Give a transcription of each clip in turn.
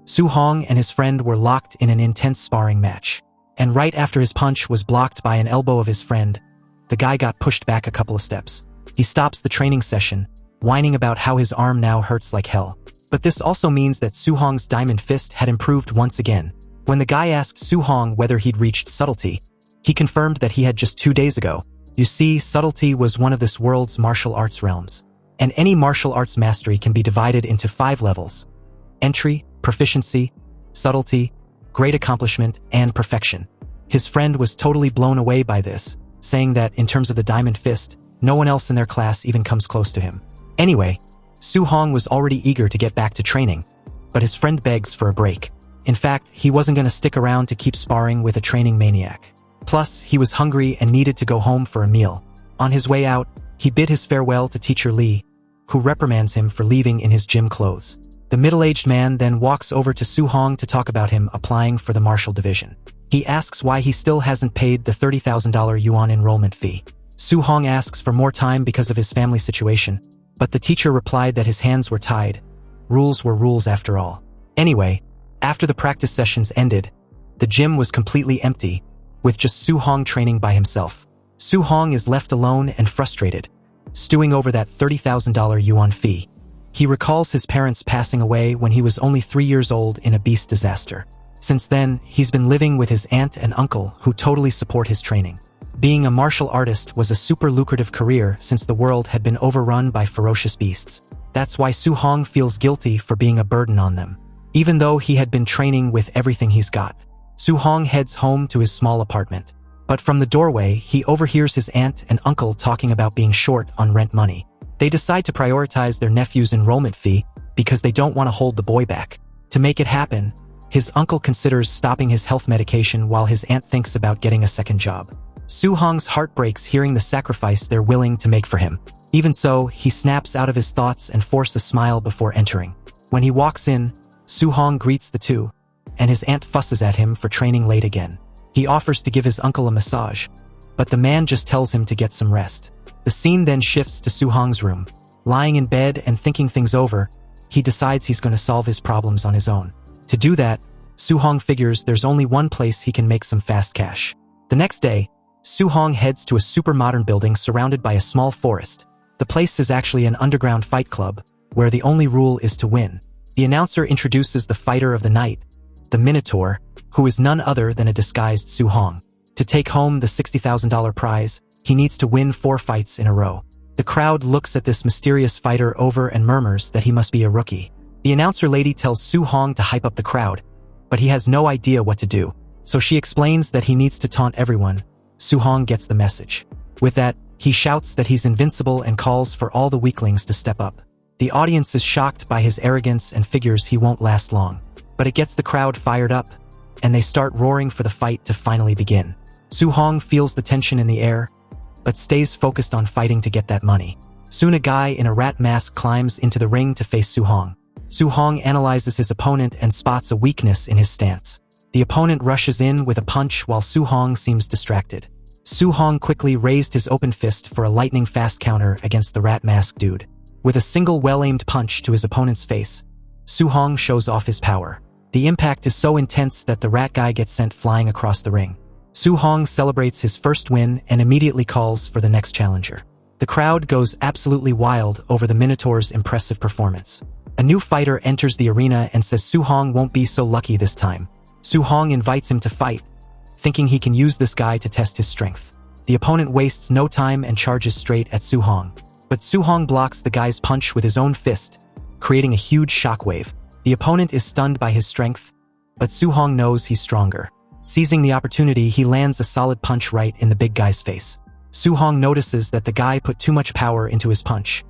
Su-hong and his friend were locked in an intense sparring match. And right after his punch was blocked by an elbow of his friend, the guy got pushed back a couple of steps. He stops the training session, whining about how his arm now hurts like hell. But this also means that Su-hong's diamond fist had improved once again. When the guy asked Su-hong whether he'd reached subtlety, he confirmed that he had just 2 days ago. You see, subtlety was one of this world's martial arts realms. And any martial arts mastery can be divided into 5 levels: entry, proficiency, subtlety, great accomplishment, and perfection. His friend was totally blown away by this, saying that in terms of the diamond fist, no one else in their class even comes close to him. Anyway, Su-hong was already eager to get back to training, but his friend begs for a break. In fact, he wasn't going to stick around to keep sparring with a training maniac. Plus, he was hungry and needed to go home for a meal. On his way out, he bid his farewell to teacher Lee, who reprimands him for leaving in his gym clothes. The middle-aged man then walks over to Su-hong to talk about him applying for the martial division. He asks why he still hasn't paid the $30,000 yuan enrollment fee. Su-hong asks for more time because of his family situation, but the teacher replied that his hands were tied. Rules were rules after all. Anyway, after the practice sessions ended, the gym was completely empty, with just Su-hong training by himself. Su-hong is left alone and frustrated, stewing over that $30,000 yuan fee. He recalls his parents passing away when he was only 3 years old in a beast disaster. Since then, he's been living with his aunt and uncle who totally support his training. Being a martial artist was a super lucrative career since the world had been overrun by ferocious beasts. That's why Su-hong feels guilty for being a burden on them. Even though he had been training with everything he's got, Su-hong heads home to his small apartment. But from the doorway, he overhears his aunt and uncle talking about being short on rent money. They decide to prioritize their nephew's enrollment fee because they don't want to hold the boy back. To make it happen, his uncle considers stopping his health medication while his aunt thinks about getting a second job. Su-hong's heart breaks hearing the sacrifice they're willing to make for him. Even so, he snaps out of his thoughts and forces a smile before entering. When he walks in, Su-hong greets the two, and his aunt fusses at him for training late again. He offers to give his uncle a massage, but the man just tells him to get some rest. The scene then shifts to Su-hong's room. Lying in bed and thinking things over, he decides he's going to solve his problems on his own. To do that, Su-hong figures there's only one place he can make some fast cash. The next day, Su-hong heads to a super modern building surrounded by a small forest. The place is actually an underground fight club, where the only rule is to win. The announcer introduces the fighter of the night, the Minotaur, who is none other than a disguised Su-hong. To take home the $60,000 prize, he needs to win 4 fights in a row. The crowd looks at this mysterious fighter over and murmurs that he must be a rookie. The announcer lady tells Su-hong to hype up the crowd, but he has no idea what to do, so she explains that he needs to taunt everyone. Su-hong gets the message. With that, he shouts that he's invincible and calls for all the weaklings to step up. The audience is shocked by his arrogance and figures he won't last long. But it gets the crowd fired up, and they start roaring for the fight to finally begin. Su-hong feels the tension in the air, but stays focused on fighting to get that money. Soon a guy in a rat mask climbs into the ring to face Su-hong. Su-hong analyzes his opponent and spots a weakness in his stance. The opponent rushes in with a punch while Su-hong seems distracted. Su-hong quickly raised his open fist for a lightning-fast counter against the rat mask dude. With a single well-aimed punch to his opponent's face, Su-hong shows off his power. The impact is so intense that the rat guy gets sent flying across the ring. Su-hong celebrates his first win and immediately calls for the next challenger. The crowd goes absolutely wild over the Minotaur's impressive performance. A new fighter enters the arena and says Su-hong won't be so lucky this time. Su-hong invites him to fight, thinking he can use this guy to test his strength. The opponent wastes no time and charges straight at Su-hong. But Su-hong blocks the guy's punch with his own fist, creating a huge shockwave. The opponent is stunned by his strength, but Su-hong knows he's stronger. Seizing the opportunity, he lands a solid punch right in the big guy's face. Su-hong notices that the guy put too much power into his punch,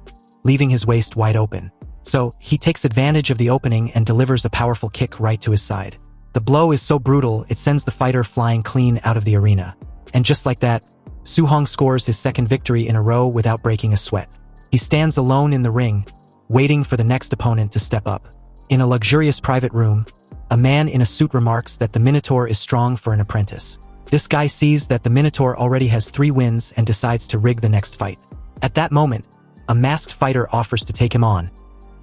leaving his waist wide open. So, he takes advantage of the opening and delivers a powerful kick right to his side. The blow is so brutal, it sends the fighter flying clean out of the arena. And just like that, Su-hong scores his second victory in a row without breaking a sweat. He stands alone in the ring, waiting for the next opponent to step up. In a luxurious private room, a man in a suit remarks that the Minotaur is strong for an apprentice. This guy sees that the Minotaur already has 3 wins and decides to rig the next fight. At that moment, a masked fighter offers to take him on,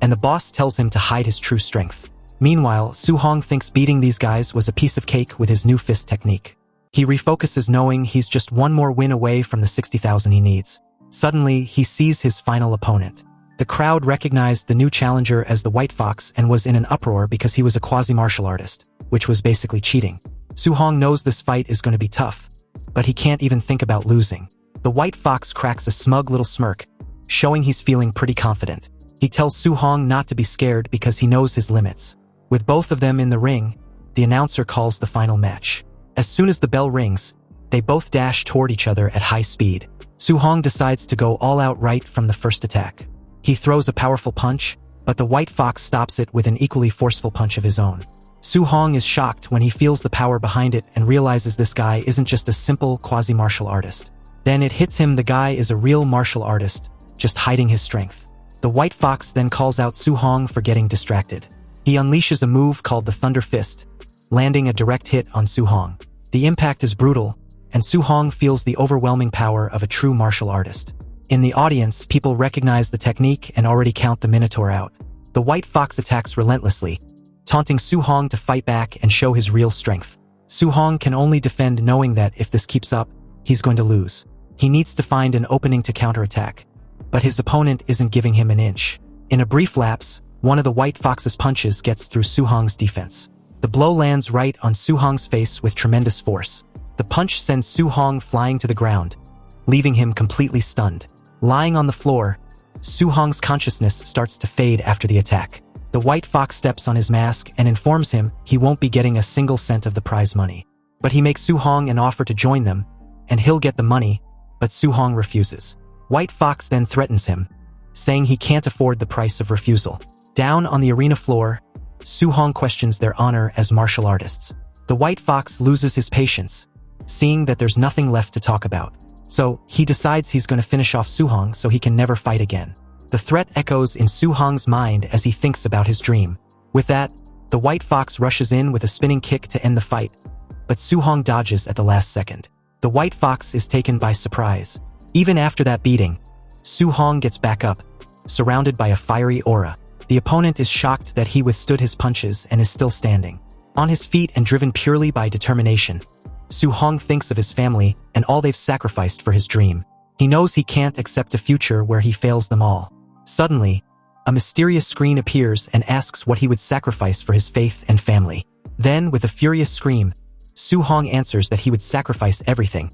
and the boss tells him to hide his true strength. Meanwhile, Su Hong thinks beating these guys was a piece of cake with his new fist technique. He refocuses knowing he's just one more win away from the 60,000 he needs. Suddenly, he sees his final opponent. The crowd recognized the new challenger as the White Fox and was in an uproar because he was a quasi-martial artist, which was basically cheating. Su Hong knows this fight is going to be tough, but he can't even think about losing. The White Fox cracks a smug little smirk, showing he's feeling pretty confident. He tells Su Hong not to be scared because he knows his limits. With both of them in the ring, the announcer calls the final match. As soon as the bell rings, they both dash toward each other at high speed. Su Hong decides to go all out right from the first attack. He throws a powerful punch, but the White Fox stops it with an equally forceful punch of his own. Su Hong is shocked when he feels the power behind it and realizes this guy isn't just a simple quasi-martial artist. Then it hits him the guy is a real martial artist, just hiding his strength. The White Fox then calls out Su Hong for getting distracted. He unleashes a move called the Thunder Fist, landing a direct hit on Su Hong. The impact is brutal, and Su Hong feels the overwhelming power of a true martial artist. In the audience, people recognize the technique and already count the Minotaur out. The White Fox attacks relentlessly, taunting Su Hong to fight back and show his real strength. Su Hong can only defend knowing that if this keeps up, he's going to lose. He needs to find an opening to counterattack, but his opponent isn't giving him an inch. In a brief lapse, one of the White Fox's punches gets through Su Hong's defense. The blow lands right on Su Hong's face with tremendous force. The punch sends Su Hong flying to the ground, leaving him completely stunned. Lying on the floor, Su Hong's consciousness starts to fade after the attack. The White Fox steps on his mask and informs him he won't be getting a single cent of the prize money. But he makes Su Hong an offer to join them, and he'll get the money, but Su Hong refuses. White Fox then threatens him, saying he can't afford the price of refusal. Down on the arena floor, Su Hong questions their honor as martial artists. The White Fox loses his patience, seeing that there's nothing left to talk about. So, he decides he's going to finish off Su Hong so he can never fight again. The threat echoes in Su Hong's mind as he thinks about his dream. With that, the White Fox rushes in with a spinning kick to end the fight, but Su Hong dodges at the last second. The White Fox is taken by surprise. Even after that beating, Su Hong gets back up, surrounded by a fiery aura. The opponent is shocked that he withstood his punches and is still standing. On his feet and driven purely by determination, Su Hong thinks of his family and all they've sacrificed for his dream. He knows he can't accept a future where he fails them all. Suddenly, a mysterious screen appears and asks what he would sacrifice for his faith and family. Then, with a furious scream, Su Hong answers that he would sacrifice everything,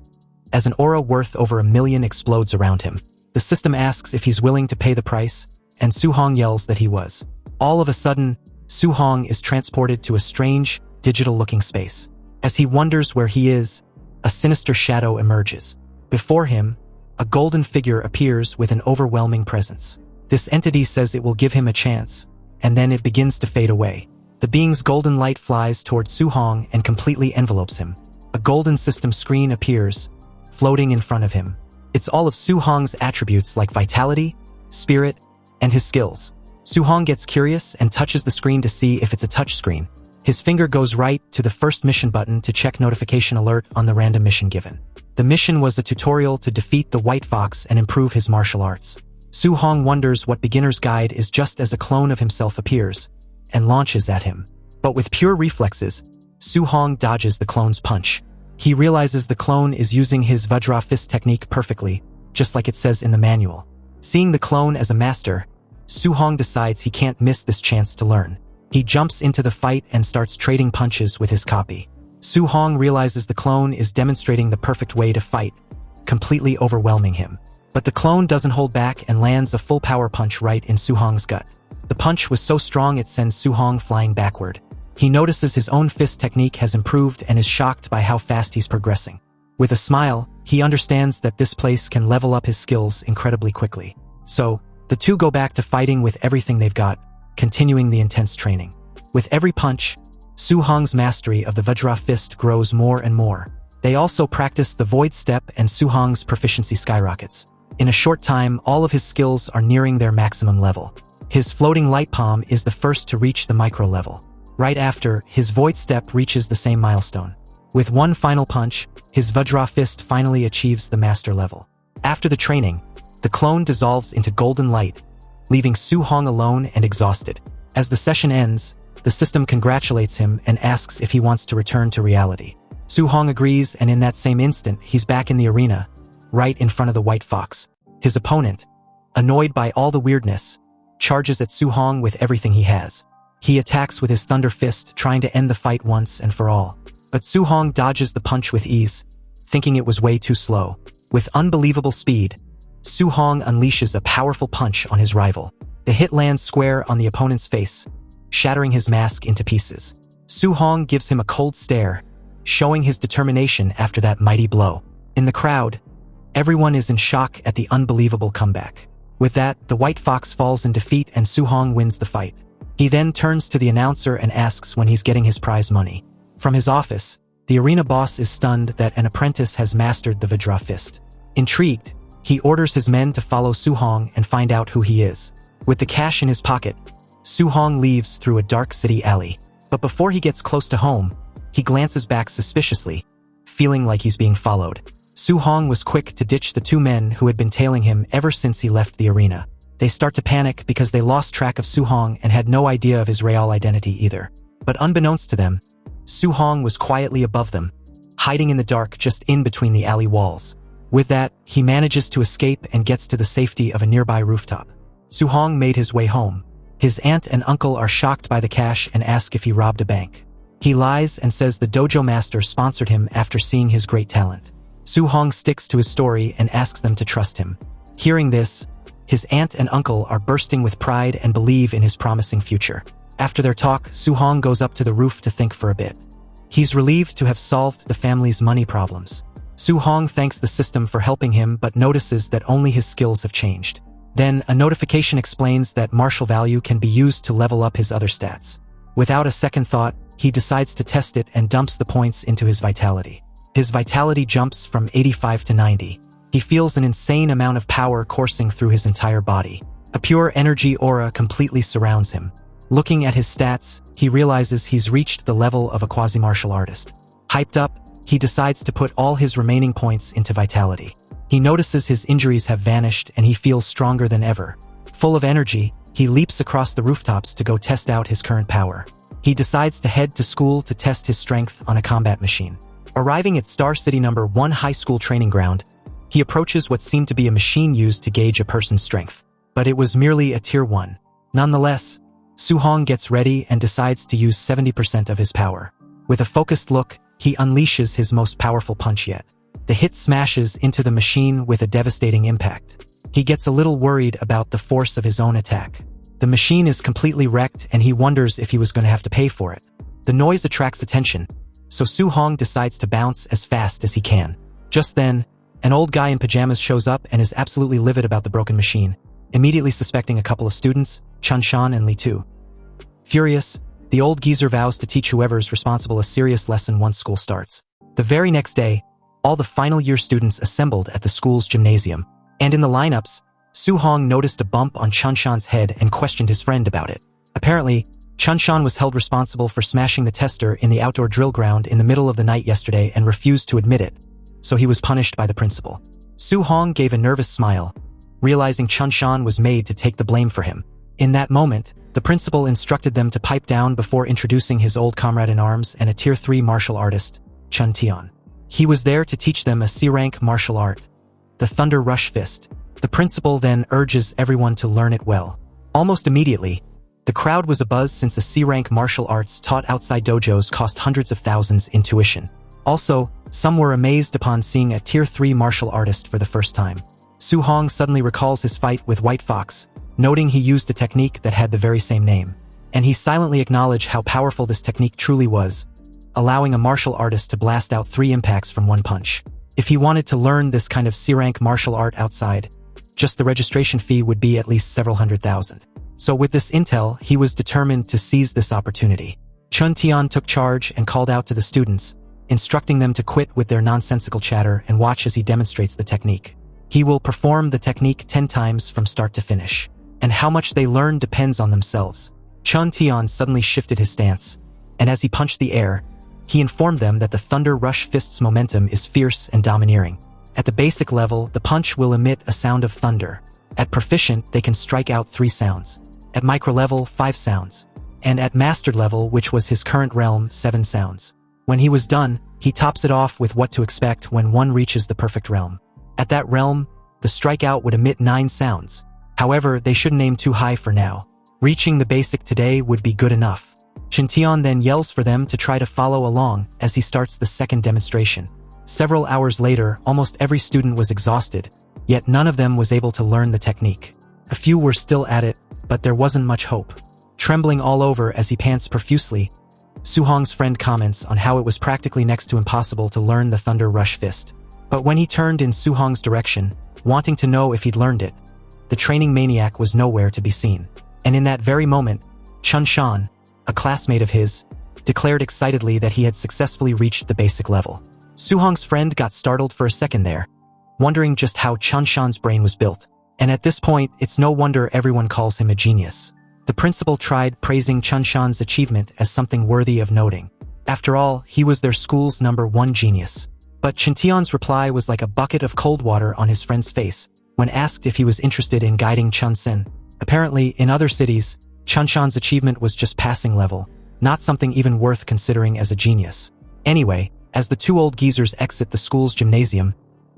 as an aura worth over 1 million explodes around him. The system asks if he's willing to pay the price, and Su Hong yells that he was. All of a sudden, Su Hong is transported to a strange, digital-looking space. As he wonders where he is, a sinister shadow emerges. Before him, a golden figure appears with an overwhelming presence. This entity says it will give him a chance, and then it begins to fade away. The being's golden light flies towards Su Hong and completely envelopes him. A golden system screen appears, floating in front of him. It's all of Su Hong's attributes like vitality, spirit, and his skills. Su Hong gets curious and touches the screen to see if it's a touch screen. His finger goes right to the first mission button to check notification alert on the random mission given. The mission was a tutorial to defeat the White Fox and improve his martial arts. Su Hong wonders what beginner's guide is just as a clone of himself appears, and launches at him. But with pure reflexes, Su Hong dodges the clone's punch. He realizes the clone is using his Dra Fist technique perfectly, just like it says in the manual. Seeing the clone as a master, Su Hong decides he can't miss this chance to learn. He jumps into the fight and starts trading punches with his copy. Su Hong realizes the clone is demonstrating the perfect way to fight, completely overwhelming him. But the clone doesn't hold back and lands a full power punch right in Su Hong's gut. The punch was so strong it sends Su Hong flying backward. He notices his own fist technique has improved and is shocked by how fast he's progressing. With a smile, he understands that this place can level up his skills incredibly quickly. So, the two go back to fighting with everything they've got, continuing the intense training. With every punch, Su Hong's mastery of the Dra Fist grows more and more. They also practice the Void Step and Su Hong's proficiency skyrockets. In a short time, all of his skills are nearing their maximum level. His floating light palm is the first to reach the micro level. Right after, his Void Step reaches the same milestone. With one final punch, his Dra Fist finally achieves the master level. After the training, the clone dissolves into golden light, leaving Su Hong alone and exhausted. As the session ends, the system congratulates him and asks if he wants to return to reality. Su-hong agrees, and in that same instant, he's back in the arena, right in front of the White Fox. His opponent, annoyed by all the weirdness, charges at Su-hong with everything he has. He attacks with his Thunder Fist, trying to end the fight once and for all. But Su-hong dodges the punch with ease, thinking it was way too slow. With unbelievable speed, Su-hong unleashes a powerful punch on his rival. The hit lands square on the opponent's face, shattering his mask into pieces. Su-hong gives him a cold stare, showing his determination after that mighty blow. In the crowd, everyone is in shock at the unbelievable comeback. With that, the White Fox falls in defeat and Su-hong wins the fight. He then turns to the announcer and asks when he's getting his prize money. From his office, the arena boss is stunned that an apprentice has mastered the Dra Fist. Intrigued, he orders his men to follow Su-hong and find out who he is. With the cash in his pocket, Su-hong leaves through a dark city alley. But before he gets close to home, he glances back suspiciously, feeling like he's being followed. Su-hong was quick to ditch the two men who had been tailing him ever since he left the arena. They start to panic because they lost track of Su-hong and had no idea of his real identity either. But unbeknownst to them, Su-hong was quietly above them, hiding in the dark just in between the alley walls. With that, he manages to escape and gets to the safety of a nearby rooftop. Su-hong made his way home. His aunt and uncle are shocked by the cash and ask if he robbed a bank. He lies and says the dojo master sponsored him after seeing his great talent. Su-hong sticks to his story and asks them to trust him. Hearing this, his aunt and uncle are bursting with pride and believe in his promising future. After their talk, Su-hong goes up to the roof to think for a bit. He's relieved to have solved the family's money problems. Su-hong thanks the system for helping him but notices that only his skills have changed. Then, a notification explains that martial value can be used to level up his other stats. Without a second thought, he decides to test it and dumps the points into his vitality. His vitality jumps from 85 to 90. He feels an insane amount of power coursing through his entire body. A pure energy aura completely surrounds him. Looking at his stats, he realizes he's reached the level of a quasi-martial artist. Hyped up, he decides to put all his remaining points into vitality. He notices his injuries have vanished and he feels stronger than ever. Full of energy, he leaps across the rooftops to go test out his current power. He decides to head to school to test his strength on a combat machine. Arriving at Star City No. 1 high school training ground, he approaches what seemed to be a machine used to gauge a person's strength. But it was merely a Tier 1. Nonetheless, Su-hong gets ready and decides to use 70% of his power. With a focused look, he unleashes his most powerful punch yet. The hit smashes into the machine with a devastating impact. He gets a little worried about the force of his own attack. The machine is completely wrecked and he wonders if he was going to have to pay for it. The noise attracts attention, so Su-hong decides to bounce as fast as he can. Just then, an old guy in pajamas shows up and is absolutely livid about the broken machine, immediately suspecting a couple of students, Chun-shan and Li-tu. Furious, the old geezer vows to teach whoever's responsible a serious lesson once school starts. The very next day, all the final year students assembled at the school's gymnasium, and in the lineups, Su-hong noticed a bump on Chun-shan's head and questioned his friend about it. Apparently, Chun-shan was held responsible for smashing the tester in the outdoor drill ground in the middle of the night yesterday and refused to admit it, so he was punished by the principal. Su-hong gave a nervous smile, realizing Chun-shan was made to take the blame for him. In that moment, the principal instructed them to pipe down before introducing his old comrade-in-arms and a Tier 3 martial artist, Chun-tian. He was there to teach them a C-rank martial art, the Thunder Rush Fist. The principal then urges everyone to learn it well. Almost immediately, the crowd was abuzz since a C-rank martial arts taught outside dojos cost hundreds of thousands in tuition. Also, some were amazed upon seeing a Tier 3 martial artist for the first time. Su-hong suddenly recalls his fight with White Fox, noting he used a technique that had the very same name. And he silently acknowledged how powerful this technique truly was, allowing a martial artist to blast out 3 impacts from one punch. If he wanted to learn this kind of C-rank martial art outside, just the registration fee would be at least several $100,000. So with this intel, he was determined to seize this opportunity. Chun-tian took charge and called out to the students, instructing them to quit with their nonsensical chatter and watch as he demonstrates the technique. He will perform the technique 10 times from start to finish, and how much they learn depends on themselves. Chun-tian suddenly shifted his stance, and as he punched the air, he informed them that the Thunder Rush Fist's momentum is fierce and domineering. At the basic level, the punch will emit a sound of thunder. At Proficient, they can strike out 3 sounds. At micro level, 5 sounds. and at mastered level, which was his current realm, 7 sounds. When he was done, he tops it off with what to expect when one reaches the perfect realm. At that realm, the strikeout would emit 9 sounds. However, they shouldn't aim too high for now. Reaching the basic today would be good enough. Chintian then yells for them to try to follow along as he starts the second demonstration. Several hours later, almost every student was exhausted, yet none of them was able to learn the technique. A few were still at it, but there wasn't much hope. Trembling all over as he pants profusely, Su-hong's friend comments on how it was practically next to impossible to learn the Thunder Rush Fist. But when he turned in Su-hong's direction, wanting to know if he'd learned it, the training maniac was nowhere to be seen. And in that very moment, Chun Shan, a classmate of his, declared excitedly that he had successfully reached the basic level. Su-hong's friend got startled for a second there, wondering just how Chun Shan's brain was built. And at this point, it's no wonder everyone calls him a genius. The principal tried praising Chun Shan's achievement as something worthy of noting. After all, he was their school's #1 genius. But Chintian's reply was like a bucket of cold water on his friend's face when asked if he was interested in guiding Chun Sen. Apparently, in other cities, Chun Shan's achievement was just passing level, not something even worth considering as a genius. Anyway, as the 2 old geezers exit the school's gymnasium,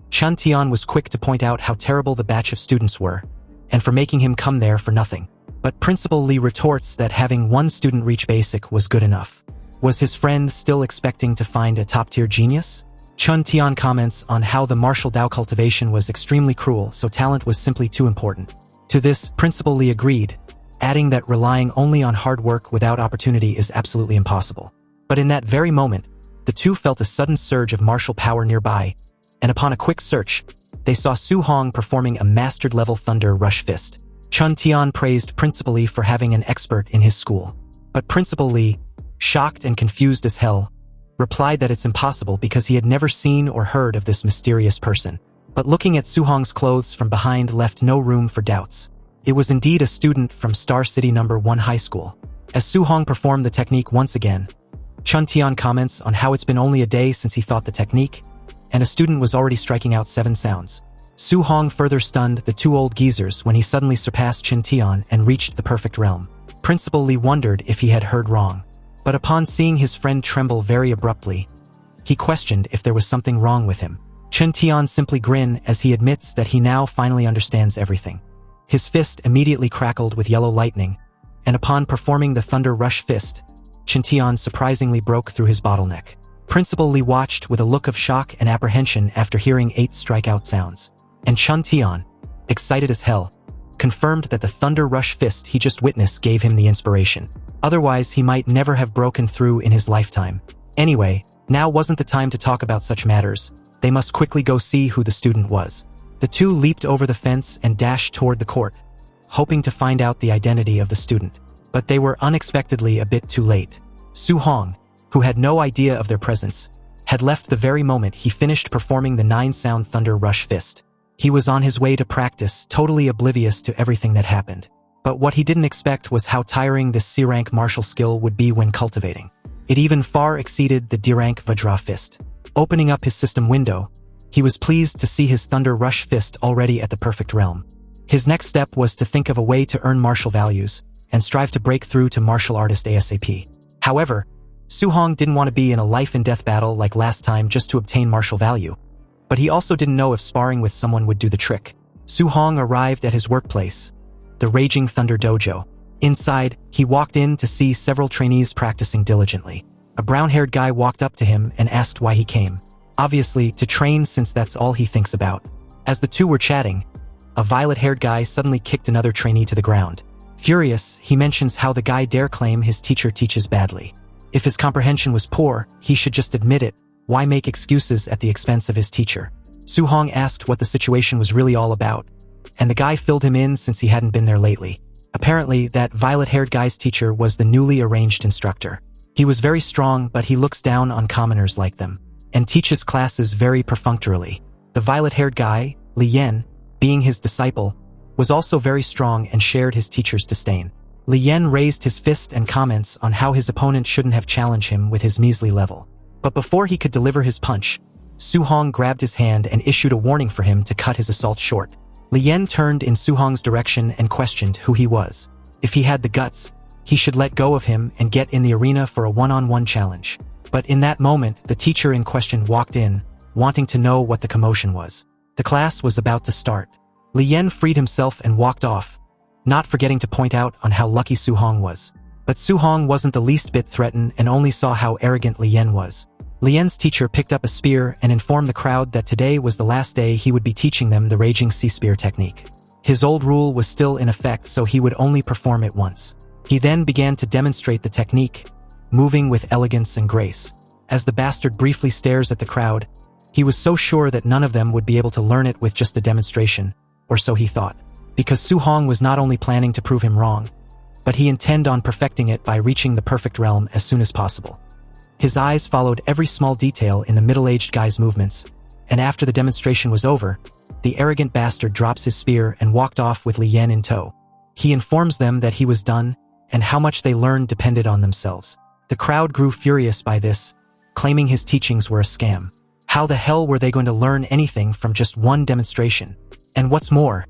Chun Tian was quick to point out how terrible the batch of students were, and for making him come there for nothing. But Principal Lee retorts that having 1 student reach basic was good enough. Was his friend still expecting to find a top-tier genius? Chun Tian comments on how the martial Dao cultivation was extremely cruel, so talent was simply too important. To this, Principal Lee agreed, adding that relying only on hard work without opportunity is absolutely impossible. But in that very moment, the two felt a sudden surge of martial power nearby, and upon a quick search, they saw Su-hong performing a mastered-level Thunder Rush Fist. Chun Tian praised Principal Lee for having an expert in his school. But Principal Lee, shocked and confused as hell, replied that it's impossible because he had never seen or heard of this mysterious person. But looking at Su-hong's clothes from behind left no room for doubts. It was indeed a student from Star City #1 High School. As Su-hong performed the technique once again, Chun Tian comments on how it's been only a day since he thought the technique, and a student was already striking out 7 sounds. Su-hong further stunned the 2 old geezers when he suddenly surpassed Chun Tian and reached the perfect realm. Principal Lee wondered if he had heard wrong. But upon seeing his friend tremble very abruptly, he questioned if there was something wrong with him. Chun Tian simply grinned as he admits that he now finally understands everything. His fist immediately crackled with yellow lightning, and upon performing the Thunder Rush Fist, Chun Tian surprisingly broke through his bottleneck. Principal Lee watched with a look of shock and apprehension after hearing 8 strikeout sounds. And Chun Tian, excited as hell, confirmed that the Thunder Rush Fist he just witnessed gave him the inspiration. Otherwise, he might never have broken through in his lifetime. Anyway, now wasn't the time to talk about such matters. They must quickly go see who the student was. The two leaped over the fence and dashed toward the court, hoping to find out the identity of the student. But they were unexpectedly a bit too late. Su-hong, who had no idea of their presence, had left the very moment he finished performing the 9-sound Thunder Rush Fist. He was on his way to practice, totally oblivious to everything that happened. But what he didn't expect was how tiring this C-rank martial skill would be when cultivating. It even far exceeded the D-rank Vajra Fist. Opening up his system window, he was pleased to see his Thunder Rush Fist already at the perfect realm. His next step was to think of a way to earn martial values and strive to break through to martial artist ASAP. However, Su-hong didn't want to be in a life-and-death battle like last time just to obtain martial value. But he also didn't know if sparring with someone would do the trick. Su-hong arrived at his workplace, the Raging Thunder Dojo. Inside, he walked in to see several trainees practicing diligently. A brown-haired guy walked up to him and asked why he came. Obviously, to train, since that's all he thinks about. As the two were chatting, a violet-haired guy suddenly kicked another trainee to the ground. Furious, he mentions how the guy dare claim his teacher teaches badly. If his comprehension was poor, he should just admit it. Why make excuses at the expense of his teacher? Su-hong asked what the situation was really all about, and the guy filled him in since he hadn't been there lately. Apparently, that violet-haired guy's teacher was the newly arranged instructor. He was very strong, but he looks down on commoners like them, and teaches classes very perfunctorily. The violet-haired guy, Li Yan, being his disciple, was also very strong and shared his teacher's disdain. Li Yan raised his fist and comments on how his opponent shouldn't have challenged him with his measly level. But before he could deliver his punch, Su-hong grabbed his hand and issued a warning for him to cut his assault short. Li Yan turned in Su-hong's direction and questioned who he was. If he had the guts, he should let go of him and get in the arena for a one-on-one challenge. But in that moment, the teacher in question walked in, wanting to know what the commotion was. The class was about to start. Li Yan freed himself and walked off, not forgetting to point out on how lucky Su Hong was. But Su Hong wasn't the least bit threatened and only saw how arrogant Li Yan was. Li Yan's teacher picked up a spear and informed the crowd that today was the last day he would be teaching them the Raging Sea Spear technique. His old rule was still in effect, so he would only perform it once. He then began to demonstrate the technique, moving with elegance and grace. As the bastard briefly stares at the crowd, he was so sure that none of them would be able to learn it with just a demonstration, or so he thought. Because Su Hong was not only planning to prove him wrong, but he intended on perfecting it by reaching the perfect realm as soon as possible. His eyes followed every small detail in the middle-aged guy's movements, and after the demonstration was over, the arrogant bastard drops his spear and walked off with Li Yan in tow. He informs them that he was done, and how much they learned depended on themselves. The crowd grew furious by this, claiming his teachings were a scam. How the hell were they going to learn anything from just one demonstration? And what's more,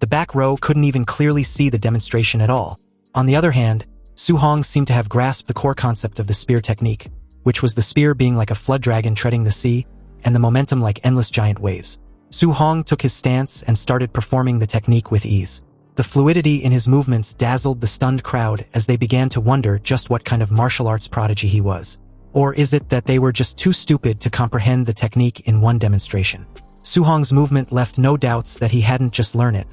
the back row couldn't even clearly see the demonstration at all. On the other hand, Su Hong seemed to have grasped the core concept of the spear technique, which was the spear being like a flood dragon treading the sea, and the momentum like endless giant waves. Su Hong took his stance and started performing the technique with ease. The fluidity in his movements dazzled the stunned crowd as they began to wonder just what kind of martial arts prodigy he was. Or is it that they were just too stupid to comprehend the technique in one demonstration? Su Hong's movement left no doubts that he hadn't just learned it,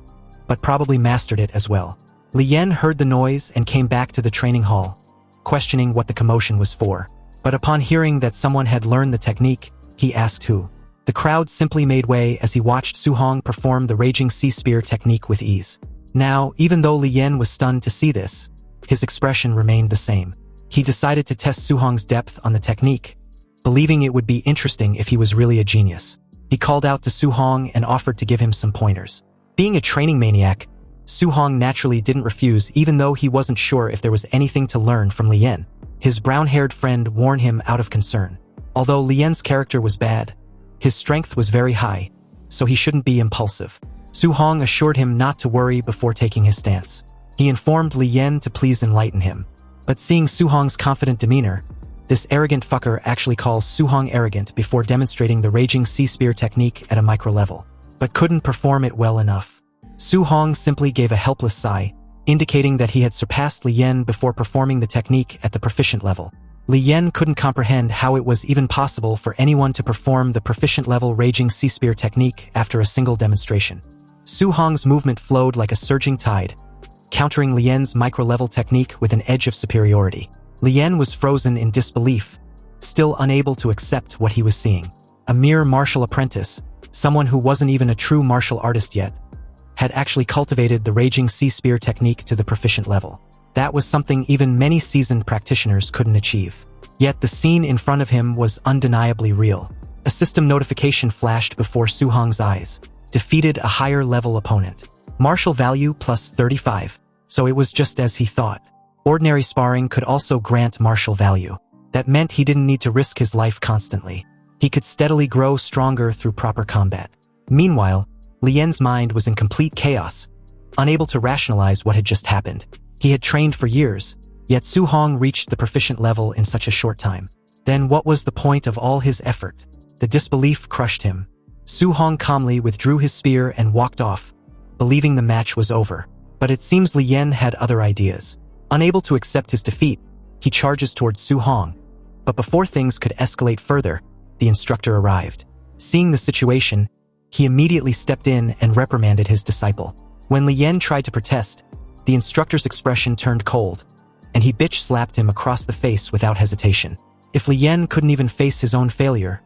but probably mastered it as well. Li Yan heard the noise and came back to the training hall, questioning what the commotion was for. But upon hearing that someone had learned the technique, he asked who. The crowd simply made way as he watched Su Hong perform the Raging Sea Spear technique with ease. Now, even though Li Yan was stunned to see this, his expression remained the same. He decided to test Su Hong's depth on the technique, believing it would be interesting if he was really a genius. He called out to Su Hong and offered to give him some pointers. Being a training maniac, Su Hong naturally didn't refuse, even though he wasn't sure if there was anything to learn from Li Yan. His brown-haired friend warned him out of concern. Although Li Yan's character was bad, his strength was very high, so he shouldn't be impulsive. Su Hong assured him not to worry before taking his stance. He informed Li Yan to please enlighten him. But seeing Su Hong's confident demeanor, this arrogant fucker actually calls Su Hong arrogant before demonstrating the Raging Sea Spear technique at a micro level, but couldn't perform it well enough. Su Hong simply gave a helpless sigh, indicating that he had surpassed Li Yan before performing the technique at the proficient level. Li Yan couldn't comprehend how it was even possible for anyone to perform the proficient level Raging Sea Spear technique after a single demonstration. Su Hong's movement flowed like a surging tide, countering Li Yan's micro-level technique with an edge of superiority. Li Yan was frozen in disbelief, still unable to accept what he was seeing. A mere martial apprentice, someone who wasn't even a true martial artist yet, had actually cultivated the Raging Sea Spear technique to the proficient level. That was something even many seasoned practitioners couldn't achieve. Yet the scene in front of him was undeniably real. A system notification flashed before Su Hong's eyes. Defeated a higher-level opponent. Martial value plus 35. So it was just as he thought. Ordinary sparring could also grant martial value. That meant he didn't need to risk his life constantly. He could steadily grow stronger through proper combat. Meanwhile, Li Yan's mind was in complete chaos, unable to rationalize what had just happened. He had trained for years, yet Su Hong reached the proficient level in such a short time. Then what was the point of all his effort? The disbelief crushed him. Su Hong calmly withdrew his spear and walked off, believing the match was over. But it seems Li Yan had other ideas. Unable to accept his defeat, he charges towards Su Hong. But before things could escalate further, the instructor arrived. Seeing the situation, he immediately stepped in and reprimanded his disciple. When Li Yan tried to protest, the instructor's expression turned cold, and he bitch-slapped him across the face without hesitation. If Li Yan couldn't even face his own failure,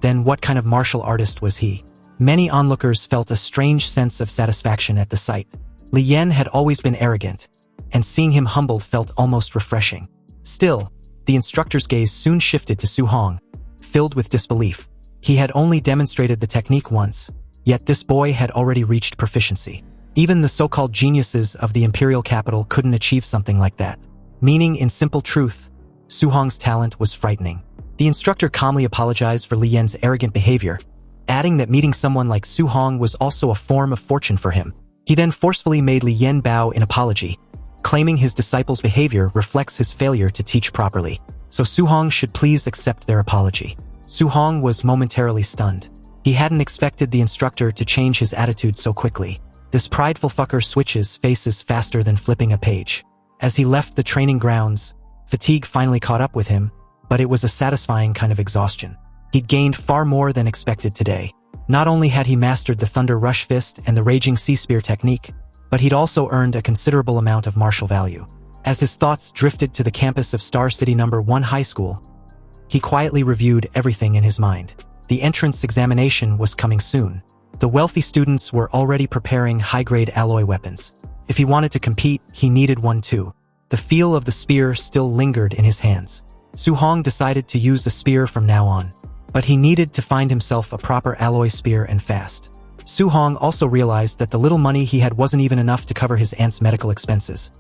then what kind of martial artist was he? Many onlookers felt a strange sense of satisfaction at the sight. Li Yan had always been arrogant, and seeing him humbled felt almost refreshing. Still, the instructor's gaze soon shifted to Su Hong, filled with disbelief. He had only demonstrated the technique once, yet this boy had already reached proficiency. Even the so-called geniuses of the imperial capital couldn't achieve something like that. Meaning, in simple truth, Su Hong's talent was frightening. The instructor calmly apologized for Li Yan's arrogant behavior, adding that meeting someone like Su Hong was also a form of fortune for him. He then forcefully made Li Yan bow in apology, claiming his disciples' behavior reflects his failure to teach properly. So Su-hong should please accept their apology. Su-hong was momentarily stunned. He hadn't expected the instructor to change his attitude so quickly. This prideful fucker switches faces faster than flipping a page. As he left the training grounds, fatigue finally caught up with him, but it was a satisfying kind of exhaustion. He'd gained far more than expected today. Not only had he mastered the Thunder Rush Fist and the Raging Sea Spear technique, but he'd also earned a considerable amount of martial value. As his thoughts drifted to the campus of Star City No. 1 High School, he quietly reviewed everything in his mind. The entrance examination was coming soon. The wealthy students were already preparing high-grade alloy weapons. If he wanted to compete, he needed one too. The feel of the spear still lingered in his hands. Su-hong decided to use the spear from now on, but he needed to find himself a proper alloy spear and fast. Su-hong also realized that the little money he had wasn't even enough to cover his aunt's medical expenses,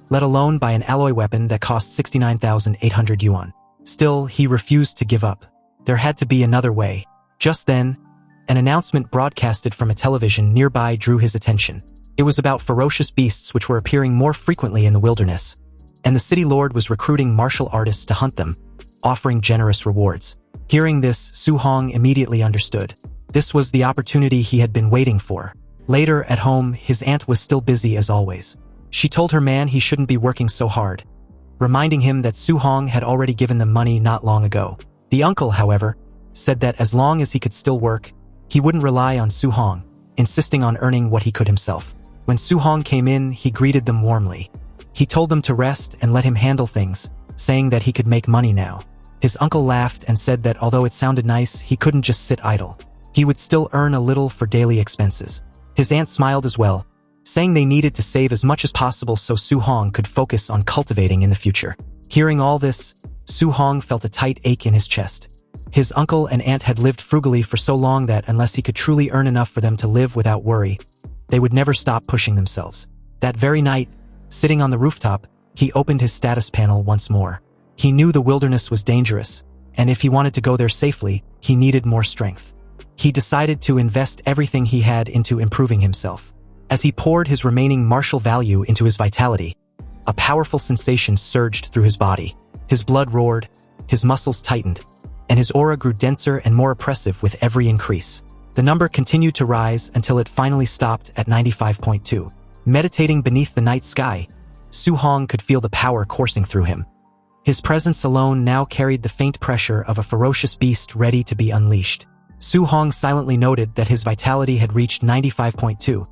let alone buy an alloy weapon that cost 69,800 yuan. Still, he refused to give up. There had to be another way. Just then, an announcement broadcasted from a television nearby drew his attention. It was about ferocious beasts which were appearing more frequently in the wilderness, and the city lord was recruiting martial artists to hunt them, offering generous rewards. Hearing this, Su-hong immediately understood. This was the opportunity he had been waiting for. Later, at home, his aunt was still busy as always. She told her man he shouldn't be working so hard, reminding him that Su-hong had already given them money not long ago. The uncle, however, said that as long as he could still work, he wouldn't rely on Su-hong, insisting on earning what he could himself. When Su-hong came in, he greeted them warmly. He told them to rest and let him handle things, saying that he could make money now. His uncle laughed and said that although it sounded nice, he couldn't just sit idle. He would still earn a little for daily expenses. His aunt smiled as well, saying they needed to save as much as possible so Su-hong could focus on cultivating in the future. Hearing all this, Su-hong felt a tight ache in his chest. His uncle and aunt had lived frugally for so long that unless he could truly earn enough for them to live without worry, they would never stop pushing themselves. That very night, sitting on the rooftop, he opened his status panel once more. He knew the wilderness was dangerous, and if he wanted to go there safely, he needed more strength. He decided to invest everything he had into improving himself. As he poured his remaining martial value into his vitality, a powerful sensation surged through his body. His blood roared, his muscles tightened, and his aura grew denser and more oppressive with every increase. The number continued to rise until it finally stopped at 95.2. Meditating beneath the night sky, Su-hong could feel the power coursing through him. His presence alone now carried the faint pressure of a ferocious beast ready to be unleashed. Su-hong silently noted that his vitality had reached 95.2,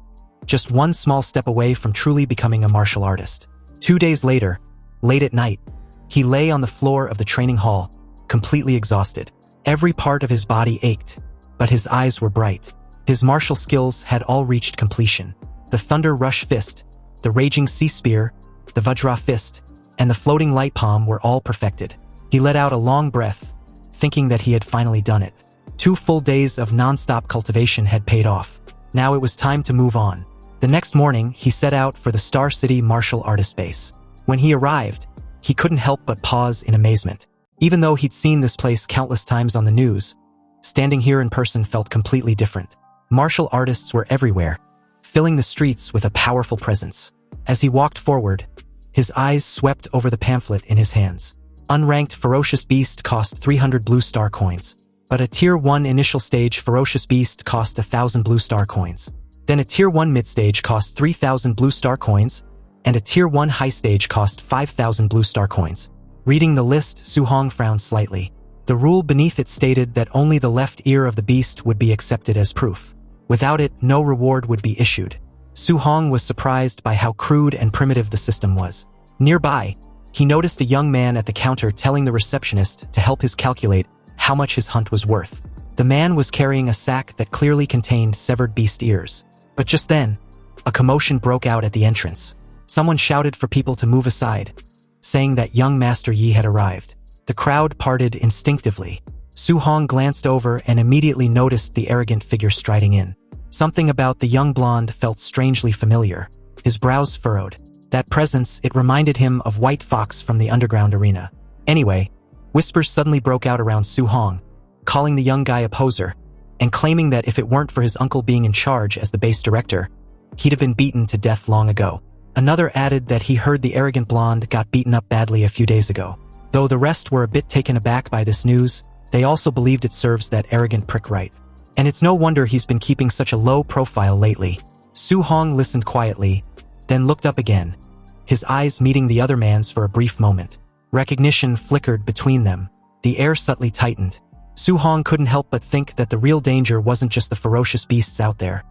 just one small step away from truly becoming a martial artist. 2 days later, late at night, he lay on the floor of the training hall, completely exhausted. Every part of his body ached, but his eyes were bright. His martial skills had all reached completion. The Thunder Rush Fist, the Raging Sea Spear, the Vajra Fist, and the Floating Light Palm were all perfected. He let out a long breath, thinking that he had finally done it. 2 full days of non-stop cultivation had paid off. Now it was time to move on. The next morning, he set out for the Star City Martial Artist Base. When he arrived, he couldn't help but pause in amazement. Even though he'd seen this place countless times on the news, standing here in person felt completely different. Martial artists were everywhere, filling the streets with a powerful presence. As he walked forward, his eyes swept over the pamphlet in his hands. Unranked Ferocious Beast cost 300 blue star coins, but a Tier 1 initial stage Ferocious Beast cost 1,000 blue star coins. Then a Tier 1 mid-stage cost 3,000 blue star coins, and a Tier 1 high stage cost 5,000 blue star coins. Reading the list, Su-hong frowned slightly. The rule beneath it stated that only the left ear of the beast would be accepted as proof. Without it, no reward would be issued. Su-hong was surprised by how crude and primitive the system was. Nearby, he noticed a young man at the counter telling the receptionist to help his calculate how much his hunt was worth. The man was carrying a sack that clearly contained severed beast ears. But just then, a commotion broke out at the entrance. Someone shouted for people to move aside, saying that young Master Yi had arrived. The crowd parted instinctively. Su-hong glanced over and immediately noticed the arrogant figure striding in. Something about the young blonde felt strangely familiar. His brows furrowed. That presence, it reminded him of White Fox from the underground arena. Anyway, whispers suddenly broke out around Su-hong, calling the young guy a poser, and claiming that if it weren't for his uncle being in charge as the base director, he'd have been beaten to death long ago. Another added that he heard the arrogant blonde got beaten up badly a few days ago. Though the rest were a bit taken aback by this news, they also believed it serves that arrogant prick right. And it's no wonder he's been keeping such a low profile lately. Su Hong listened quietly, then looked up again, his eyes meeting the other man's for a brief moment. Recognition flickered between them. The air subtly tightened. Su Hong couldn't help but think that the real danger wasn't just the ferocious beasts out there,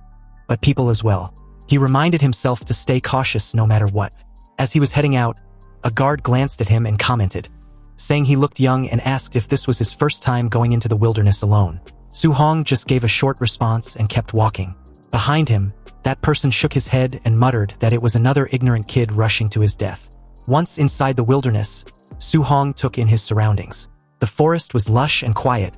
but people as well. He reminded himself to stay cautious no matter what. As he was heading out, a guard glanced at him and commented, saying he looked young, and asked if this was his first time going into the wilderness alone. Su Hong just gave a short response and kept walking. Behind him, that person shook his head and muttered that it was another ignorant kid rushing to his death. Once inside the wilderness, Su Hong took in his surroundings. The forest was lush and quiet,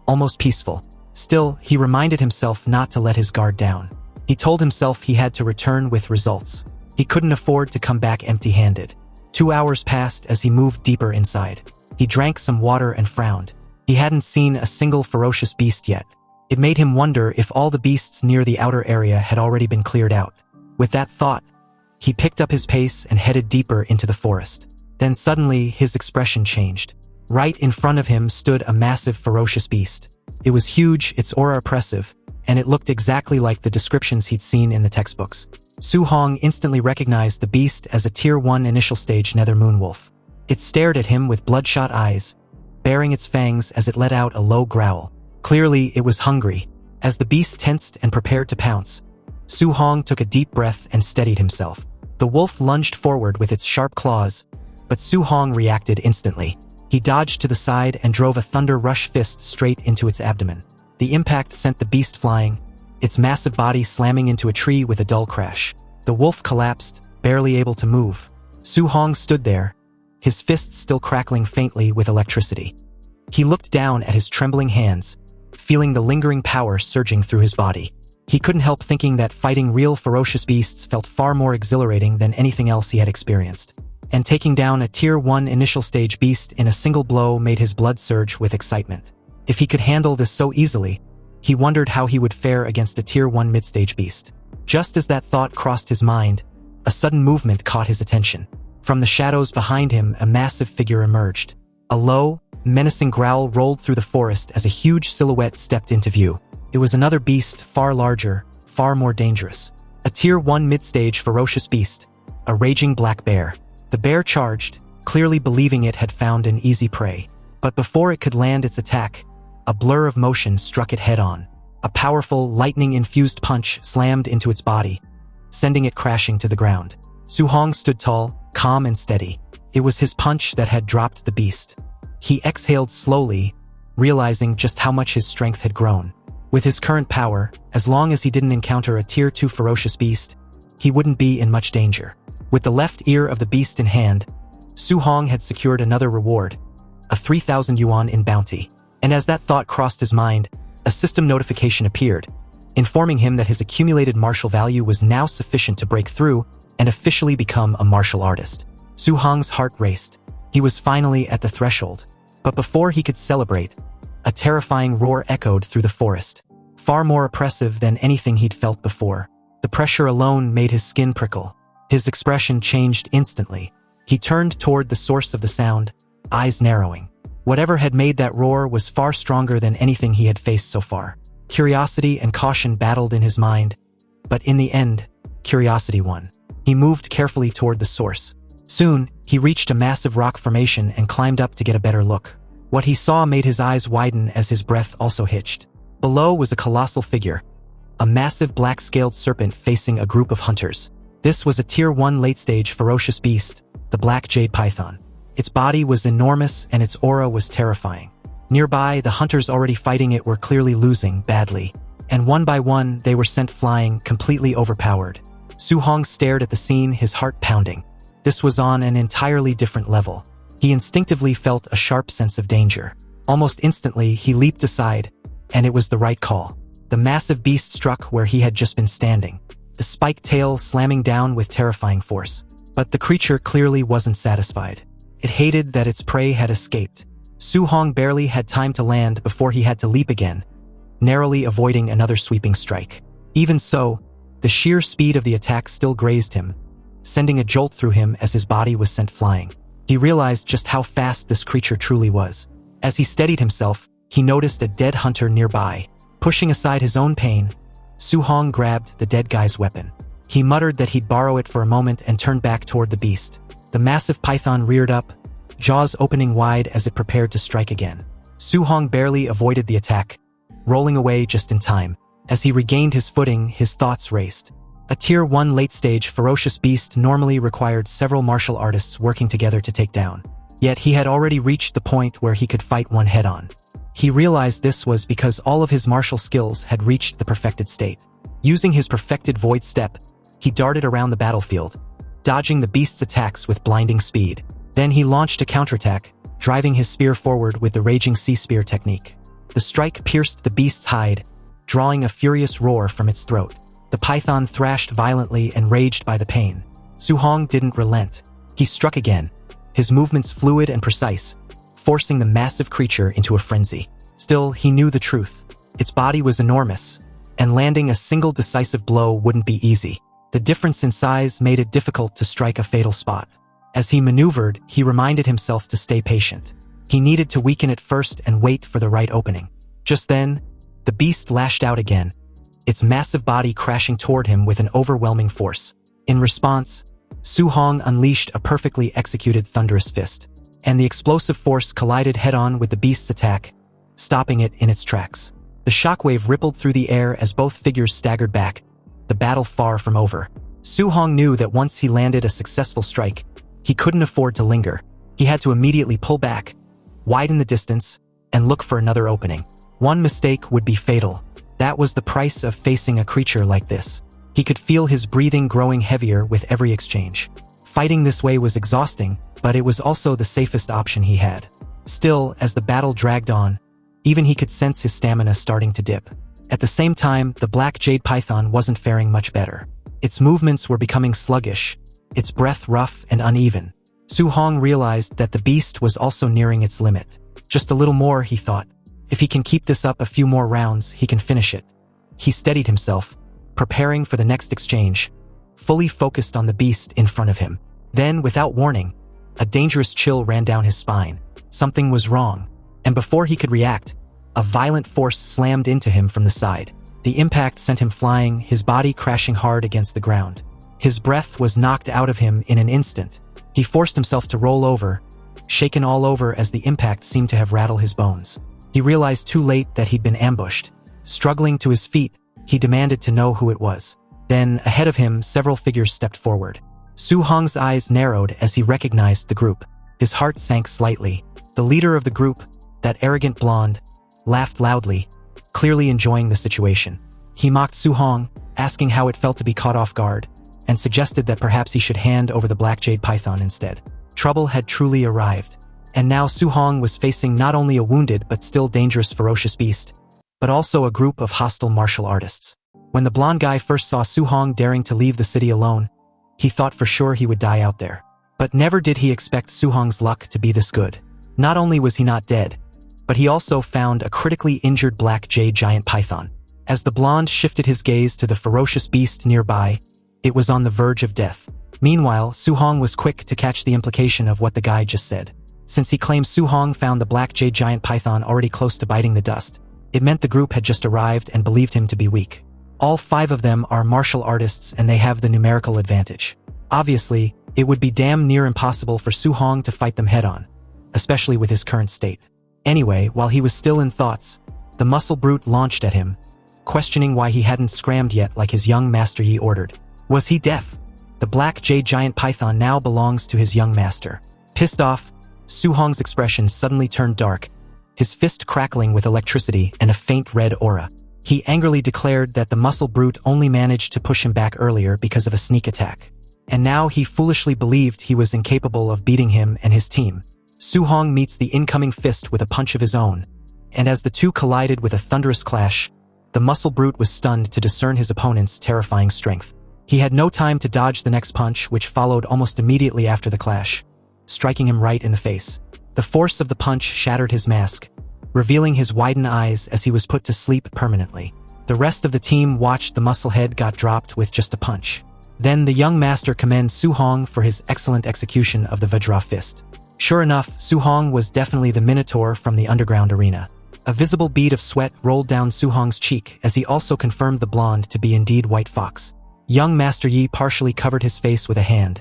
almost peaceful. Still, he reminded himself not to let his guard down. He told himself he had to return with results. He couldn't afford to come back empty-handed. 2 hours passed as he moved deeper inside. He drank some water and frowned. He hadn't seen a single ferocious beast yet. It made him wonder if all the beasts near the outer area had already been cleared out. With that thought, he picked up his pace and headed deeper into the forest. Then suddenly, his expression changed. Right in front of him stood a massive ferocious beast. It was huge, its aura oppressive, and it looked exactly like the descriptions he'd seen in the textbooks. Su Hong instantly recognized the beast as a Tier 1 initial stage nether moonwolf. It stared at him with bloodshot eyes, baring its fangs as it let out a low growl. Clearly, it was hungry. As the beast tensed and prepared to pounce, Su Hong took a deep breath and steadied himself. The wolf lunged forward with its sharp claws, but Su Hong reacted instantly. He dodged to the side and drove a thunder rush fist straight into its abdomen. The impact sent the beast flying, its massive body slamming into a tree with a dull crash. The wolf collapsed, barely able to move. Su Hong stood there, his fists still crackling faintly with electricity. He looked down at his trembling hands, feeling the lingering power surging through his body. He couldn't help thinking that fighting real ferocious beasts felt far more exhilarating than anything else he had experienced. And taking down a Tier 1 initial stage beast in a single blow made his blood surge with excitement. If he could handle this so easily, he wondered how he would fare against a Tier 1 mid-stage beast. Just as that thought crossed his mind, a sudden movement caught his attention. From the shadows behind him, a massive figure emerged. A low, menacing growl rolled through the forest as a huge silhouette stepped into view. It was another beast, far larger, far more dangerous. A Tier 1 mid-stage ferocious beast, a raging black bear. The bear charged, clearly believing it had found an easy prey. But before it could land its attack, a blur of motion struck it head-on. A powerful, lightning-infused punch slammed into its body, sending it crashing to the ground. Su Hong stood tall, calm and steady. It was his punch that had dropped the beast. He exhaled slowly, realizing just how much his strength had grown. With his current power, as long as he didn't encounter a Tier 2 ferocious beast, he wouldn't be in much danger. With the left ear of the beast in hand, Su Hong had secured another reward, a 3,000 yuan in bounty. And as that thought crossed his mind, a system notification appeared, informing him that his accumulated martial value was now sufficient to break through and officially become a martial artist. Su Hong's heart raced. He was finally at the threshold. But before he could celebrate, a terrifying roar echoed through the forest, far more oppressive than anything he'd felt before. The pressure alone made his skin prickle. His expression changed instantly. He turned toward the source of the sound, eyes narrowing. Whatever had made that roar was far stronger than anything he had faced so far. Curiosity and caution battled in his mind, but in the end, curiosity won. He moved carefully toward the source. Soon, he reached a massive rock formation and climbed up to get a better look. What he saw made his eyes widen as his breath also hitched. Below was a colossal figure, a massive black-scaled serpent facing a group of hunters. This was a Tier 1 late-stage ferocious beast, the black jade python. Its body was enormous and its aura was terrifying. Nearby, the hunters already fighting it were clearly losing badly, and one by one they were sent flying, completely overpowered. Su Hong stared at the scene, his heart pounding. This was on an entirely different level. He instinctively felt a sharp sense of danger. Almost instantly, he leaped aside, and it was the right call. The massive beast struck where he had just been standing, the spiked tail slamming down with terrifying force. But the creature clearly wasn't satisfied. It hated that its prey had escaped. Su Hong barely had time to land before he had to leap again, narrowly avoiding another sweeping strike. Even so, the sheer speed of the attack still grazed him, sending a jolt through him as his body was sent flying. He realized just how fast this creature truly was. As he steadied himself, he noticed a dead hunter nearby. Pushing aside his own pain, Su-hong grabbed the dead guy's weapon. He muttered that he'd borrow it for a moment and turned back toward the beast. The massive python reared up, jaws opening wide as it prepared to strike again. Su-hong barely avoided the attack, rolling away just in time. As he regained his footing, his thoughts raced. A Tier 1 late-stage Ferocious Beast normally required several martial artists working together to take down. Yet he had already reached the point where he could fight one head-on. He realized this was because all of his martial skills had reached the perfected state. Using his perfected void step, he darted around the battlefield, dodging the beast's attacks with blinding speed. Then he launched a counterattack, driving his spear forward with the Raging Sea Spear technique. The strike pierced the beast's hide, drawing a furious roar from its throat. The python thrashed violently, enraged by the pain. Su-hong didn't relent. He struck again, his movements fluid and precise, forcing the massive creature into a frenzy. Still, he knew the truth. Its body was enormous, and landing a single decisive blow wouldn't be easy. The difference in size made it difficult to strike a fatal spot. As he maneuvered, he reminded himself to stay patient. He needed to weaken it first and wait for the right opening. Just then, the beast lashed out again, its massive body crashing toward him with an overwhelming force. In response, Su-hong unleashed a perfectly executed thunderous fist, and the explosive force collided head-on with the beast's attack, stopping it in its tracks. The shockwave rippled through the air as both figures staggered back, the battle far from over. Su-hong knew that once he landed a successful strike, he couldn't afford to linger. He had to immediately pull back, widen the distance, and look for another opening. One mistake would be fatal. That was the price of facing a creature like this. He could feel his breathing growing heavier with every exchange. Fighting this way was exhausting, but it was also the safest option he had. Still, as the battle dragged on, even he could sense his stamina starting to dip. At the same time, the black jade python wasn't faring much better. Its movements were becoming sluggish, its breath rough and uneven. Su-hong realized that the beast was also nearing its limit. Just a little more, he thought. If he can keep this up a few more rounds, he can finish it. He steadied himself, preparing for the next exchange, fully focused on the beast in front of him. Then, without warning, a dangerous chill ran down his spine. Something was wrong, and before he could react, a violent force slammed into him from the side. The impact sent him flying, his body crashing hard against the ground. His breath was knocked out of him in an instant. He forced himself to roll over, shaken all over as the impact seemed to have rattled his bones. He realized too late that he'd been ambushed. Struggling to his feet, he demanded to know who it was. Then, ahead of him, several figures stepped forward. Su-hong's eyes narrowed as he recognized the group. His heart sank slightly. The leader of the group, that arrogant blonde, laughed loudly, clearly enjoying the situation. He mocked Su-hong, asking how it felt to be caught off guard, and suggested that perhaps he should hand over the black jade python instead. Trouble had truly arrived. And now Su-hong was facing not only a wounded but still dangerous ferocious beast, but also a group of hostile martial artists. When the blonde guy first saw Su-hong daring to leave the city alone, he thought for sure he would die out there. But never did he expect Su-hong's luck to be this good. Not only was he not dead, but he also found a critically injured black jade giant python. As the blonde shifted his gaze to the ferocious beast nearby, it was on the verge of death. Meanwhile, Su-hong was quick to catch the implication of what the guy just said. Since he claimed Su-hong found the black jade giant python already close to biting the dust, it meant the group had just arrived and believed him to be weak. All 5 of them are martial artists and they have the numerical advantage. Obviously, it would be damn near impossible for Su-hong to fight them head-on, especially with his current state. Anyway, while he was still in thoughts, the muscle brute launched at him, questioning why he hadn't scrammed yet like his young master Yi ordered. Was he deaf? The black jade giant python now belongs to his young master. Pissed off, Su-hong's expression suddenly turned dark, his fist crackling with electricity and a faint red aura. He angrily declared that the muscle brute only managed to push him back earlier because of a sneak attack. And now he foolishly believed he was incapable of beating him and his team. Su-hong meets the incoming fist with a punch of his own, and as the two collided with a thunderous clash, the muscle brute was stunned to discern his opponent's terrifying strength. He had no time to dodge the next punch, which followed almost immediately after the clash, striking him right in the face. The force of the punch shattered his mask, revealing his widened eyes as he was put to sleep permanently. The rest of the team watched the musclehead got dropped with just a punch. Then the young master commends Su Hong for his excellent execution of the Vajra fist. Sure enough, Su Hong was definitely the Minotaur from the underground arena. A visible bead of sweat rolled down Su Hong's cheek as he also confirmed the blonde to be indeed White Fox. Young Master Yi partially covered his face with a hand,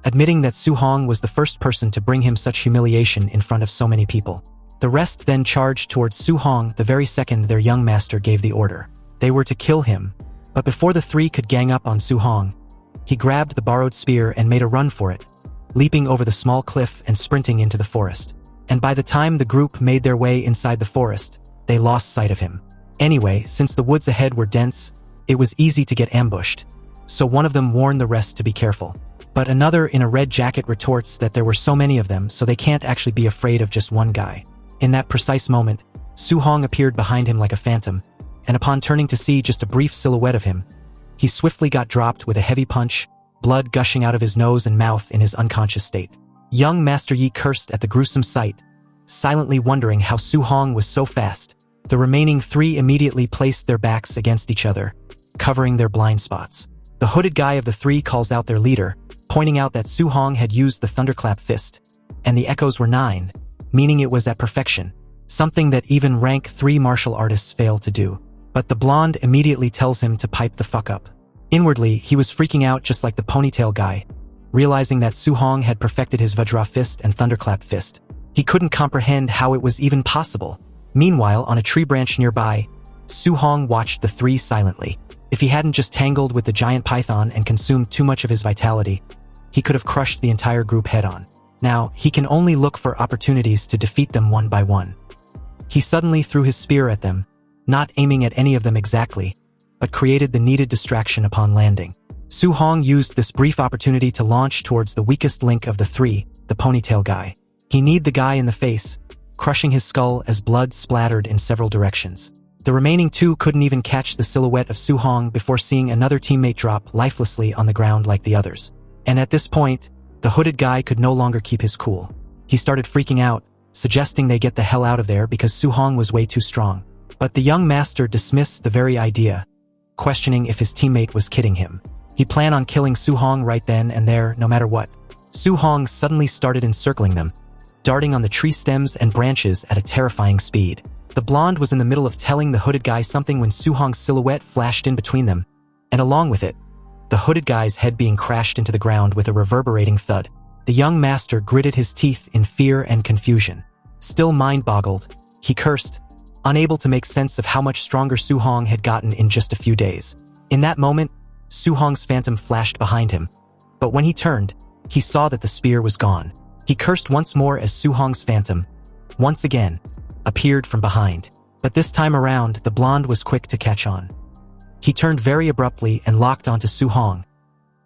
admitting that Su Hong was the first person to bring him such humiliation in front of so many people. The rest then charged towards Su Hong the very second their young master gave the order. They were to kill him, but before the three could gang up on Su Hong, he grabbed the borrowed spear and made a run for it, leaping over the small cliff and sprinting into the forest. And by the time the group made their way inside the forest, they lost sight of him. Anyway, since the woods ahead were dense, it was easy to get ambushed, so one of them warned the rest to be careful. But another in a red jacket retorts that there were so many of them, so they can't actually be afraid of just one guy. In that precise moment, Su Hong appeared behind him like a phantom, and upon turning to see just a brief silhouette of him, he swiftly got dropped with a heavy punch, blood gushing out of his nose and mouth in his unconscious state. Young Master Yi cursed at the gruesome sight, silently wondering how Su Hong was so fast. The remaining three immediately placed their backs against each other, covering their blind spots. The hooded guy of the three calls out their leader, pointing out that Su Hong had used the thunderclap fist, and the echoes were 9, meaning it was at perfection, something that even rank 3 martial artists fail to do. But the blonde immediately tells him to pipe the fuck up. Inwardly, he was freaking out just like the ponytail guy, realizing that Su Hong had perfected his Vajra fist and thunderclap fist. He couldn't comprehend how it was even possible. Meanwhile, on a tree branch nearby, Su Hong watched the three silently. If he hadn't just tangled with the giant python and consumed too much of his vitality, he could have crushed the entire group head-on. Now, he can only look for opportunities to defeat them one by one. He suddenly threw his spear at them, not aiming at any of them exactly, but created the needed distraction upon landing. Su Hong used this brief opportunity to launch towards the weakest link of the three, the ponytail guy. He kneed the guy in the face, crushing his skull as blood splattered in several directions. The remaining two couldn't even catch the silhouette of Su Hong before seeing another teammate drop lifelessly on the ground like the others. And at this point, the hooded guy could no longer keep his cool. He started freaking out, suggesting they get the hell out of there because Su Hong was way too strong. But the young master dismissed the very idea, questioning if his teammate was kidding him. He planned on killing Su Hong right then and there, no matter what. Su Hong suddenly started encircling them, darting on the tree stems and branches at a terrifying speed. The blonde was in the middle of telling the hooded guy something when Su Hong's silhouette flashed in between them, and along with it, the hooded guy's head being crashed into the ground with a reverberating thud. The young master gritted his teeth in fear and confusion. Still mind-boggled, he cursed, unable to make sense of how much stronger Su Hong had gotten in just a few days. In that moment, Su Hong's phantom flashed behind him, but when he turned, he saw that the spear was gone. He cursed once more as Su Hong's phantom, once again, appeared from behind. But this time around, the blonde was quick to catch on. He turned very abruptly and locked onto Su Hong,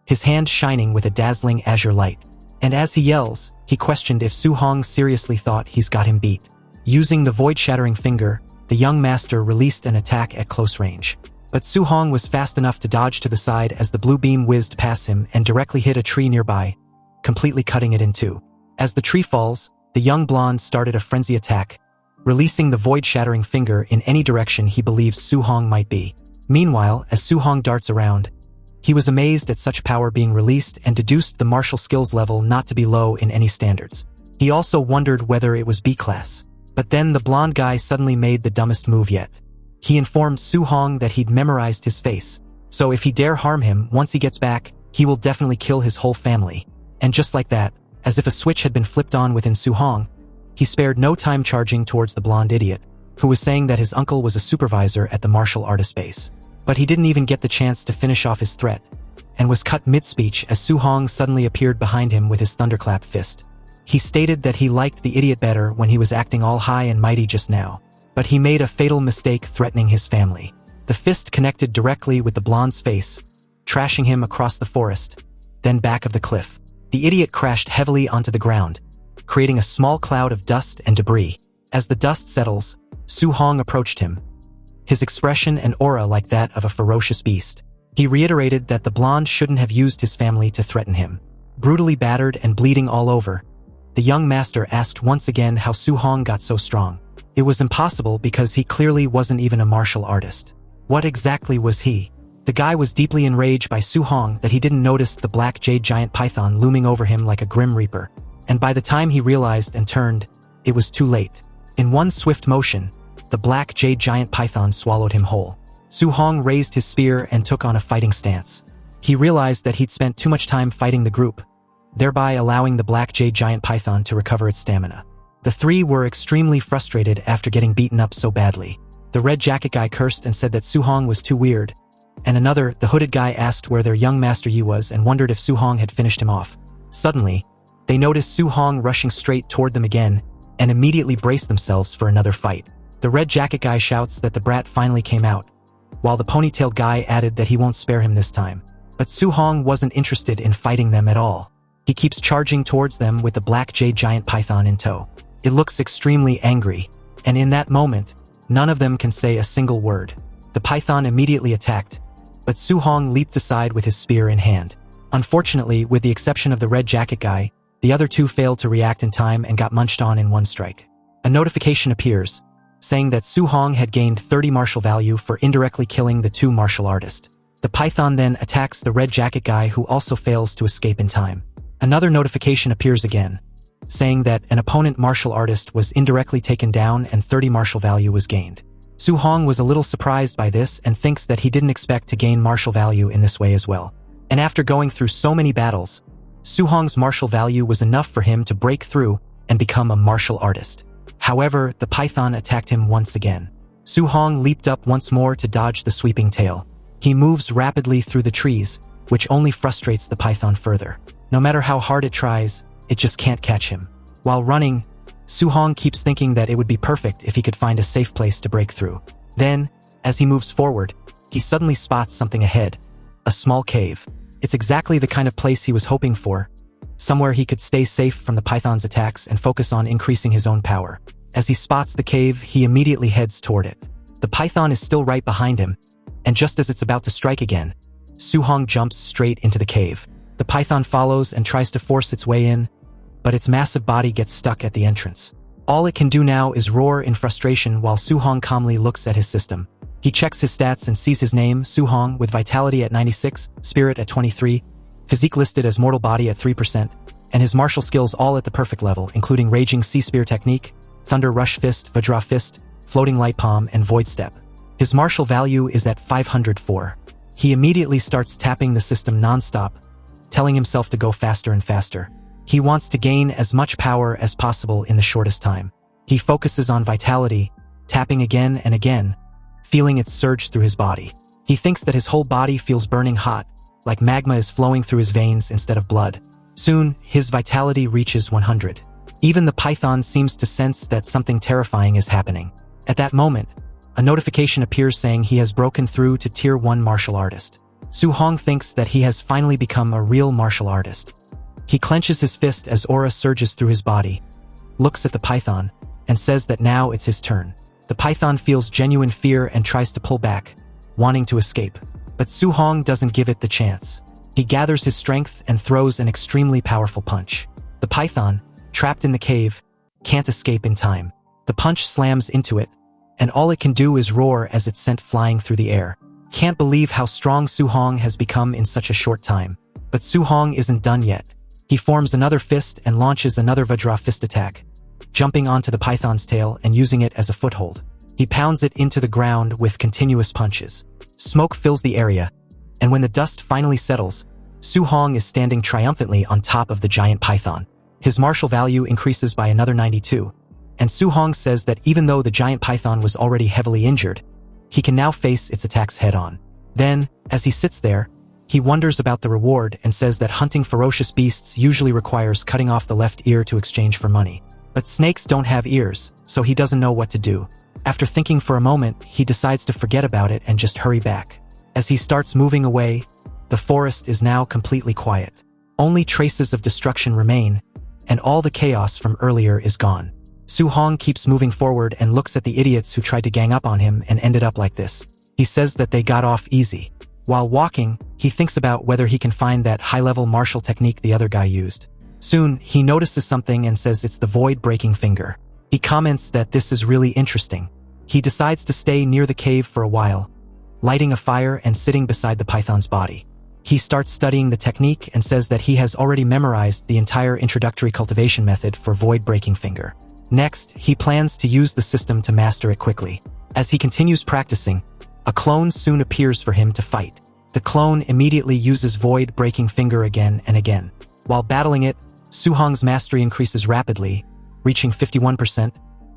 his hand shining with a dazzling azure light. And as he yells, he questioned if Su Hong seriously thought he's got him beat. Using the void-shattering finger, the young master released an attack at close range. But Su Hong was fast enough to dodge to the side as the blue beam whizzed past him and directly hit a tree nearby, completely cutting it in two. As the tree falls, the young blonde started a frenzy attack, releasing the void-shattering finger in any direction he believes Su Hong might be. Meanwhile, as Su Hong darts around, he was amazed at such power being released and deduced the martial skills level not to be low in any standards. He also wondered whether it was B-class. But then the blonde guy suddenly made the dumbest move yet. He informed Su Hong that he'd memorized his face, so if he dare harm him once he gets back, he will definitely kill his whole family. And just like that, as if a switch had been flipped on within Su Hong, he spared no time charging towards the blonde idiot, who was saying that his uncle was a supervisor at the martial artist base. But he didn't even get the chance to finish off his threat, and was cut mid-speech as Su Hong suddenly appeared behind him with his thunderclap fist. He stated that he liked the idiot better when he was acting all high and mighty just now, but he made a fatal mistake threatening his family. The fist connected directly with the blonde's face, trashing him across the forest, then back of the cliff. The idiot crashed heavily onto the ground, creating a small cloud of dust and debris. As the dust settles, Su Hong approached him, his expression and aura like that of a ferocious beast. He reiterated that the blonde shouldn't have used his family to threaten him. Brutally battered and bleeding all over, the young master asked once again how Su Hong got so strong. It was impossible because he clearly wasn't even a martial artist. What exactly was he? The guy was deeply enraged by Su Hong that he didn't notice the black jade giant python looming over him like a grim reaper, and by the time he realized and turned, it was too late. In one swift motion, the black jade giant python swallowed him whole. Su Hong raised his spear and took on a fighting stance. He realized that he'd spent too much time fighting the group, thereby allowing the black jade giant python to recover its stamina. The three were extremely frustrated after getting beaten up so badly. The red jacket guy cursed and said that Su Hong was too weird, and another, the hooded guy, asked where their young Master Yi was and wondered if Su Hong had finished him off. Suddenly, they noticed Su Hong rushing straight toward them again and immediately braced themselves for another fight. The red jacket guy shouts that the brat finally came out, while the ponytailed guy added that he won't spare him this time. But Su Hong wasn't interested in fighting them at all. He keeps charging towards them with the black jade giant python in tow. It looks extremely angry, and in that moment, none of them can say a single word. The python immediately attacked, but Su Hong leaped aside with his spear in hand. Unfortunately, with the exception of the red jacket guy, the other two failed to react in time and got munched on in one strike. A notification appears, saying that Su Hong had gained 30 martial value for indirectly killing the two martial artists. The python then attacks the red jacket guy, who also fails to escape in time. Another notification appears again, saying that an opponent martial artist was indirectly taken down and 30 martial value was gained. Su Hong was a little surprised by this and thinks that he didn't expect to gain martial value in this way as well. And after going through so many battles, Su Hong's martial value was enough for him to break through and become a martial artist. However, the python attacked him once again. Su Hong leaped up once more to dodge the sweeping tail. He moves rapidly through the trees, which only frustrates the python further. No matter how hard it tries, it just can't catch him. While running, Su Hong keeps thinking that it would be perfect if he could find a safe place to break through. Then, as he moves forward, he suddenly spots something ahead. A small cave. It's exactly the kind of place he was hoping for. Somewhere he could stay safe from the python's attacks and focus on increasing his own power. As he spots the cave, he immediately heads toward it. The python is still right behind him, and just as it's about to strike again, Su Hong jumps straight into the cave. The python follows and tries to force its way in, but its massive body gets stuck at the entrance. All it can do now is roar in frustration while Su Hong calmly looks at his system. He checks his stats and sees his name, Su Hong, with vitality at 96, spirit at 23, physique listed as mortal body at 3%, and his martial skills all at the perfect level, including Raging Sea Spear Technique, Thunder Rush Fist, Vajra Fist, Floating Light Palm, and Void Step. His martial value is at 504. He immediately starts tapping the system non-stop, telling himself to go faster and faster. He wants to gain as much power as possible in the shortest time. He focuses on vitality, tapping again and again, feeling it surge through his body. He thinks that his whole body feels burning hot, like magma is flowing through his veins instead of blood. Soon, his vitality reaches 100. Even the python seems to sense that something terrifying is happening. At that moment, a notification appears saying he has broken through to Tier 1 martial artist. Su Hong thinks that he has finally become a real martial artist. He clenches his fist as aura surges through his body, looks at the python, and says that now it's his turn. The python feels genuine fear and tries to pull back, wanting to escape. But Su Hong doesn't give it the chance. He gathers his strength and throws an extremely powerful punch. The python, trapped in the cave, can't escape in time. The punch slams into it, and all it can do is roar as it's sent flying through the air. Can't believe how strong Su Hong has become in such a short time. But Su Hong isn't done yet. He forms another fist and launches another Vajra fist attack, jumping onto the python's tail and using it as a foothold. He pounds it into the ground with continuous punches. Smoke fills the area, and when the dust finally settles, Su Hong is standing triumphantly on top of the giant python. His martial value increases by another 92, and Su Hong says that even though the giant python was already heavily injured, he can now face its attacks head-on. Then, as he sits there, he wonders about the reward and says that hunting ferocious beasts usually requires cutting off the left ear to exchange for money. But snakes don't have ears, so he doesn't know what to do. After thinking for a moment, he decides to forget about it and just hurry back. As he starts moving away, the forest is now completely quiet. Only traces of destruction remain, and all the chaos from earlier is gone. Su Hong keeps moving forward and looks at the idiots who tried to gang up on him and ended up like this. He says that they got off easy. While walking, he thinks about whether he can find that high-level martial technique the other guy used. Soon, he notices something and says it's the void-breaking finger. He comments that this is really interesting. He decides to stay near the cave for a while, lighting a fire and sitting beside the python's body. He starts studying the technique and says that he has already memorized the entire introductory cultivation method for void-breaking finger. Next, he plans to use the system to master it quickly. As he continues practicing, a clone soon appears for him to fight. The clone immediately uses void-breaking finger again and again. While battling it, Su-hong's mastery increases rapidly, reaching 51%,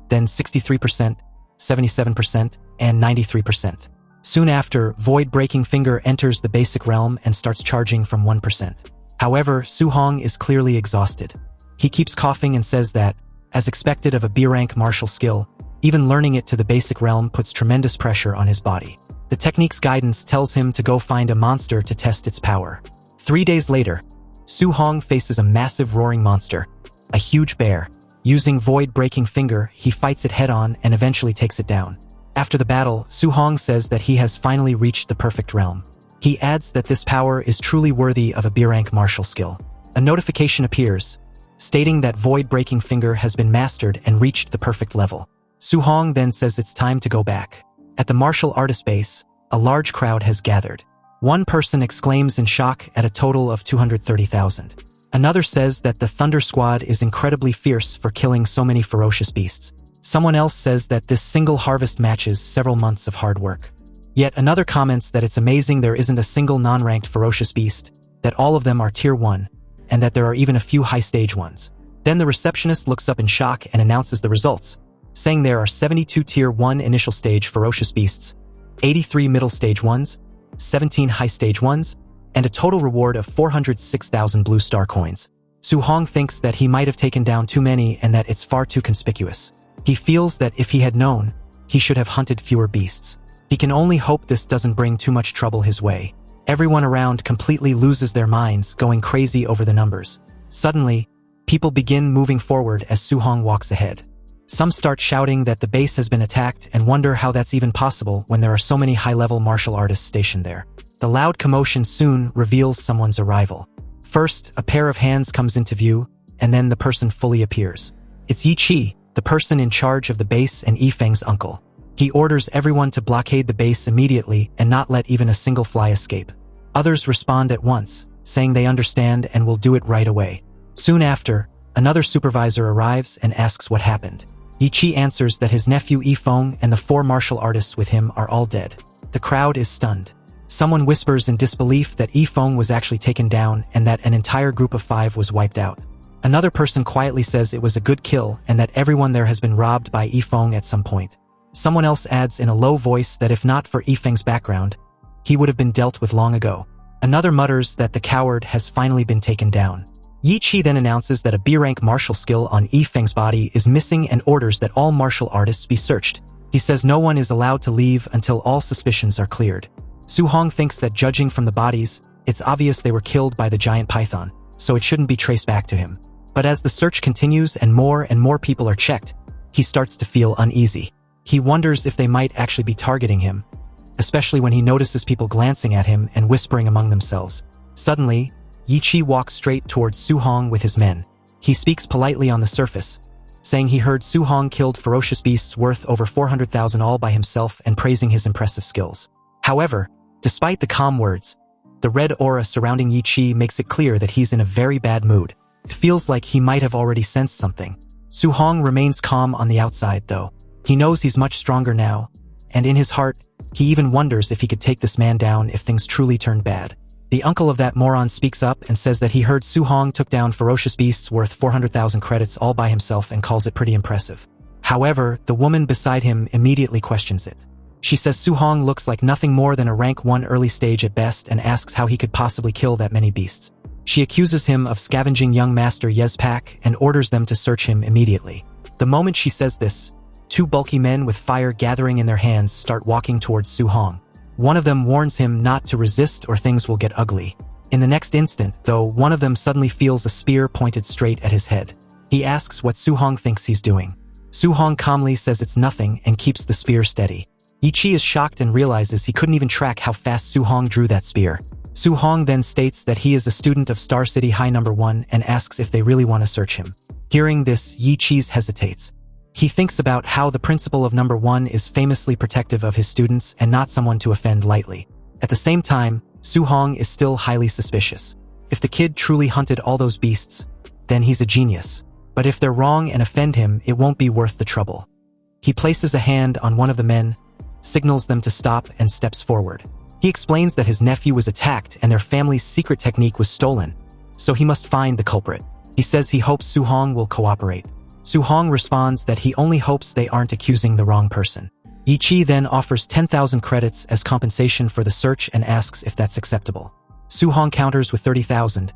then 63%, 77%, and 93%. Soon after, void-breaking finger enters the basic realm and starts charging from 1%. However, Su-hong is clearly exhausted. He keeps coughing and says that, as expected of a B-rank martial skill, even learning it to the basic realm puts tremendous pressure on his body. The technique's guidance tells him to go find a monster to test its power. 3 days later, Su-hong faces a massive roaring monster, a huge bear. Using void-breaking finger, he fights it head-on and eventually takes it down. After the battle, Su-hong says that he has finally reached the perfect realm. He adds that this power is truly worthy of a B-rank martial skill. A notification appears, stating that void-breaking finger has been mastered and reached the perfect level. Su-hong then says it's time to go back. At the martial artist base, a large crowd has gathered. One person exclaims in shock at a total of 230,000. Another says that the Thunder Squad is incredibly fierce for killing so many ferocious beasts. Someone else says that this single harvest matches several months of hard work. Yet another comments that it's amazing there isn't a single non-ranked ferocious beast, that all of them are tier 1, and that there are even a few high-stage ones. Then the receptionist looks up in shock and announces the results, saying there are 72 tier 1 initial stage ferocious beasts, 83 middle stage ones, 17 high stage ones, and a total reward of 406,000 blue star coins. Su-hong thinks that he might have taken down too many and that it's far too conspicuous. He feels that if he had known, he should have hunted fewer beasts. He can only hope this doesn't bring too much trouble his way. Everyone around completely loses their minds, going crazy over the numbers. Suddenly, people begin moving forward as Su-hong walks ahead. Some start shouting that the base has been attacked and wonder how that's even possible when there are so many high-level martial artists stationed there. The loud commotion soon reveals someone's arrival. First, a pair of hands comes into view, and then the person fully appears. It's Yi Chi, the person in charge of the base and Yifeng's uncle. He orders everyone to blockade the base immediately and not let even a single fly escape. Others respond at once, saying they understand and will do it right away. Soon after, another supervisor arrives and asks what happened. Yi Chi answers that his nephew Yifeng and the 4 martial artists with him are all dead. The crowd is stunned. Someone whispers in disbelief that Yifeng was actually taken down and that an entire group of 5 was wiped out. Another person quietly says it was a good kill and that everyone there has been robbed by Yifeng at some point. Someone else adds in a low voice that if not for Yifeng's background, he would have been dealt with long ago. Another mutters that the coward has finally been taken down. Yi Chi then announces that a B-rank martial skill on Yifeng's body is missing and orders that all martial artists be searched. He says no one is allowed to leave until all suspicions are cleared. Su-hong thinks that judging from the bodies, it's obvious they were killed by the giant python, so it shouldn't be traced back to him. But as the search continues and more people are checked, he starts to feel uneasy. He wonders if they might actually be targeting him, especially when he notices people glancing at him and whispering among themselves. Suddenly, Yi Chi walks straight towards Su-hong with his men. He speaks politely on the surface, saying he heard Su-hong killed ferocious beasts worth over 400,000 all by himself and praising his impressive skills. However, despite the calm words, the red aura surrounding Yi Chi makes it clear that he's in a very bad mood. It feels like he might have already sensed something. Su-hong remains calm on the outside, though. He knows he's much stronger now, and in his heart, he even wonders if he could take this man down if things truly turned bad. The uncle of that moron speaks up and says that he heard Su-hong took down ferocious beasts worth 400,000 credits all by himself and calls it pretty impressive. However, the woman beside him immediately questions it. She says Su-hong looks like nothing more than a rank 1 early stage at best and asks how he could possibly kill that many beasts. She accuses him of scavenging young master Yezpak and orders them to search him immediately. The moment she says this, 2 bulky men with fire gathering in their hands start walking towards Su-hong. One of them warns him not to resist or things will get ugly. In the next instant, though, one of them suddenly feels a spear pointed straight at his head. He asks what Su-hong thinks he's doing. Su-hong calmly says it's nothing and keeps the spear steady. Yi Chi is shocked and realizes he couldn't even track how fast Su-hong drew that spear. Su-hong then states that he is a student of Star City High No. 1 and asks if they really want to search him. Hearing this, Yi Chi hesitates. He thinks about how the principal of number 1 is famously protective of his students and not someone to offend lightly. At the same time, Su-hong is still highly suspicious. If the kid truly hunted all those beasts, then he's a genius. But if they're wrong and offend him, it won't be worth the trouble. He places a hand on one of the men, signals them to stop, and steps forward. He explains that his nephew was attacked and their family's secret technique was stolen, so he must find the culprit. He says he hopes Su-hong will cooperate. Su-hong responds that he only hopes they aren't accusing the wrong person. Yi-chi then offers 10,000 credits as compensation for the search and asks if that's acceptable. Su-hong counters with 30,000,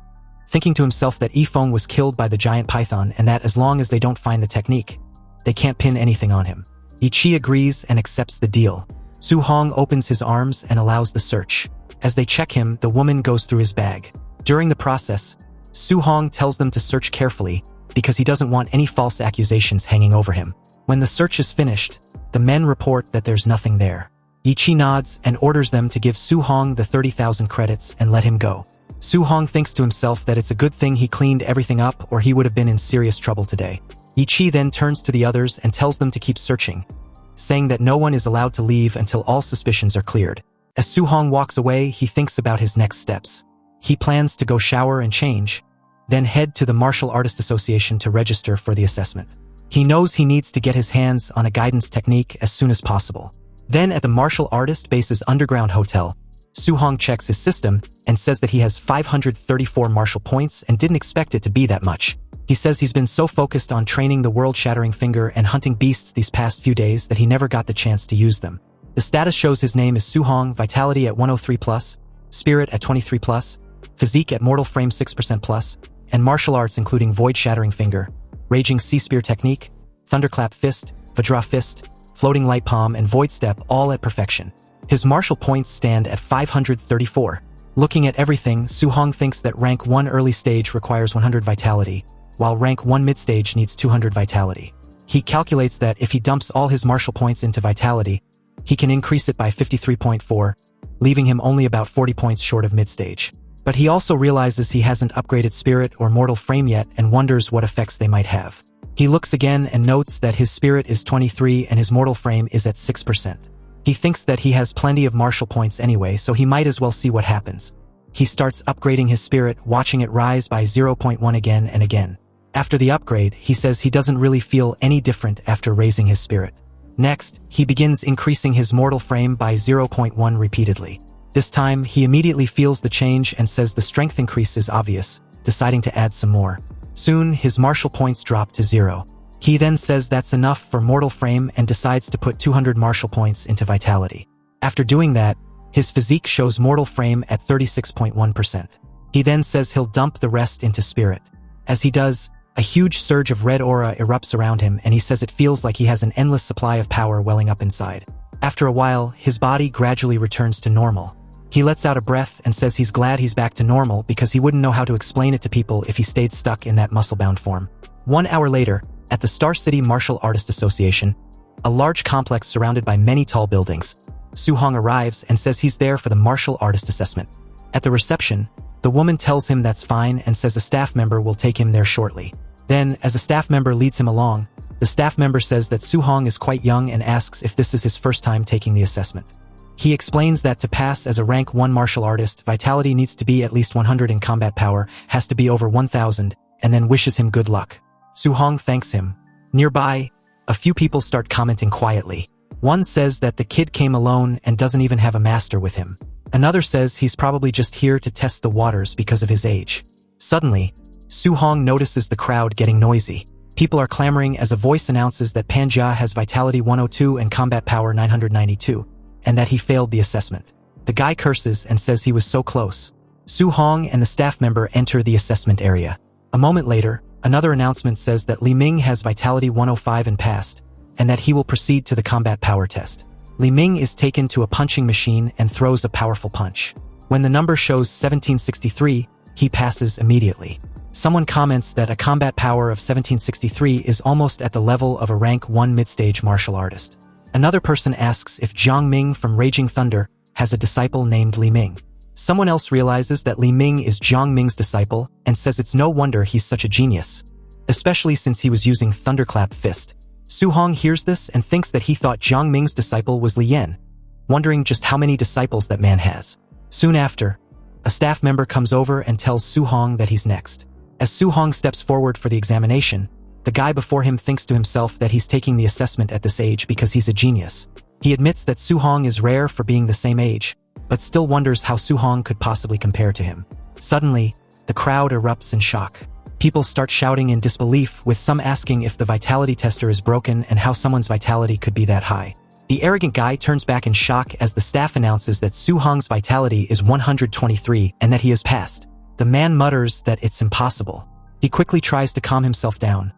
thinking to himself that Yi-feng was killed by the giant python and that as long as they don't find the technique, they can't pin anything on him. Yi-chi agrees and accepts the deal. Su-hong opens his arms and allows the search. As they check him, the woman goes through his bag. During the process, Su-hong tells them to search carefully because he doesn't want any false accusations hanging over him. When the search is finished, the men report that there's nothing there. Yi-chi nods and orders them to give Su-hong the 30,000 credits and let him go. Su-hong thinks to himself that it's a good thing he cleaned everything up or he would have been in serious trouble today. Yi-chi then turns to the others and tells them to keep searching, saying that no one is allowed to leave until all suspicions are cleared. As Su-hong walks away, he thinks about his next steps. He plans to go shower and change, then head to the Martial Artist Association to register for the assessment. He knows he needs to get his hands on a guidance technique as soon as possible. Then at the Martial Artist Base's underground hotel, Su-hong checks his system and says that he has 534 martial points and didn't expect it to be that much. He says he's been so focused on training the world-shattering finger and hunting beasts these past few days that he never got the chance to use them. The status shows his name is Su-hong, vitality at 103+, spirit at 23+, physique at mortal frame 6%+, and martial arts including void-shattering finger, raging sea spear technique, thunderclap fist, vajra fist, floating light palm, and void step all at perfection. His martial points stand at 534. Looking at everything, Su-hong thinks that rank 1 early stage requires 100 vitality, while rank 1 mid-stage needs 200 vitality. He calculates that if he dumps all his martial points into vitality, he can increase it by 53.4, leaving him only about 40 points short of mid-stage. But he also realizes he hasn't upgraded spirit or mortal frame yet and wonders what effects they might have. He looks again and notes that his spirit is 23 and his mortal frame is at 6%. He thinks that he has plenty of martial points anyway, so he might as well see what happens. He starts upgrading his spirit, watching it rise by 0.1 again and again. After the upgrade, he says he doesn't really feel any different after raising his spirit. Next, he begins increasing his mortal frame by 0.1 repeatedly. This time, he immediately feels the change and says the strength increase is obvious, deciding to add some more. Soon, his martial points drop to 0. He then says that's enough for mortal frame and decides to put 200 martial points into vitality. After doing that, his physique shows mortal frame at 36.1%. He then says he'll dump the rest into spirit. As he does, a huge surge of red aura erupts around him and he says it feels like he has an endless supply of power welling up inside. After a while, his body gradually returns to normal. He lets out a breath and says he's glad he's back to normal because he wouldn't know how to explain it to people if he stayed stuck in that muscle-bound form. 1 hour later, at the Star City Martial Artist Association, a large complex surrounded by many tall buildings, Su-hong arrives and says he's there for the martial artist assessment. At the reception, the woman tells him that's fine and says a staff member will take him there shortly. Then, as a staff member leads him along, the staff member says that Su-hong is quite young and asks if this is his first time taking the assessment. He explains that to pass as a rank 1 martial artist, vitality needs to be at least 100 and combat power has to be over 1,000, and then wishes him good luck. Su-hong thanks him. Nearby, a few people start commenting quietly. One says that the kid came alone and doesn't even have a master with him. Another says he's probably just here to test the waters because of his age. Suddenly, Su-hong notices the crowd getting noisy. People are clamoring as a voice announces that Panjia has vitality 102 and combat power 992. And that he failed the assessment. The guy curses and says he was so close. Su-hong and the staff member enter the assessment area. A moment later, another announcement says that Li Ming has vitality 105 and passed, and that he will proceed to the combat power test. Li Ming is taken to a punching machine and throws a powerful punch. When the number shows 1763, he passes immediately. Someone comments that a combat power of 1763 is almost at the level of a rank 1 mid-stage martial artist. Another person asks if Jiang Ming from Raging Thunder has a disciple named Li Ming. Someone else realizes that Li Ming is Jiang Ming's disciple and says it's no wonder he's such a genius, especially since he was using Thunderclap Fist. Su Hong hears this and thinks that he thought Jiang Ming's disciple was Li Yan, wondering just how many disciples that man has. Soon after, a staff member comes over and tells Su Hong that he's next. As Su Hong steps forward for the examination, the guy before him thinks to himself that he's taking the assessment at this age because he's a genius. He admits that Su Hong is rare for being the same age, but still wonders how Su Hong could possibly compare to him. Suddenly, the crowd erupts in shock. People start shouting in disbelief, with some asking if the vitality tester is broken and how someone's vitality could be that high. The arrogant guy turns back in shock as the staff announces that Su Hong's vitality is 123 and that he has passed. The man mutters that it's impossible. He quickly tries to calm himself down,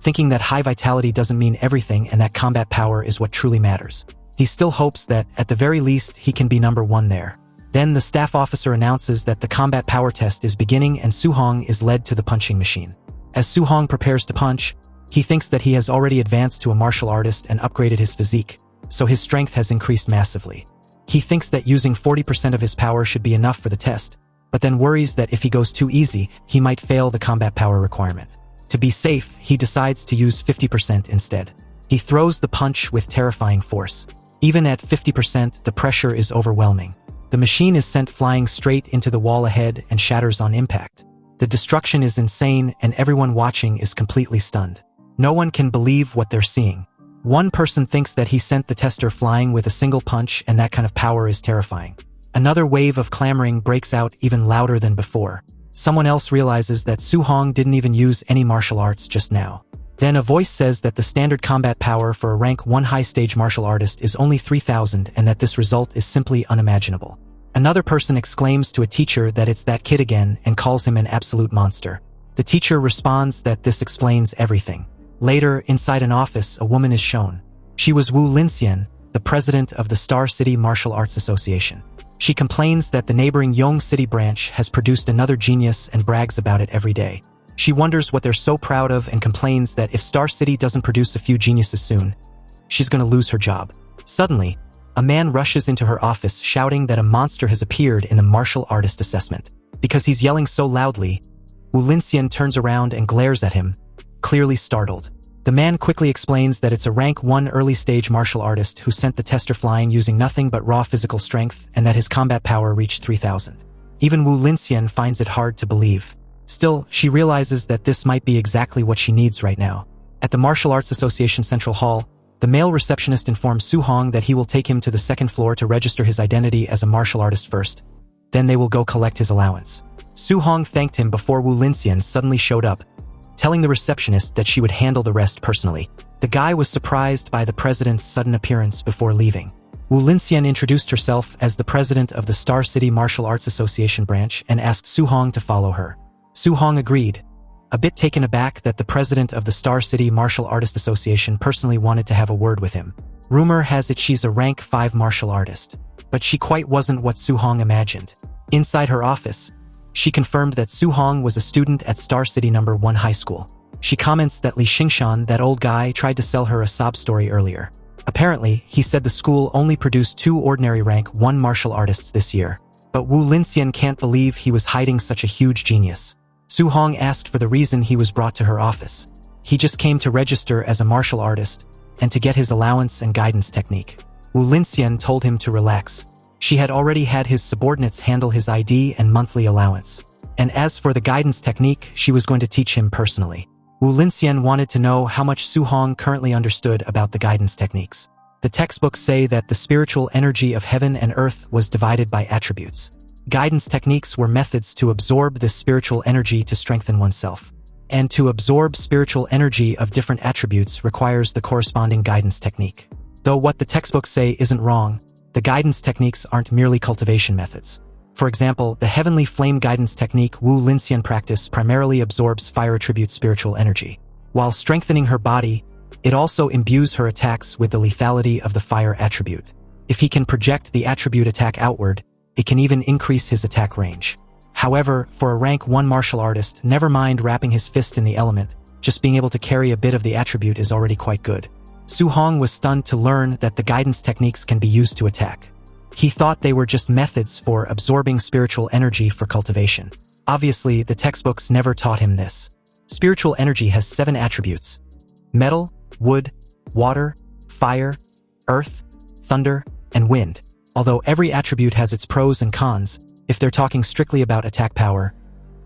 thinking that high vitality doesn't mean everything and that combat power is what truly matters. He still hopes that, at the very least, he can be number one there. Then the staff officer announces that the combat power test is beginning and Su Hong is led to the punching machine. As Su Hong prepares to punch, he thinks that he has already advanced to a martial artist and upgraded his physique, so his strength has increased massively. He thinks that using 40% of his power should be enough for the test, but then worries that if he goes too easy, he might fail the combat power requirement. To be safe, he decides to use 50% instead. He throws the punch with terrifying force. Even at 50%, the pressure is overwhelming. The machine is sent flying straight into the wall ahead and shatters on impact. The destruction is insane and everyone watching is completely stunned. No one can believe what they're seeing. One person thinks that he sent the tester flying with a single punch and that kind of power is terrifying. Another wave of clamoring breaks out even louder than before. Someone else realizes that Su Hong didn't even use any martial arts just now. Then a voice says that the standard combat power for a rank 1 high-stage martial artist is only 3,000 and that this result is simply unimaginable. Another person exclaims to a teacher that it's that kid again and calls him an absolute monster. The teacher responds that this explains everything. Later, inside an office, a woman is shown. She was Wu Linxian, the president of the Star City Martial Arts Association. She complains that the neighboring Yong City branch has produced another genius and brags about it every day. She wonders what they're so proud of and complains that if Star City doesn't produce a few geniuses soon, she's going to lose her job. Suddenly, a man rushes into her office shouting that a monster has appeared in the martial artist assessment. Because he's yelling so loudly, Wu Linxian turns around and glares at him, clearly startled. The man quickly explains that it's a rank 1 early-stage martial artist who sent the tester flying using nothing but raw physical strength and that his combat power reached 3,000. Even Wu Linxian finds it hard to believe. Still, she realizes that this might be exactly what she needs right now. At the Martial Arts Association Central Hall, the male receptionist informs Su Hong that he will take him to the second floor to register his identity as a martial artist first. Then they will go collect his allowance. Su Hong thanked him before Wu Linxian suddenly showed up, telling the receptionist that she would handle the rest personally. The guy was surprised by the president's sudden appearance before leaving. Wu Linxian introduced herself as the president of the Star City Martial Arts Association branch and asked Su Hong to follow her. Su Hong agreed, a bit taken aback that the president of the Star City Martial Artist Association personally wanted to have a word with him. Rumor has it she's a rank 5 martial artist, but she quite wasn't what Su Hong imagined. Inside her office, she confirmed that Su Hong was a student at Star City No. 1 High School. She comments that Li Xingshan, that old guy, tried to sell her a sob story earlier. Apparently, he said the school only produced 2 ordinary rank 1 martial artists this year. But Wu Linxian can't believe he was hiding such a huge genius. Su Hong asked for the reason he was brought to her office. He just came to register as a martial artist and to get his allowance and guidance technique. Wu Linxian told him to relax. She had already had his subordinates handle his ID and monthly allowance. And as for the guidance technique, she was going to teach him personally. Wu Linxian wanted to know how much Su Hong currently understood about the guidance techniques. The textbooks say that the spiritual energy of heaven and earth was divided by attributes. Guidance techniques were methods to absorb this spiritual energy to strengthen oneself. And to absorb spiritual energy of different attributes requires the corresponding guidance technique. Though what the textbooks say isn't wrong, the guidance techniques aren't merely cultivation methods. For example, the heavenly flame guidance technique Wu Linxian practice primarily absorbs fire attribute spiritual energy. While strengthening her body, it also imbues her attacks with the lethality of the fire attribute. If he can project the attribute attack outward, it can even increase his attack range. However, for a rank 1 martial artist, never mind wrapping his fist in the element, just being able to carry a bit of the attribute is already quite good. Su Hong was stunned to learn that the guidance techniques can be used to attack. He thought they were just methods for absorbing spiritual energy for cultivation. Obviously, the textbooks never taught him this. Spiritual energy has 7 attributes: metal, wood, water, fire, earth, thunder, and wind. Although every attribute has its pros and cons, if they're talking strictly about attack power,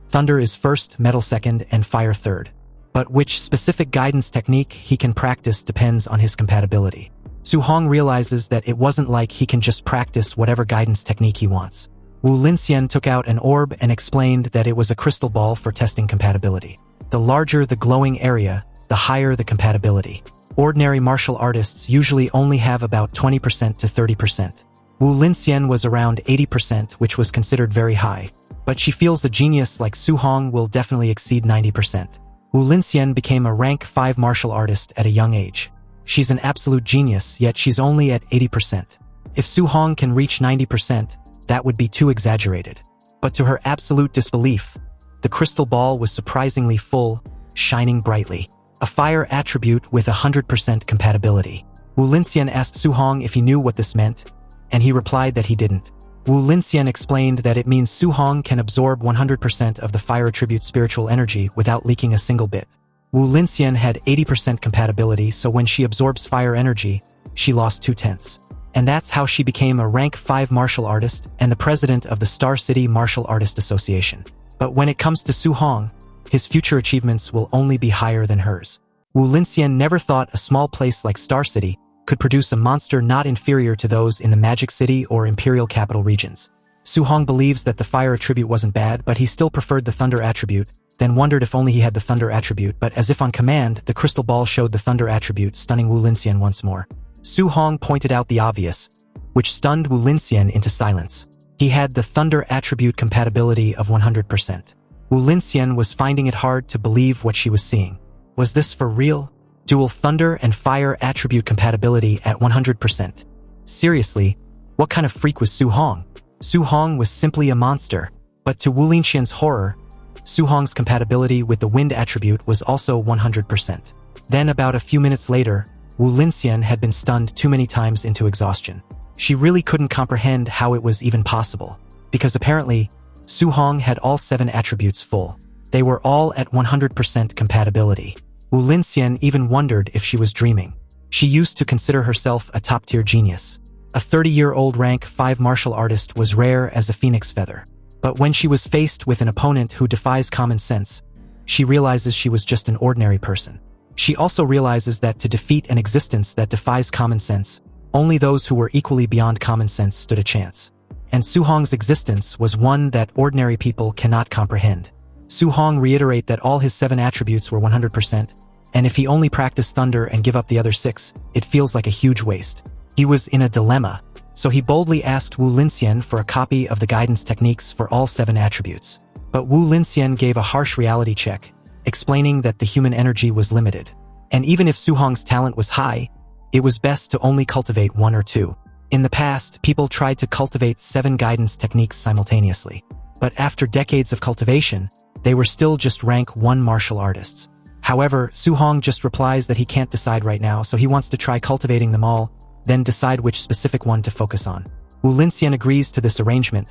thunder is first, metal second, and fire third. But which specific guidance technique he can practice depends on his compatibility. Su-hong realizes that it wasn't like he can just practice whatever guidance technique he wants. Wu Linxian took out an orb and explained that it was a crystal ball for testing compatibility. The larger the glowing area, the higher the compatibility. Ordinary martial artists usually only have about 20% to 30%. Wu Linxian was around 80%, which was considered very high, but she feels a genius like Su-hong will definitely exceed 90%. Wu Linxian became a rank 5 martial artist at a young age. She's an absolute genius, yet she's only at 80%. If Su-hong can reach 90%, that would be too exaggerated. But to her absolute disbelief, the crystal ball was surprisingly full, shining brightly. A fire attribute with 100% compatibility. Wu Linxian asked Su-hong if he knew what this meant, and he replied that he didn't. Wu Linxian explained that it means Su-hong can absorb 100% of the fire attribute spiritual energy without leaking a single bit. Wu Linxian had 80% compatibility, so when she absorbs fire energy, she lost 2/10. And that's how she became a rank 5 martial artist and the president of the Star City Martial Artist Association. But when it comes to Su-hong, his future achievements will only be higher than hers. Wu Linxian never thought a small place like Star City could produce a monster not inferior to those in the Magic City or Imperial Capital regions. Su-hong believes that the fire attribute wasn't bad, but he still preferred the thunder attribute, then wondered if only he had the thunder attribute, but as if on command, the crystal ball showed the thunder attribute, stunning Wu Linxian once more. Su-hong pointed out the obvious, which stunned Wu Linxian into silence. He had the thunder attribute compatibility of 100%. Wu Linxian was finding it hard to believe what she was seeing. Was this for real? Dual thunder and fire attribute compatibility at 100%. Seriously, what kind of freak was Su-hong? Su-hong was simply a monster. But to Wu Linxian's horror, Su-hong's compatibility with the wind attribute was also 100%. Then about a few minutes later, Wu Linxian had been stunned too many times into exhaustion. She really couldn't comprehend how it was even possible, because apparently, Su-hong had all 7 attributes full. They were all at 100% compatibility. Wu Linxian even wondered if she was dreaming. She used to consider herself a top-tier genius. A 30-year-old rank 5 martial artist was rare as a phoenix feather. But when she was faced with an opponent who defies common sense, she realizes she was just an ordinary person. She also realizes that to defeat an existence that defies common sense, only those who were equally beyond common sense stood a chance. And Su-hong's existence was one that ordinary people cannot comprehend. Su-hong reiterated that all his 7 attributes were 100%, and if he only practiced thunder and give up the other 6, it feels like a huge waste. He was in a dilemma, so he boldly asked Wu Linxian for a copy of the guidance techniques for all 7 attributes. But Wu Linxian gave a harsh reality check, explaining that the human energy was limited. And even if Su-hong's talent was high, it was best to only cultivate 1 or 2. In the past, people tried to cultivate 7 guidance techniques simultaneously. But after decades of cultivation, they were still just rank 1 martial artists. However, Su-hong just replies that he can't decide right now, so he wants to try cultivating them all, then decide which specific one to focus on. Wu Linxian agrees to this arrangement,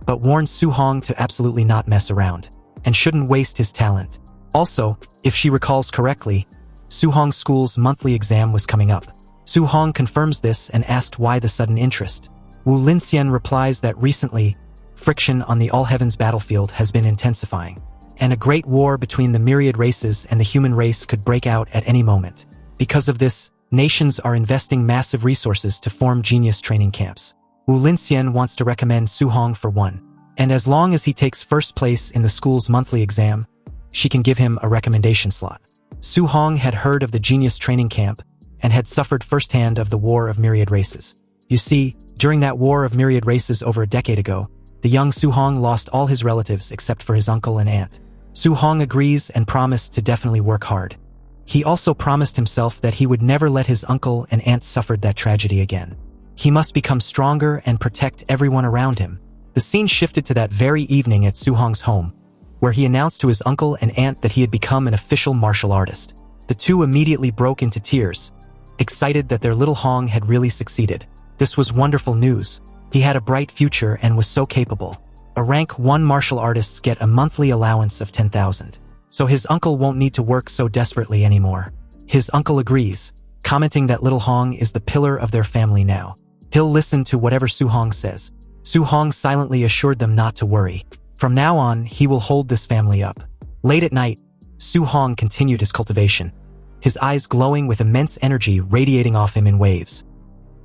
but warns Su-hong to absolutely not mess around, and shouldn't waste his talent. Also, if she recalls correctly, Su-hong's school's monthly exam was coming up. Su-hong confirms this and asked why the sudden interest. Wu Linxian replies that recently, friction on the All Heavens battlefield has been intensifying, and a great war between the myriad races and the human race could break out at any moment. Because of this, nations are investing massive resources to form genius training camps. Wu Linxian wants to recommend Su-hong for one, and as long as he takes first place in the school's monthly exam, she can give him a recommendation slot. Su-hong had heard of the genius training camp and had suffered firsthand of the War of Myriad Races. You see, during that War of Myriad Races over a decade ago, the young Su-hong lost all his relatives except for his uncle and aunt. Su-hong agrees and promised to definitely work hard. He also promised himself that he would never let his uncle and aunt suffer that tragedy again. He must become stronger and protect everyone around him. The scene shifted to that very evening at Su-hong's home, where he announced to his uncle and aunt that he had become an official martial artist. The two immediately broke into tears, excited that their little Hong had really succeeded. This was wonderful news. He had a bright future and was so capable. A rank 1 martial artists get a monthly allowance of 10,000. So his uncle won't need to work so desperately anymore. His uncle agrees, commenting that Little Hong is the pillar of their family now. He'll listen to whatever Su Hong says. Su Hong silently assured them not to worry. From now on, he will hold this family up. Late at night, Su Hong continued his cultivation, his eyes glowing with immense energy radiating off him in waves.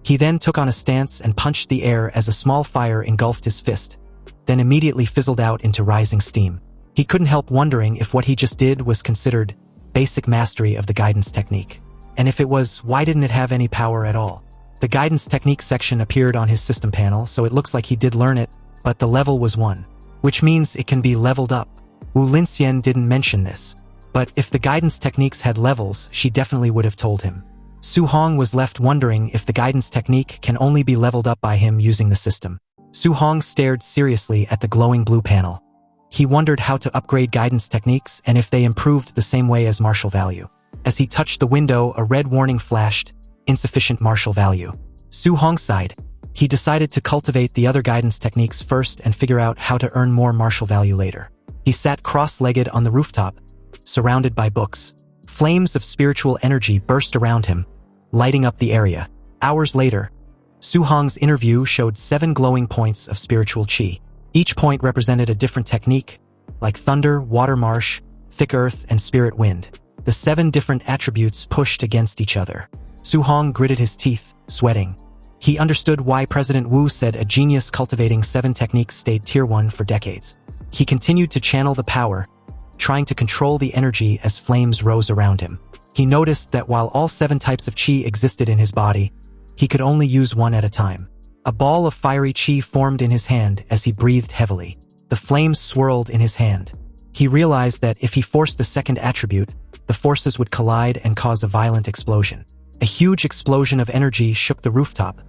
He then took on a stance and punched the air as a small fire engulfed his fist, then immediately fizzled out into rising steam. He couldn't help wondering if what he just did was considered basic mastery of the guidance technique. And if it was, why didn't it have any power at all? The guidance technique section appeared on his system panel, so it looks like he did learn it, but the level was 1, which means it can be leveled up. Wu Linxian didn't mention this, but if the guidance techniques had levels, she definitely would have told him. Su Hong was left wondering if the guidance technique can only be leveled up by him using the system. Su Hong stared seriously at the glowing blue panel. He wondered how to upgrade guidance techniques and if they improved the same way as martial value. As he touched the window, a red warning flashed, insufficient martial value. Su Hong sighed. He decided to cultivate the other guidance techniques first and figure out how to earn more martial value later. He sat cross-legged on the rooftop, surrounded by books. Flames of spiritual energy burst around him, lighting up the area. Hours later, Su Hong's inner view showed 7 glowing points of spiritual qi. Each point represented a different technique, like thunder, water marsh, thick earth, and spirit wind. The 7 different attributes pushed against each other. Su Hong gritted his teeth, sweating. He understood why President Wu said a genius cultivating 7 techniques stayed tier 1 for decades. He continued to channel the power, trying to control the energy as flames rose around him. He noticed that while all 7 types of qi existed in his body, he could only use one at a time. A ball of fiery qi formed in his hand as he breathed heavily. The flames swirled in his hand. He realized that if he forced a second attribute, the forces would collide and cause a violent explosion. A huge explosion of energy shook the rooftop,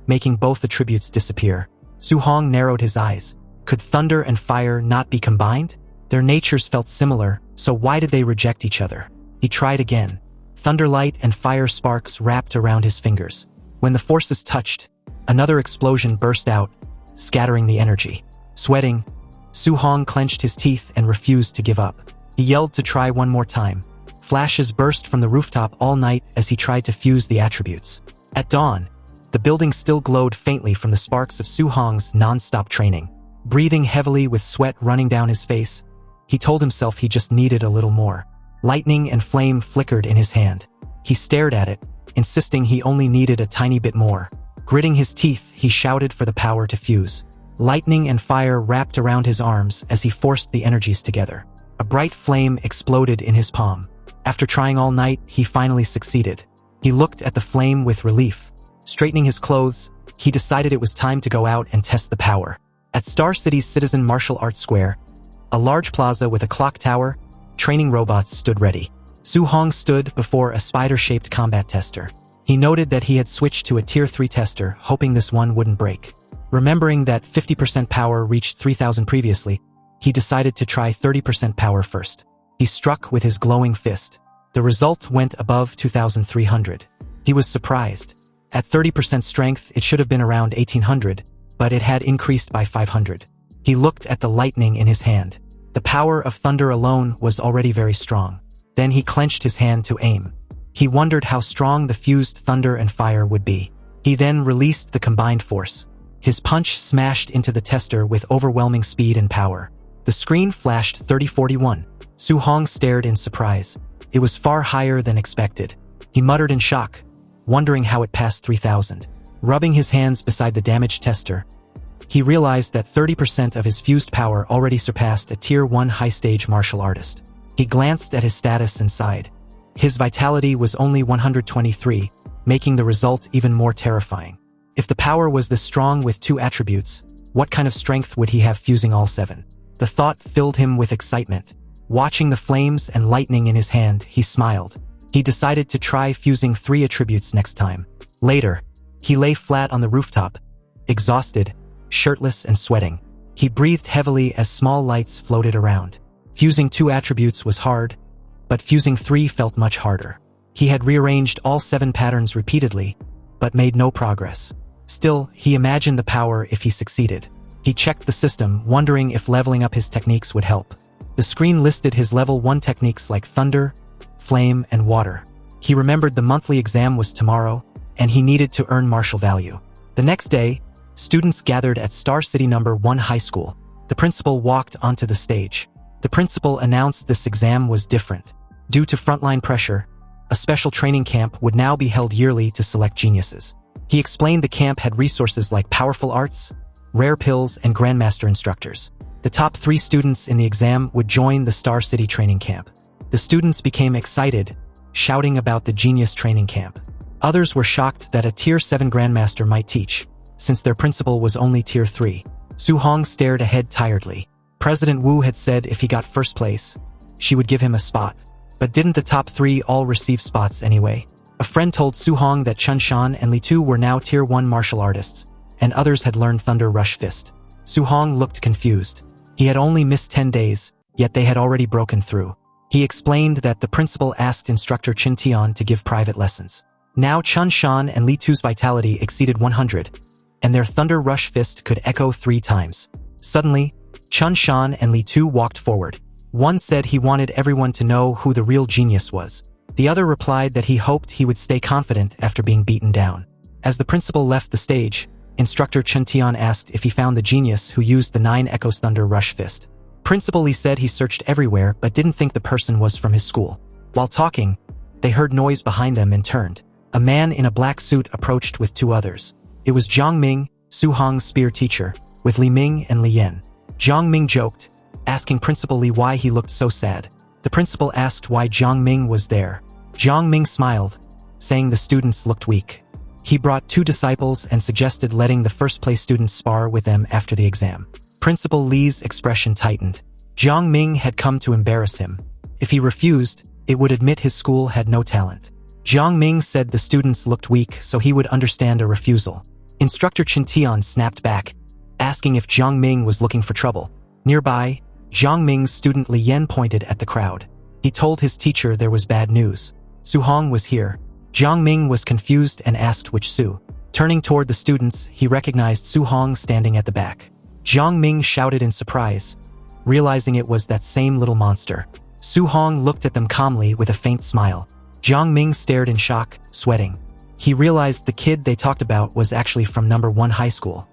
making both attributes disappear. Su Hong narrowed his eyes. Could thunder and fire not be combined? Their natures felt similar, so why did they reject each other? He tried again. Thunderlight and fire sparks wrapped around his fingers. When the forces touched, another explosion burst out, scattering the energy. Sweating, Su Hong clenched his teeth and refused to give up. He yelled to try one more time. Flashes burst from the rooftop all night as he tried to fuse the attributes. At dawn, the building still glowed faintly from the sparks of Su Hong's non-stop training. Breathing heavily with sweat running down his face, he told himself he just needed a little more. Lightning and flame flickered in his hand. He stared at it, insisting he only needed a tiny bit more. Gritting his teeth, he shouted for the power to fuse. Lightning and fire wrapped around his arms as he forced the energies together. A bright flame exploded in his palm. After trying all night, he finally succeeded. He looked at the flame with relief. Straightening his clothes, he decided it was time to go out and test the power. At Star City's Citizen Martial Arts Square, a large plaza with a clock tower, training robots stood ready. Su Hong stood before a spider-shaped combat tester. He noted that he had switched to a tier 3 tester, hoping this one wouldn't break. Remembering that 50% power reached 3,000 previously, he decided to try 30% power first. He struck with his glowing fist. The result went above 2,300. He was surprised. At 30% strength, it should have been around 1,800, but it had increased by 500. He looked at the lightning in his hand. The power of thunder alone was already very strong. Then he clenched his hand to aim. He wondered how strong the fused thunder and fire would be. He then released the combined force. His punch smashed into the tester with overwhelming speed and power. The screen flashed 3041. Su Hong stared in surprise. It was far higher than expected. He muttered in shock, wondering how it passed 3,000. Rubbing his hands beside the damaged tester, he realized that 30% of his fused power already surpassed a tier 1 high-stage martial artist. He glanced at his status and sighed. His vitality was only 123, making the result even more terrifying. If the power was this strong with 2 attributes, what kind of strength would he have fusing all 7? The thought filled him with excitement. Watching the flames and lightning in his hand, he smiled. He decided to try fusing 3 attributes next time. Later, he lay flat on the rooftop, exhausted, shirtless and sweating. He breathed heavily as small lights floated around. Fusing 2 attributes was hard, but fusing 3 felt much harder. He had rearranged all 7 patterns repeatedly, but made no progress. Still, he imagined the power if he succeeded. He checked the system, wondering if leveling up his techniques would help. The screen listed his level 1 techniques like thunder, flame, and water. He remembered the monthly exam was tomorrow, and he needed to earn martial value. The next day, students gathered at Star City No. 1 High School. The principal walked onto the stage. The principal announced this exam was different. Due to frontline pressure, a special training camp would now be held yearly to select geniuses. He explained the camp had resources like powerful arts, rare pills, and grandmaster instructors. The top 3 students in the exam would join the Star City training camp. The students became excited, shouting about the genius training camp. Others were shocked that a Tier 7 grandmaster might teach, since their principal was only Tier 3. Su Hong stared ahead tiredly. President Wu had said if he got first place, she would give him a spot. But didn't the top 3 all receive spots anyway? A friend told Su Hong that Chun Shan and Li Tu were now Tier 1 martial artists, and others had learned Thunder Rush Fist. Su Hong looked confused. He had only missed 10 days, yet they had already broken through. He explained that the principal asked instructor Chin Tian to give private lessons. Now Chun Shan and Li Tu's vitality exceeded 100, and their Thunder Rush Fist could echo 3 times. Suddenly, Chun Shan and Li Tu walked forward. One said he wanted everyone to know who the real genius was. The other replied that he hoped he would stay confident after being beaten down. As the principal left the stage, instructor Chen Tian asked if he found the genius who used the 9 Echoes Thunder Rush Fist. Principal Li said he searched everywhere but didn't think the person was from his school. While talking, they heard noise behind them and turned. A man in a black suit approached with 2 others. It was Jiang Ming, Su Hong's spear teacher, with Li Ming and Li Yan. Jiang Ming joked, asking Principal Li why he looked so sad. The principal asked why Jiang Ming was there. Jiang Ming smiled, saying the students looked weak. He brought 2 disciples and suggested letting the first-place students spar with them after the exam. Principal Li's expression tightened. Jiang Ming had come to embarrass him. If he refused, it would admit his school had no talent. Jiang Ming said the students looked weak so he would understand a refusal. Instructor Chin Tian snapped back, asking if Jiang Ming was looking for trouble. Nearby, Jiang Ming's student Li Yan pointed at the crowd. He told his teacher there was bad news. Su Hong was here. Jiang Ming was confused and asked which Su. Turning toward the students, he recognized Su Hong standing at the back. Jiang Ming shouted in surprise, realizing it was that same little monster. Su Hong looked at them calmly with a faint smile. Jiang Ming stared in shock, sweating. He realized the kid they talked about was actually from No. 1 High School.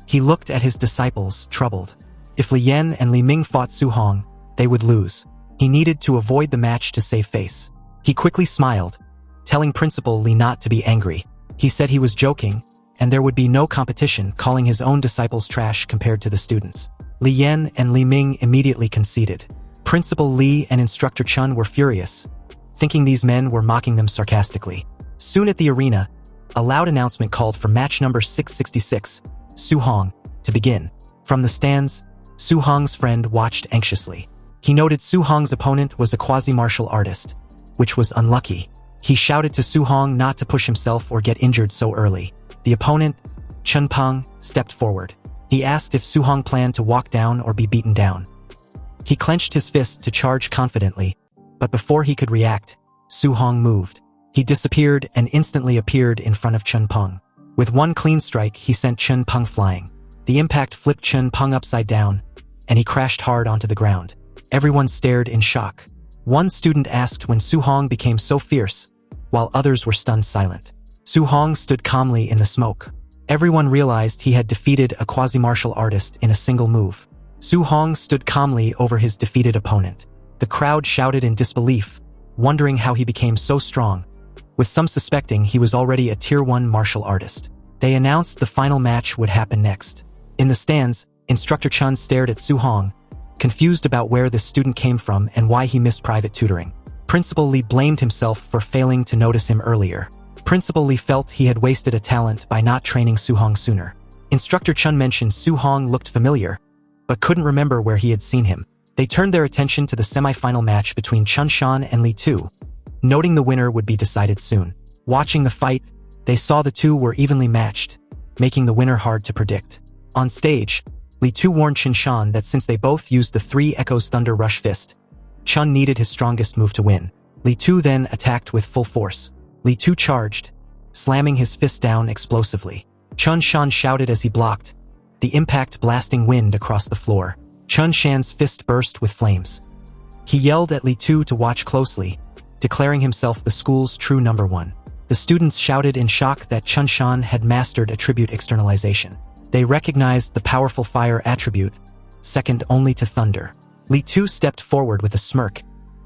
He looked at his disciples, troubled. If Li Yan and Li Ming fought Su Hong, they would lose. He needed to avoid the match to save face. He quickly smiled, telling Principal Li not to be angry. He said he was joking, and there would be no competition, calling his own disciples trash compared to the students. Li Yan and Li Ming immediately conceded. Principal Li and Instructor Chun were furious, thinking these men were mocking them sarcastically. Soon at the arena, a loud announcement called for match number 666, Su Hong, to begin. From the stands, Su Hong's friend watched anxiously. He noted Su Hong's opponent was a quasi-martial artist, which was unlucky. He shouted to Su Hong not to push himself or get injured so early. The opponent, Chun Peng, stepped forward. He asked if Su Hong planned to walk down or be beaten down. He clenched his fist to charge confidently, but before he could react, Su Hong moved. He disappeared and instantly appeared in front of Chun Peng. With one clean strike, he sent Chun Peng flying. The impact flipped Chun Peng upside down, and he crashed hard onto the ground. Everyone stared in shock. One student asked when Su Hong became so fierce, while others were stunned silent. Su Hong stood calmly in the smoke. Everyone realized he had defeated a quasi-martial artist in a single move. Su Hong stood calmly over his defeated opponent. The crowd shouted in disbelief, wondering how he became so strong, with some suspecting he was already a Tier 1 martial artist. They announced the final match would happen next. In the stands, Instructor Chun stared at Su Hong, confused about where this student came from and why he missed private tutoring. Principal Li blamed himself for failing to notice him earlier. Principal Li felt he had wasted a talent by not training Su Hong sooner. Instructor Chun mentioned Su Hong looked familiar, but couldn't remember where he had seen him. They turned their attention to the semi-final match between Chun Shan and Li Tu, noting the winner would be decided soon. Watching the fight, they saw the two were evenly matched, making the winner hard to predict. On stage, Li Tu warned Chun Shan that since they both used the 3 Echoes Thunder Rush Fist, Chun needed his strongest move to win. Li Tu then attacked with full force. Li Tu charged, slamming his fist down explosively. Chun Shan shouted as he blocked, the impact blasting wind across the floor. Chun Shan's fist burst with flames. He yelled at Li Tu to watch closely, declaring himself the school's true number one. The students shouted in shock that Chun Shan had mastered attribute externalization. They recognized the powerful fire attribute, second only to thunder. Li Tu stepped forward with a smirk,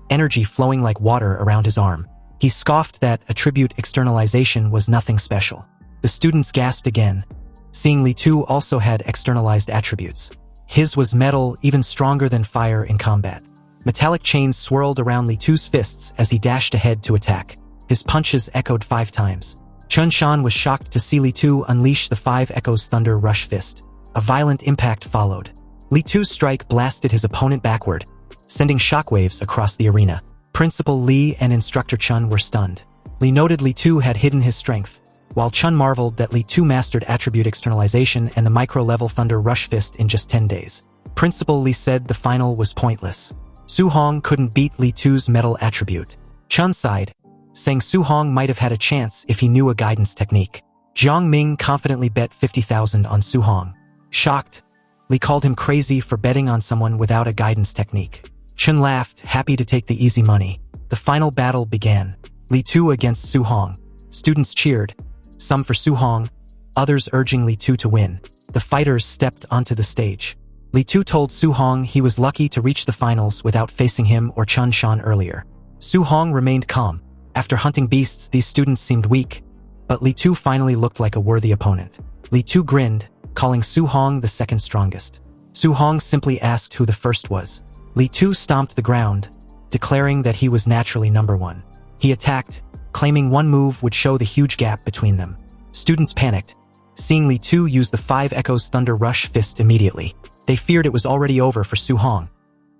energy flowing like water around his arm. He scoffed that attribute externalization was nothing special. The students gasped again, seeing Li Tu also had externalized attributes. His was metal, even stronger than fire in combat. Metallic chains swirled around Li Tu's fists as he dashed ahead to attack. His punches echoed 5 times. Chun Shan was shocked to see Li Tu unleash the 5 Echoes Thunder Rush Fist. A violent impact followed. Li Tu's strike blasted his opponent backward, sending shockwaves across the arena. Principal Li and Instructor Chun were stunned. Li noted Li Tu had hidden his strength, while Chun marveled that Li Tu mastered attribute externalization and the micro-level Thunder Rush Fist in just 10 days. Principal Li said the final was pointless. Su Hong couldn't beat Li Tu's metal attribute. Chun sighed, saying Su Hong might have had a chance if he knew a guidance technique. Jiang Ming confidently bet 50,000 on Su Hong. Shocked, Li called him crazy for betting on someone without a guidance technique. Chun laughed, happy to take the easy money. The final battle began. Li Tu against Su Hong. Students cheered, some for Su Hong, others urging Li Tu to win. The fighters stepped onto the stage. Li Tu told Su Hong he was lucky to reach the finals without facing him or Chun Shan earlier. Su Hong remained calm. After hunting beasts, these students seemed weak, but Li Tu finally looked like a worthy opponent. Li Tu grinned, calling Su Hong the second strongest. Su Hong simply asked who the first was. Li Tu stomped the ground, declaring that he was naturally number one. He attacked, claiming one move would show the huge gap between them. Students panicked, seeing Li Tu use the 5 Echoes Thunder Rush Fist immediately. They feared it was already over for Su Hong.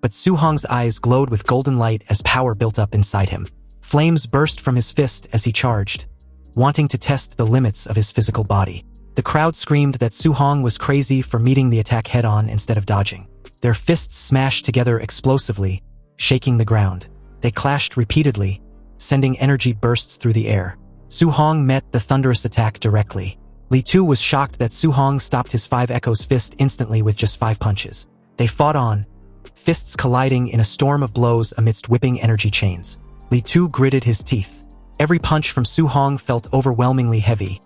But Su Hong's eyes glowed with golden light as power built up inside him. Flames burst from his fist as he charged, wanting to test the limits of his physical body. The crowd screamed that Su Hong was crazy for meeting the attack head-on instead of dodging. Their fists smashed together explosively, shaking the ground. They clashed repeatedly, sending energy bursts through the air. Su Hong met the thunderous attack directly. Li Tu was shocked that Su Hong stopped his 5 Echoes fist instantly with just 5 punches. They fought on, fists colliding in a storm of blows amidst whipping energy chains. Li Tu gritted his teeth. Every punch from Su Hong felt overwhelmingly heavy,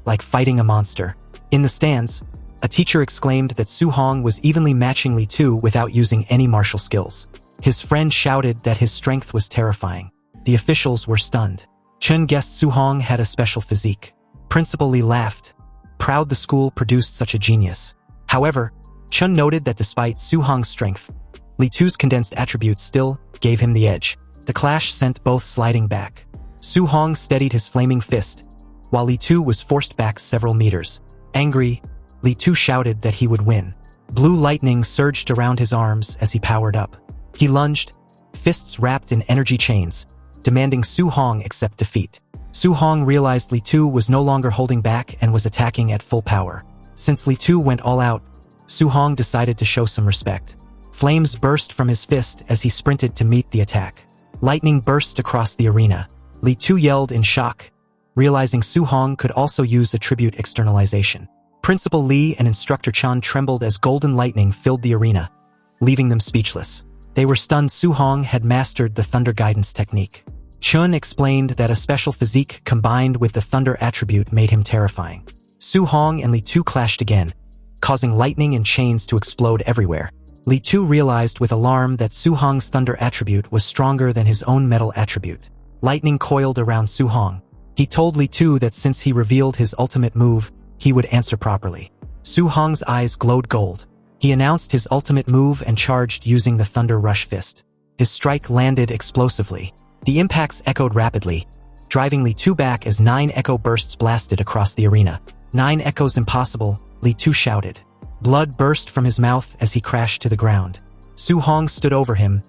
like fighting a monster. In the stands, a teacher exclaimed that Su Hong was evenly matching Li Tu without using any martial skills. His friend shouted that his strength was terrifying. The officials were stunned. Chun guessed Su Hong had a special physique. Principal Li laughed, proud the school produced such a genius. However, Chun noted that despite Su Hong's strength, Li Tu's condensed attributes still gave him the edge. The clash sent both sliding back. Su Hong steadied his flaming fist, while Li Tu was forced back several meters. Angry, Li Tu shouted that he would win. Blue lightning surged around his arms as he powered up. He lunged, fists wrapped in energy chains, demanding Su Hong accept defeat. Su Hong realized Li Tu was no longer holding back and was attacking at full power. Since Li Tu went all out, Su Hong decided to show some respect. Flames burst from his fist as he sprinted to meet the attack. Lightning burst across the arena. Li Tu yelled in shock, realizing Su Hong could also use attribute externalization. Principal Li and Instructor Chun trembled as golden lightning filled the arena, leaving them speechless. They were stunned Su Hong had mastered the Thunder Guidance technique. Chun explained that a special physique combined with the Thunder attribute made him terrifying. Su Hong and Li Tu clashed again, causing lightning and chains to explode everywhere. Li Tu realized with alarm that Su Hong's Thunder attribute was stronger than his own metal attribute. Lightning coiled around Su Hong. He told Li Tu that since he revealed his ultimate move, he would answer properly. Su Hong's eyes glowed gold. He announced his ultimate move and charged using the Thunder Rush Fist. His strike landed explosively. The impacts echoed rapidly, driving Li Tu back as 9 echo bursts blasted across the arena. 9 echoes impossible, Li Tu shouted. Blood burst from his mouth as he crashed to the ground. Su Hong stood over him,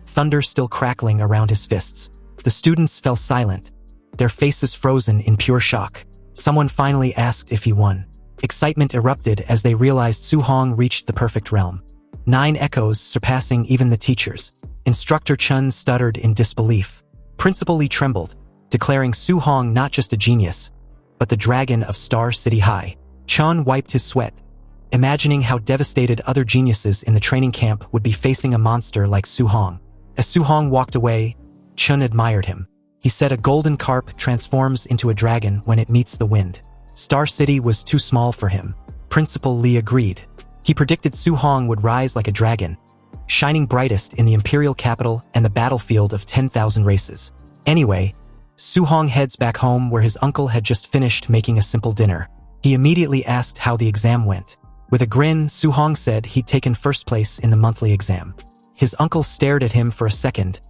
thunder still crackling around his fists. The students fell silent, their faces frozen in pure shock. Someone finally asked if he won. Excitement erupted as they realized Su Hong reached the perfect realm. 9 echoes surpassing even the teachers. Instructor Chun stuttered in disbelief. Principal Li trembled, declaring Su Hong not just a genius, but the dragon of Star City High. Chun wiped his sweat, imagining how devastated other geniuses in the training camp would be facing a monster like Su Hong. As Su Hong walked away, Chun admired him. He said a golden carp transforms into a dragon when it meets the wind. Star City was too small for him. Principal Lee agreed. He predicted Su Hong would rise like a dragon, shining brightest in the imperial capital and the battlefield of 10,000 races. Anyway, Su Hong heads back home where his uncle had just finished making a simple dinner. He immediately asked how the exam went. With a grin, Su Hong said he'd taken first place in the monthly exam. His uncle stared at him for a second,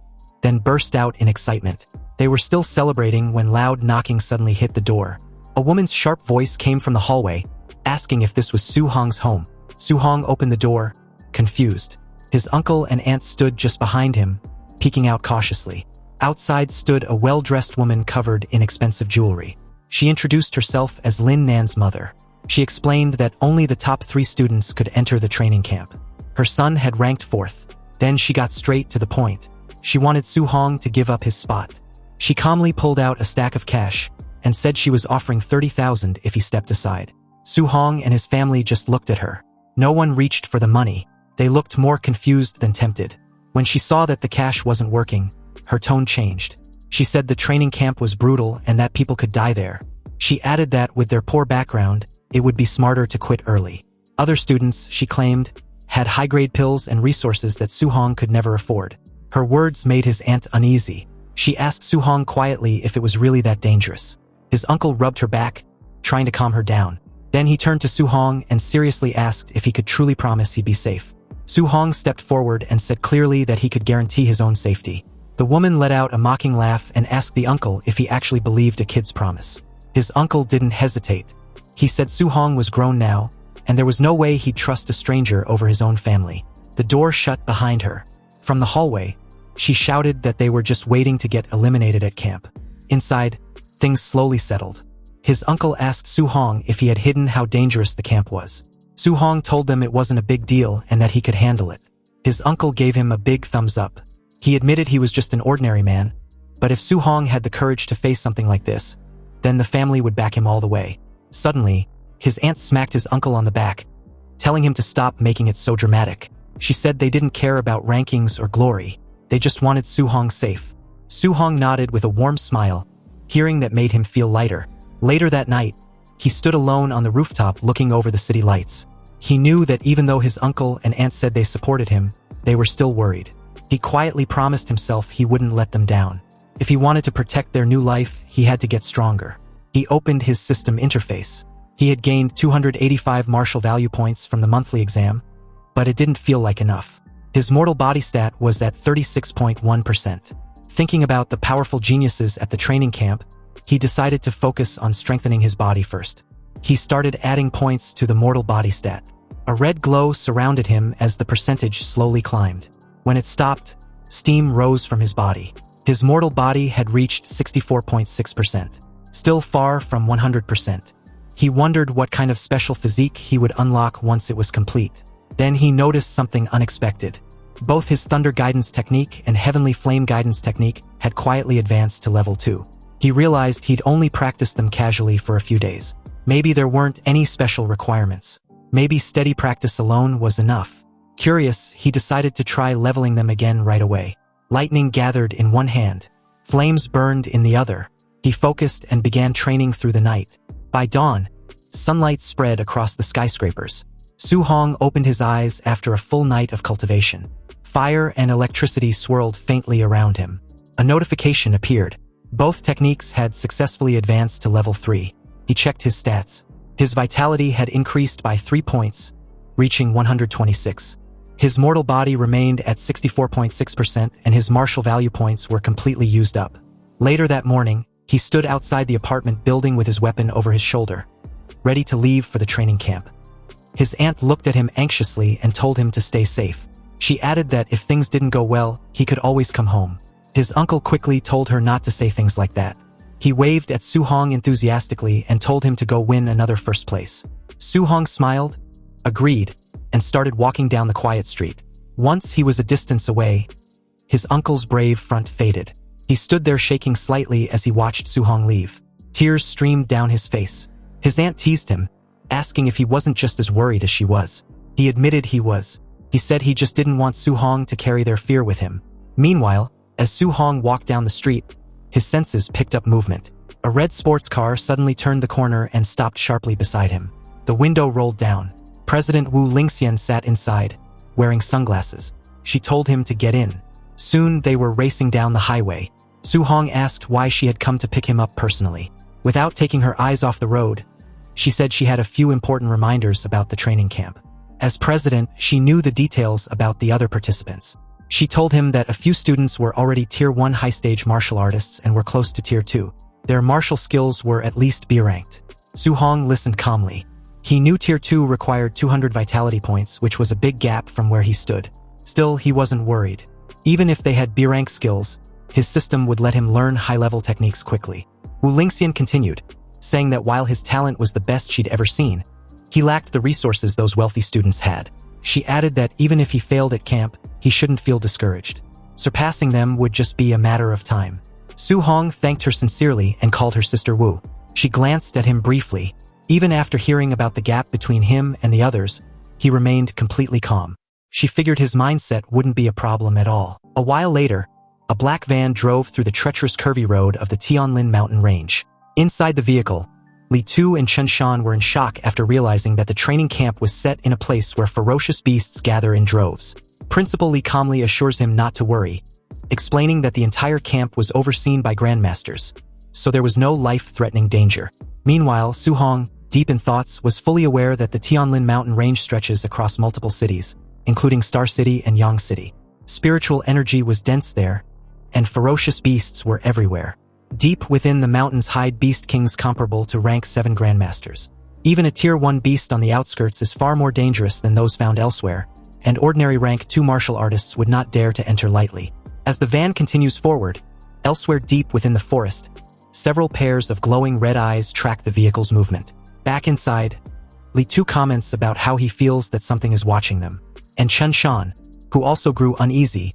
then burst out in excitement. They were still celebrating when loud knocking suddenly hit the door. A woman's sharp voice came from the hallway, asking if this was Su Hong's home. Su Hong opened the door, confused. His uncle and aunt stood just behind him, peeking out cautiously. Outside stood a well-dressed woman covered in expensive jewelry. She introduced herself as Lin Nan's mother. She explained that only the top 3 students could enter the training camp. Her son had ranked 4th. Then she got straight to the point. She wanted Su Hong to give up his spot. She calmly pulled out a stack of cash and said she was offering 30,000 if he stepped aside. Su Hong and his family just looked at her. No one reached for the money. They looked more confused than tempted. When she saw that the cash wasn't working, her tone changed. She said the training camp was brutal and that people could die there. She added that with their poor background, it would be smarter to quit early. Other students, she claimed, had high-grade pills and resources that Su Hong could never afford. Her words made his aunt uneasy. She asked Su Hong quietly if it was really that dangerous. His uncle rubbed her back, trying to calm her down. Then he turned to Su Hong and seriously asked if he could truly promise he'd be safe. Su Hong stepped forward and said clearly that he could guarantee his own safety. The woman let out a mocking laugh and asked the uncle if he actually believed a kid's promise. His uncle didn't hesitate. He said Su Hong was grown now, and there was no way he'd trust a stranger over his own family. The door shut behind her. From the hallway, she shouted that they were just waiting to get eliminated at camp. Inside, things slowly settled. His uncle asked Su Hong if he had hidden how dangerous the camp was. Su Hong told them it wasn't a big deal and that he could handle it. His uncle gave him a big thumbs up. He admitted he was just an ordinary man, but if Su Hong had the courage to face something like this, then the family would back him all the way. Suddenly, his aunt smacked his uncle on the back, telling him to stop making it so dramatic. She said they didn't care about rankings or glory. They just wanted Su Hong safe. Su Hong nodded with a warm smile, hearing that made him feel lighter. Later that night, he stood alone on the rooftop looking over the city lights. He knew that even though his uncle and aunt said they supported him, they were still worried. He quietly promised himself he wouldn't let them down. If he wanted to protect their new life, he had to get stronger. He opened his system interface. He had gained 285 martial value points from the monthly exam, but it didn't feel like enough. His mortal body stat was at 36.1%. Thinking about the powerful geniuses at the training camp, he decided to focus on strengthening his body first. He started adding points to the mortal body stat. A red glow surrounded him as the percentage slowly climbed. When it stopped, steam rose from his body. His mortal body had reached 64.6%, still far from 100%. He wondered what kind of special physique he would unlock once it was complete. Then he noticed something unexpected. Both his Thunder Guidance Technique and Heavenly Flame Guidance Technique had quietly advanced to level 2. He realized he'd only practiced them casually for a few days. Maybe there weren't any special requirements. Maybe steady practice alone was enough. Curious, he decided to try leveling them again right away. Lightning gathered in one hand. Flames burned in the other. He focused and began training through the night. By dawn, sunlight spread across the skyscrapers. Su Hong opened his eyes after a full night of cultivation. Fire and electricity swirled faintly around him. A notification appeared. Both techniques had successfully advanced to level 3. He checked his stats. His vitality had increased by 3 points, reaching 126. His mortal body remained at 64.6% and his martial value points were completely used up. Later that morning, he stood outside the apartment building with his weapon over his shoulder, ready to leave for the training camp. His aunt looked at him anxiously and told him to stay safe. She added that if things didn't go well, he could always come home. His uncle quickly told her not to say things like that. He waved at Su Hong enthusiastically and told him to go win another first place. Su Hong smiled, agreed, and started walking down the quiet street. Once he was a distance away, his uncle's brave front faded. He stood there shaking slightly as he watched Su Hong leave. Tears streamed down his face. His aunt teased him, asking if he wasn't just as worried as she was. He admitted he was. He said he just didn't want Su Hong to carry their fear with him. Meanwhile, As Su Hong walked down the street, his senses picked up movement. A red sports car suddenly turned the corner and stopped sharply beside him. The window rolled down. President Wu Lingxian sat inside, wearing sunglasses. She told him to get in. Soon they were racing down the highway. Su Hong asked why she had come to pick him up personally. Without taking her eyes off the road, she said she had a few important reminders about the training camp. As president, she knew the details about the other participants. She told him that a few students were already Tier 1 high-stage martial artists and were close to Tier 2. Their martial skills were at least B-ranked. Su Hong listened calmly. He knew Tier 2 required 200 vitality points, which was a big gap from where he stood. Still, he wasn't worried. Even if they had B-rank skills, his system would let him learn high-level techniques quickly. Wu Lingxian continued, saying that while his talent was the best she'd ever seen, he lacked the resources those wealthy students had. She added that even if he failed at camp, he shouldn't feel discouraged. Surpassing them would just be a matter of time. Su Hong thanked her sincerely and called her sister Wu. She glanced at him briefly. Even after hearing about the gap between him and the others, he remained completely calm. She figured his mindset wouldn't be a problem at all. A while later, a black van drove through the treacherous curvy road of the Tianlin mountain range. Inside the vehicle, Li Tu and Chen Shan were in shock after realizing that the training camp was set in a place where ferocious beasts gather in droves. Principal Li calmly assures him not to worry, explaining that the entire camp was overseen by grandmasters, so there was no life-threatening danger. Meanwhile, Su Hong, deep in thoughts, was fully aware that the Tianlin mountain range stretches across multiple cities, including Star City and Yang City. Spiritual energy was dense there, and ferocious beasts were everywhere. Deep within the mountains hide beast kings comparable to rank 7 grandmasters. Even a Tier 1 beast on the outskirts is far more dangerous than those found elsewhere, and ordinary rank 2 martial artists would not dare to enter lightly. As the van continues forward, elsewhere deep within the forest, several pairs of glowing red eyes track the vehicle's movement. Back inside, Li Tu comments about how he feels that something is watching them, and Chen Shan, who also grew uneasy,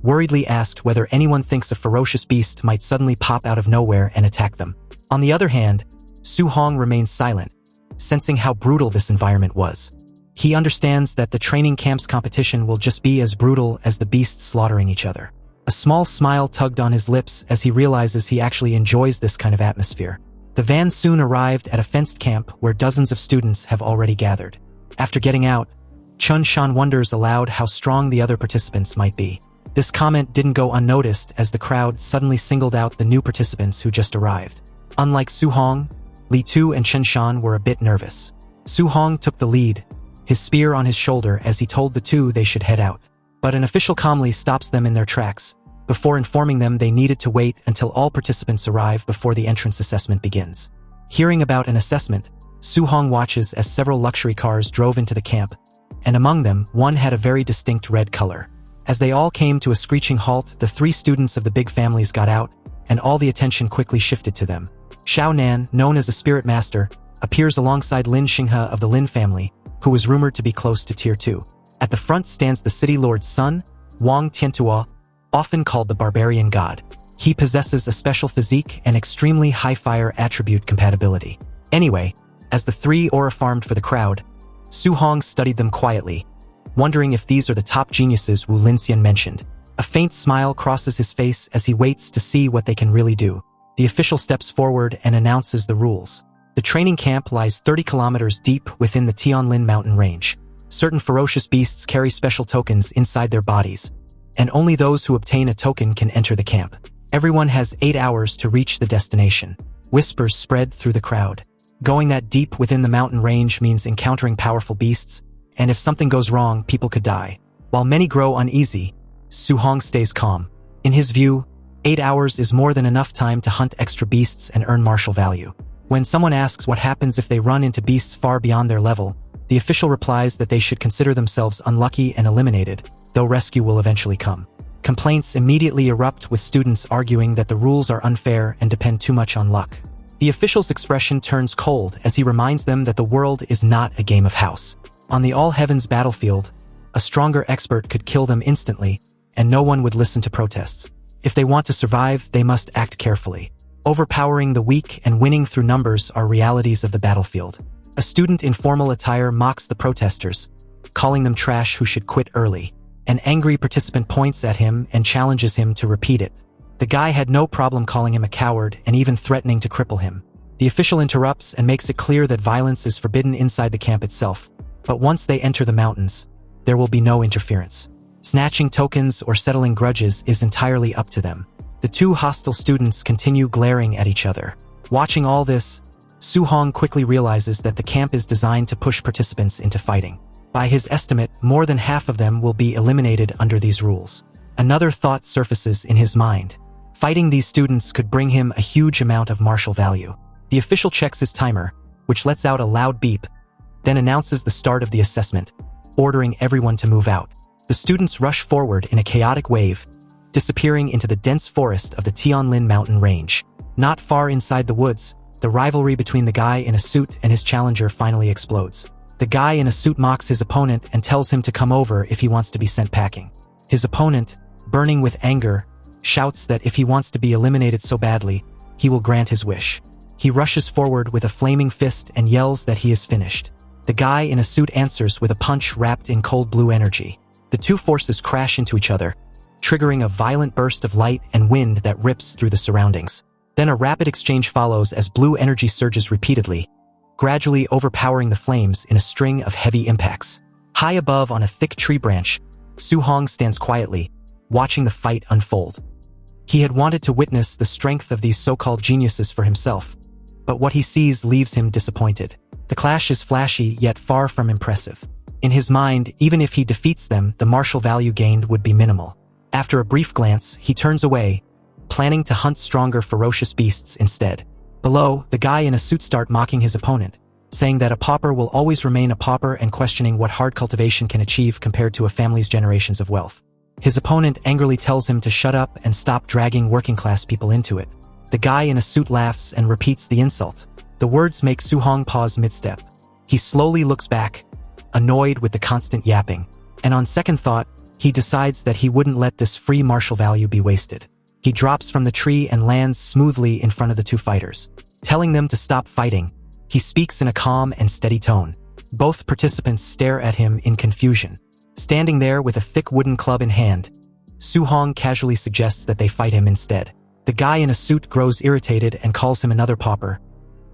worriedly asked whether anyone thinks a ferocious beast might suddenly pop out of nowhere and attack them. On the other hand, Su Hong remains silent, sensing how brutal this environment was. He understands that the training camp's competition will just be as brutal as the beasts slaughtering each other. A small smile tugged on his lips as he realizes he actually enjoys this kind of atmosphere. The van soon arrived at a fenced camp where dozens of students have already gathered. After getting out, Chen Shan wonders aloud how strong the other participants might be. This comment didn't go unnoticed as the crowd suddenly singled out the new participants who just arrived. Unlike Su Hong, Li Tu and Chen Shan were a bit nervous. Su Hong took the lead, his spear on his shoulder as he told the two they should head out. But an official calmly stops them in their tracks, before informing them they needed to wait until all participants arrive before the entrance assessment begins. Hearing about an assessment, Su Hong watches as several luxury cars drove into the camp, and among them, one had a very distinct red color. As they all came to a screeching halt, the 3 students of the big families got out, and all the attention quickly shifted to them. Xiao Nan, known as a spirit master, appears alongside Lin Xinghe of the Lin family, who was rumored to be close to Tier 2. At the front stands the city lord's son, Wang Tiantuo, often called the barbarian god. He possesses a special physique and extremely high fire attribute compatibility. Anyway, as the 3 aura farmed for the crowd, Su Hong studied them quietly, wondering if these are the top geniuses Wu Lingxian mentioned. A faint smile crosses his face as he waits to see what they can really do. The official steps forward and announces the rules. The training camp lies 30 kilometers deep within the Tianlin mountain range. Certain ferocious beasts carry special tokens inside their bodies, and only those who obtain a token can enter the camp. Everyone has 8 hours to reach the destination. Whispers spread through the crowd. Going that deep within the mountain range means encountering powerful beasts, and if something goes wrong, people could die. While many grow uneasy, Su Hong stays calm. In his view, 8 hours is more than enough time to hunt extra beasts and earn martial value. When someone asks what happens if they run into beasts far beyond their level, the official replies that they should consider themselves unlucky and eliminated, though rescue will eventually come. Complaints immediately erupt with students arguing that the rules are unfair and depend too much on luck. The official's expression turns cold as he reminds them that the world is not a game of house. On the all-heavens battlefield, a stronger expert could kill them instantly, and no one would listen to protests. If they want to survive, they must act carefully. Overpowering the weak and winning through numbers are realities of the battlefield. A student in formal attire mocks the protesters, calling them trash who should quit early. An angry participant points at him and challenges him to repeat it. The guy had no problem calling him a coward and even threatening to cripple him. The official interrupts and makes it clear that violence is forbidden inside the camp itself. But once they enter the mountains, there will be no interference. Snatching tokens or settling grudges is entirely up to them. The two hostile students continue glaring at each other. Watching all this, Su-hong quickly realizes that the camp is designed to push participants into fighting. By his estimate, more than half of them will be eliminated under these rules. Another thought surfaces in his mind. Fighting these students could bring him a huge amount of martial value. The official checks his timer, which lets out a loud beep, then announces the start of the assessment, ordering everyone to move out. The students rush forward in a chaotic wave, disappearing into the dense forest of the Tianlin mountain range. Not far inside the woods, the rivalry between the guy in a suit and his challenger finally explodes. The guy in a suit mocks his opponent and tells him to come over if he wants to be sent packing. His opponent, burning with anger, shouts that if he wants to be eliminated so badly, he will grant his wish. He rushes forward with a flaming fist and yells that he is finished. The guy in a suit answers with a punch wrapped in cold blue energy. The two forces crash into each other, triggering a violent burst of light and wind that rips through the surroundings. Then a rapid exchange follows as blue energy surges repeatedly, gradually overpowering the flames in a string of heavy impacts. High above on a thick tree branch, Su-hong stands quietly, watching the fight unfold. He had wanted to witness the strength of these so-called geniuses for himself, but what he sees leaves him disappointed. The clash is flashy yet far from impressive. In his mind, even if he defeats them, the martial value gained would be minimal. After a brief glance, he turns away, planning to hunt stronger ferocious beasts instead. Below, the guy in a suit starts mocking his opponent, saying that a pauper will always remain a pauper and questioning what hard cultivation can achieve compared to a family's generations of wealth. His opponent angrily tells him to shut up and stop dragging working-class people into it. The guy in a suit laughs and repeats the insult. The words make Su-hong pause mid-step. He slowly looks back, annoyed with the constant yapping, and on second thought, he decides that he wouldn't let this free martial value be wasted. He drops from the tree and lands smoothly in front of the two fighters. Telling them to stop fighting, he speaks in a calm and steady tone. Both participants stare at him in confusion. Standing there with a thick wooden club in hand, Su-hong casually suggests that they fight him instead. The guy in a suit grows irritated and calls him another pauper,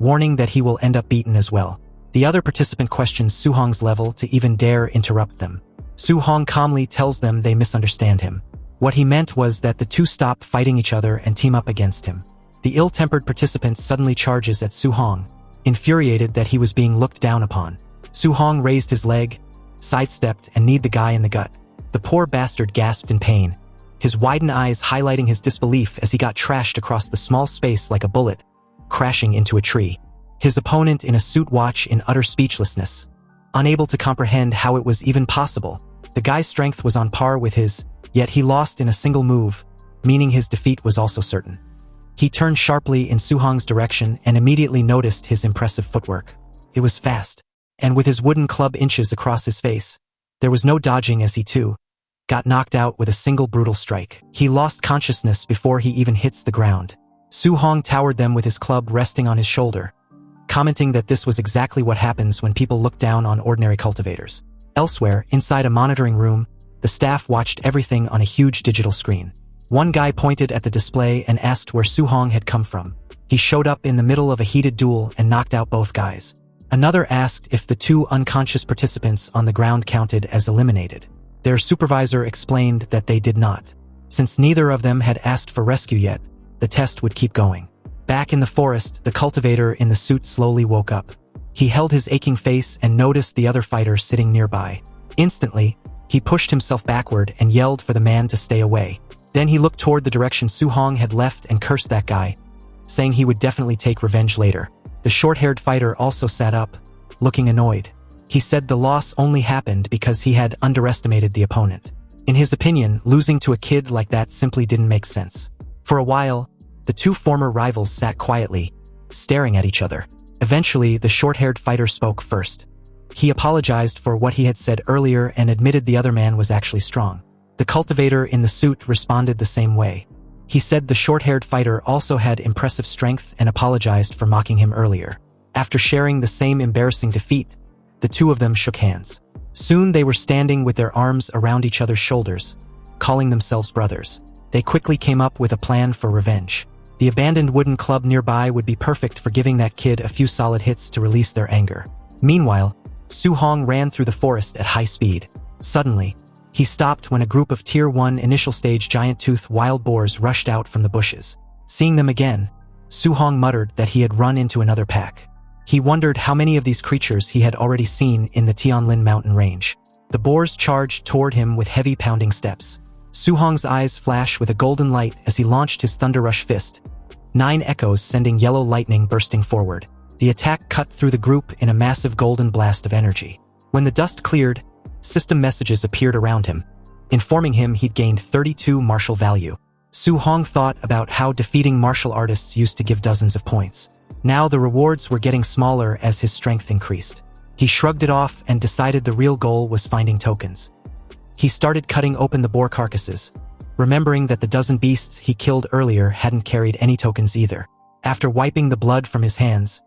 warning that he will end up beaten as well. The other participant questions Su-hong's level to even dare interrupt them. Su-hong calmly tells them they misunderstand him. What he meant was that the two stop fighting each other and team up against him. The ill-tempered participant suddenly charges at Su-hong, infuriated that he was being looked down upon. Su-hong raised his leg, sidestepped, and kneed the guy in the gut. The poor bastard gasped in pain, his widened eyes highlighting his disbelief as he got trashed across the small space like a bullet, crashing into a tree. His opponent in a suit watched in utter speechlessness, unable to comprehend how it was even possible. The guy's strength was on par with his, yet he lost in a single move, meaning his defeat was also certain. He turned sharply in Su-hong's direction and immediately noticed his impressive footwork. It was fast, and with his wooden club inches across his face, there was no dodging as he too got knocked out with a single brutal strike. He lost consciousness before he even hits the ground. Su-hong towered them with his club resting on his shoulder, commenting that this was exactly what happens when people look down on ordinary cultivators. Elsewhere, inside a monitoring room, the staff watched everything on a huge digital screen. One guy pointed at the display and asked where Su-hong had come from. He showed up in the middle of a heated duel and knocked out both guys. Another asked if the two unconscious participants on the ground counted as eliminated. Their supervisor explained that they did not. Since neither of them had asked for rescue yet, the test would keep going. Back in the forest, the cultivator in the suit slowly woke up. He held his aching face and noticed the other fighter sitting nearby. Instantly, he pushed himself backward and yelled for the man to stay away. Then he looked toward the direction Su-hong had left and cursed that guy, saying he would definitely take revenge later. The short-haired fighter also sat up, looking annoyed. He said the loss only happened because he had underestimated the opponent. In his opinion, losing to a kid like that simply didn't make sense. For a while, the two former rivals sat quietly, staring at each other. Eventually, the short-haired fighter spoke first. He apologized for what he had said earlier and admitted the other man was actually strong. The cultivator in the suit responded the same way. He said the short-haired fighter also had impressive strength and apologized for mocking him earlier. After sharing the same embarrassing defeat, the two of them shook hands. Soon they were standing with their arms around each other's shoulders, calling themselves brothers. They quickly came up with a plan for revenge. The abandoned wooden club nearby would be perfect for giving that kid a few solid hits to release their anger. Meanwhile, Su Hong ran through the forest at high speed. Suddenly, he stopped when a group of Tier 1 initial stage giant-tooth wild boars rushed out from the bushes. Seeing them again, Su Hong muttered that he had run into another pack. He wondered how many of these creatures he had already seen in the Tianlin mountain range. The boars charged toward him with heavy pounding steps. Su Hong's eyes flashed with a golden light as he launched his Thunder Rush fist, 9 echoes sending yellow lightning bursting forward. The attack cut through the group in a massive golden blast of energy. When the dust cleared, system messages appeared around him, informing him he'd gained 32 martial value. Su Hong thought about how defeating martial artists used to give dozens of points. Now the rewards were getting smaller as his strength increased. He shrugged it off and decided the real goal was finding tokens. He started cutting open the boar carcasses, remembering that the dozen beasts he killed earlier hadn't carried any tokens either. After wiping the blood from his hands,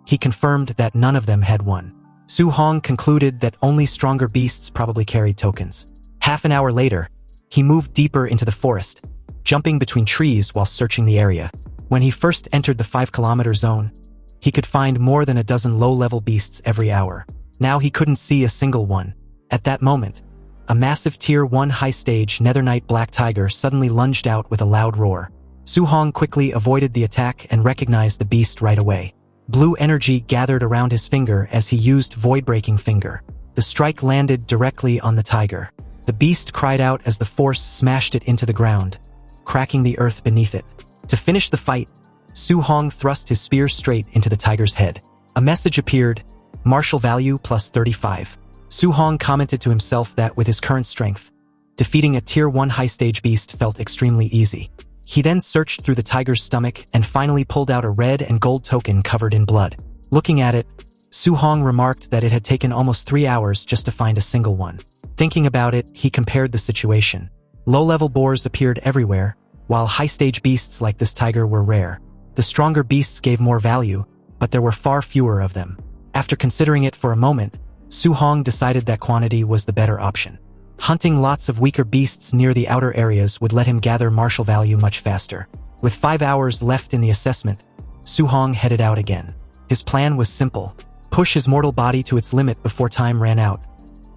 he confirmed that none of them had one. Su Hong concluded that only stronger beasts probably carried tokens. Half an hour later, he moved deeper into the forest, jumping between trees while searching the area. When he first entered the 5-kilometer zone, he could find more than a dozen low-level beasts every hour. Now he couldn't see a single one. At that moment, a massive Tier 1 high-stage Netherknight black tiger suddenly lunged out with a loud roar. Su Hong quickly avoided the attack and recognized the beast right away. Blue energy gathered around his finger as he used Void-Breaking Finger. The strike landed directly on the tiger. The beast cried out as the force smashed it into the ground, cracking the earth beneath it. To finish the fight, Su Hong thrust his spear straight into the tiger's head. A message appeared, martial value plus 35. Su Hong commented to himself that with his current strength, defeating a Tier 1 high-stage beast felt extremely easy. He then searched through the tiger's stomach and finally pulled out a red and gold token covered in blood. Looking at it, Su Hong remarked that it had taken almost 3 hours just to find a single one. Thinking about it, he compared the situation. Low-level boars appeared everywhere, while high-stage beasts like this tiger were rare. The stronger beasts gave more value, but there were far fewer of them. After considering it for a moment, Su Hong decided that quantity was the better option. Hunting lots of weaker beasts near the outer areas would let him gather martial value much faster. With 5 hours left in the assessment, Su Hong headed out again. His plan was simple: push his mortal body to its limit before time ran out,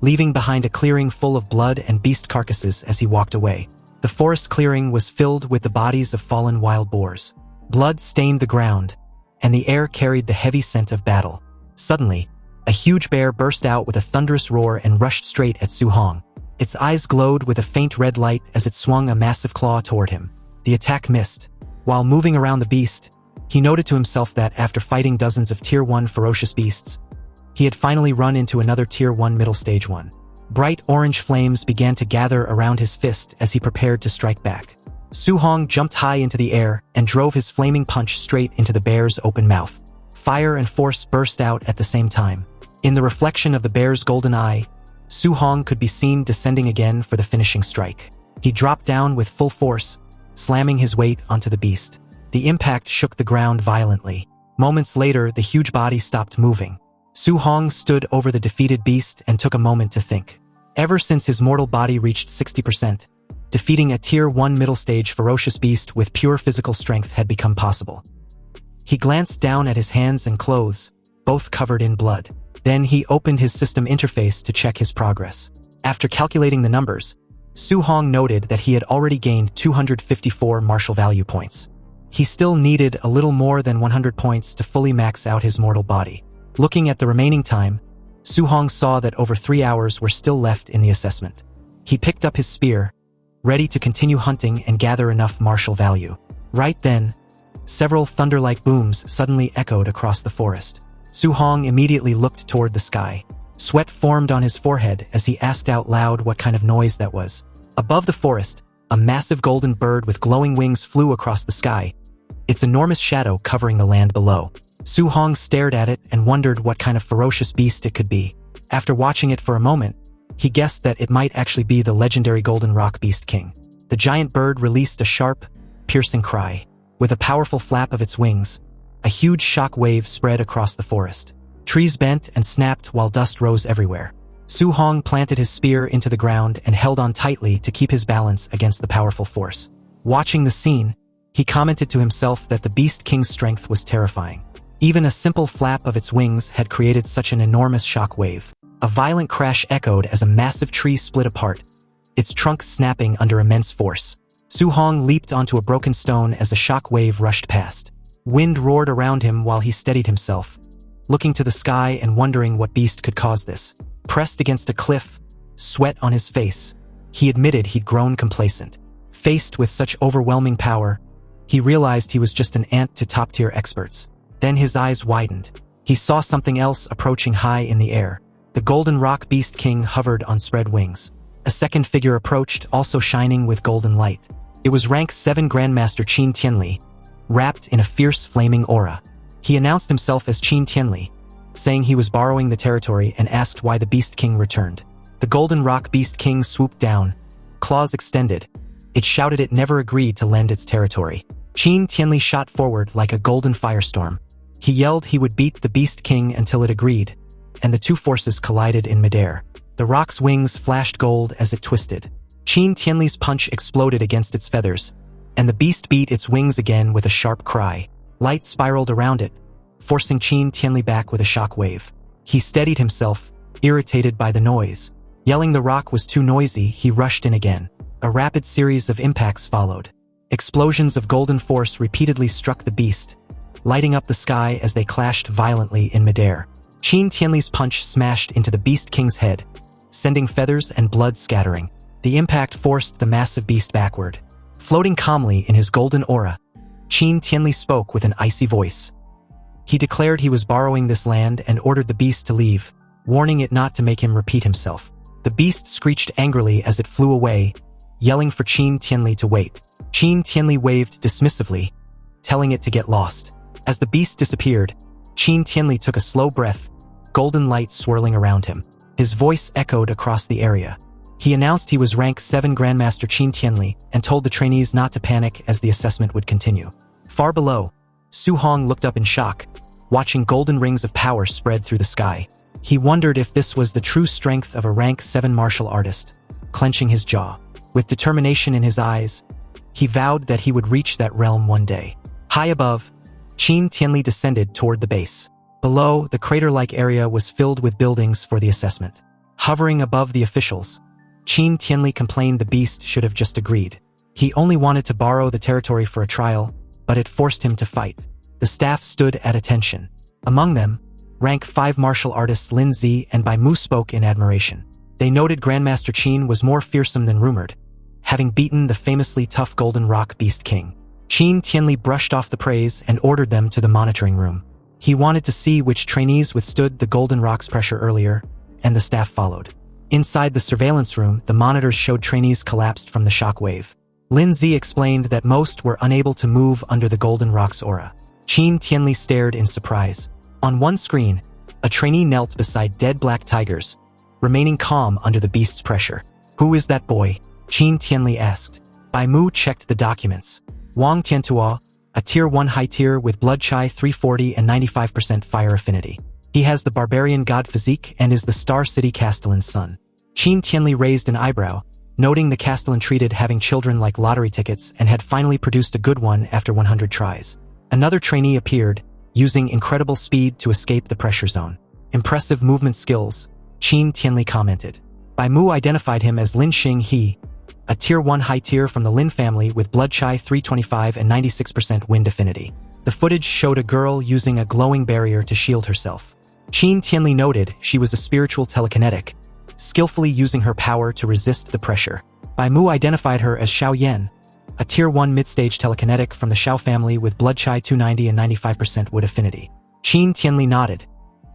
leaving behind a clearing full of blood and beast carcasses as he walked away. The forest clearing was filled with the bodies of fallen wild boars. Blood stained the ground, and the air carried the heavy scent of battle. Suddenly, a huge bear burst out with a thunderous roar and rushed straight at Su Hong. Its eyes glowed with a faint red light as it swung a massive claw toward him. The attack missed. While moving around the beast, he noted to himself that after fighting dozens of Tier 1 ferocious beasts, he had finally run into another Tier 1 middle stage one. Bright orange flames began to gather around his fist as he prepared to strike back. Su Hong jumped high into the air and drove his flaming punch straight into the bear's open mouth. Fire and force burst out at the same time. In the reflection of the bear's golden eye, Su Hong could be seen descending again for the finishing strike. He dropped down with full force, slamming his weight onto the beast. The impact shook the ground violently. Moments later, the huge body stopped moving. Su Hong stood over the defeated beast and took a moment to think. Ever since his mortal body reached 60%, defeating a Tier 1 middle stage ferocious beast with pure physical strength had become possible. He glanced down at his hands and clothes, both covered in blood. Then he opened his system interface to check his progress. After calculating the numbers, Su Hong noted that he had already gained 254 martial value points. He still needed a little more than 100 points to fully max out his mortal body. Looking at the remaining time, Su Hong saw that over 3 hours were still left in the assessment. He picked up his spear, ready to continue hunting and gather enough martial value. Right then, several thunder-like booms suddenly echoed across the forest. Su Hong immediately looked toward the sky. Sweat formed on his forehead as he asked out loud what kind of noise that was. Above the forest, a massive golden bird with glowing wings flew across the sky, its enormous shadow covering the land below. Su Hong stared at it and wondered what kind of ferocious beast it could be. After watching it for a moment, he guessed that it might actually be the legendary Golden Rock Beast King. The giant bird released a sharp, piercing cry. With a powerful flap of its wings, a huge shock wave spread across the forest. Trees bent and snapped while dust rose everywhere. Su Hong planted his spear into the ground and held on tightly to keep his balance against the powerful force. Watching the scene, he commented to himself that the Beast King's strength was terrifying. Even a simple flap of its wings had created such an enormous shock wave. A violent crash echoed as a massive tree split apart, its trunk snapping under immense force. Su Hong leaped onto a broken stone as a shock wave rushed past. Wind roared around him while he steadied himself, looking to the sky and wondering what beast could cause this. Pressed against a cliff, sweat on his face, he admitted he'd grown complacent. Faced with such overwhelming power, he realized he was just an ant to top-tier experts. Then his eyes widened. He saw something else approaching high in the air. The Golden Rock Beast King hovered on spread wings. A second figure approached, also shining with golden light. It was rank 7 Grandmaster Qin Tianli, wrapped in a fierce flaming aura. He announced himself as Qin Tianli, saying he was borrowing the territory, and asked why the Beast King returned. The Golden Rock Beast King swooped down, claws extended. It shouted it never agreed to lend its territory. Qin Tianli shot forward like a golden firestorm. He yelled he would beat the Beast King until it agreed, and the two forces collided in midair. The rock's wings flashed gold as it twisted. Qin Tianli's punch exploded against its feathers, and the beast beat its wings again with a sharp cry. Light spiraled around it, forcing Qin Tianli back with a shock wave. He steadied himself, irritated by the noise. Yelling the rock was too noisy, he rushed in again. A rapid series of impacts followed. Explosions of golden force repeatedly struck the beast, lighting up the sky as they clashed violently in midair. Qin Tianli's punch smashed into the Beast King's head, sending feathers and blood scattering. The impact forced the massive beast backward. Floating calmly in his golden aura, Qin Tianli spoke with an icy voice. He declared he was borrowing this land and ordered the beast to leave, warning it not to make him repeat himself. The beast screeched angrily as it flew away, yelling for Qin Tianli to wait. Qin Tianli waved dismissively, telling it to get lost. As the beast disappeared, Qin Tianli took a slow breath, golden light swirling around him. His voice echoed across the area. He announced he was rank 7 Grandmaster Qin Tianli and told the trainees not to panic as the assessment would continue. Far below, Su Hong looked up in shock, watching golden rings of power spread through the sky. He wondered if this was the true strength of a rank 7 martial artist. Clenching his jaw, with determination in his eyes, he vowed that he would reach that realm one day. High above, Qin Tianli descended toward the base. Below, the crater-like area was filled with buildings for the assessment. Hovering above the officials, Qin Tianli complained the beast should have just agreed. He only wanted to borrow the territory for a trial, but it forced him to fight. The staff stood at attention. Among them, rank 5 martial artists Lin Zi and Bai Mu spoke in admiration. They noted Grandmaster Qin was more fearsome than rumored, having beaten the famously tough Golden Rock Beast King. Qin Tianli brushed off the praise and ordered them to the monitoring room. He wanted to see which trainees withstood the Golden Rock's pressure earlier, and the staff followed. Inside the surveillance room, the monitors showed trainees collapsed from the shockwave. Lin Zi explained that most were unable to move under the Golden Rock's aura. Qin Tianli stared in surprise. On one screen, a trainee knelt beside dead black tigers, remaining calm under the beast's pressure. "Who is that boy?" Qin Tianli asked. Bai Mu checked the documents. Wang Tiantuo, a tier 1 high tier with blood chai 340 and 95% fire affinity. He has the barbarian god physique and is the Star City Castellan's son. Qin Tianli raised an eyebrow, noting the Castellan treated having children like lottery tickets and had finally produced a good one after 100 tries. Another trainee appeared, using incredible speed to escape the pressure zone. "Impressive movement skills," Qin Tianli commented. Bai Mu identified him as Lin Xing He, a tier 1 high tier from the Lin family with blood chai 325 and 96% wind affinity. The footage showed a girl using a glowing barrier to shield herself. Qin Tianli noted she was a spiritual telekinetic, skillfully using her power to resist the pressure. Bai Mu identified her as Xiao Yan, a tier 1 mid-stage telekinetic from the Xiao family with blood chai 290 and 95% wood affinity. Qin Tianli nodded,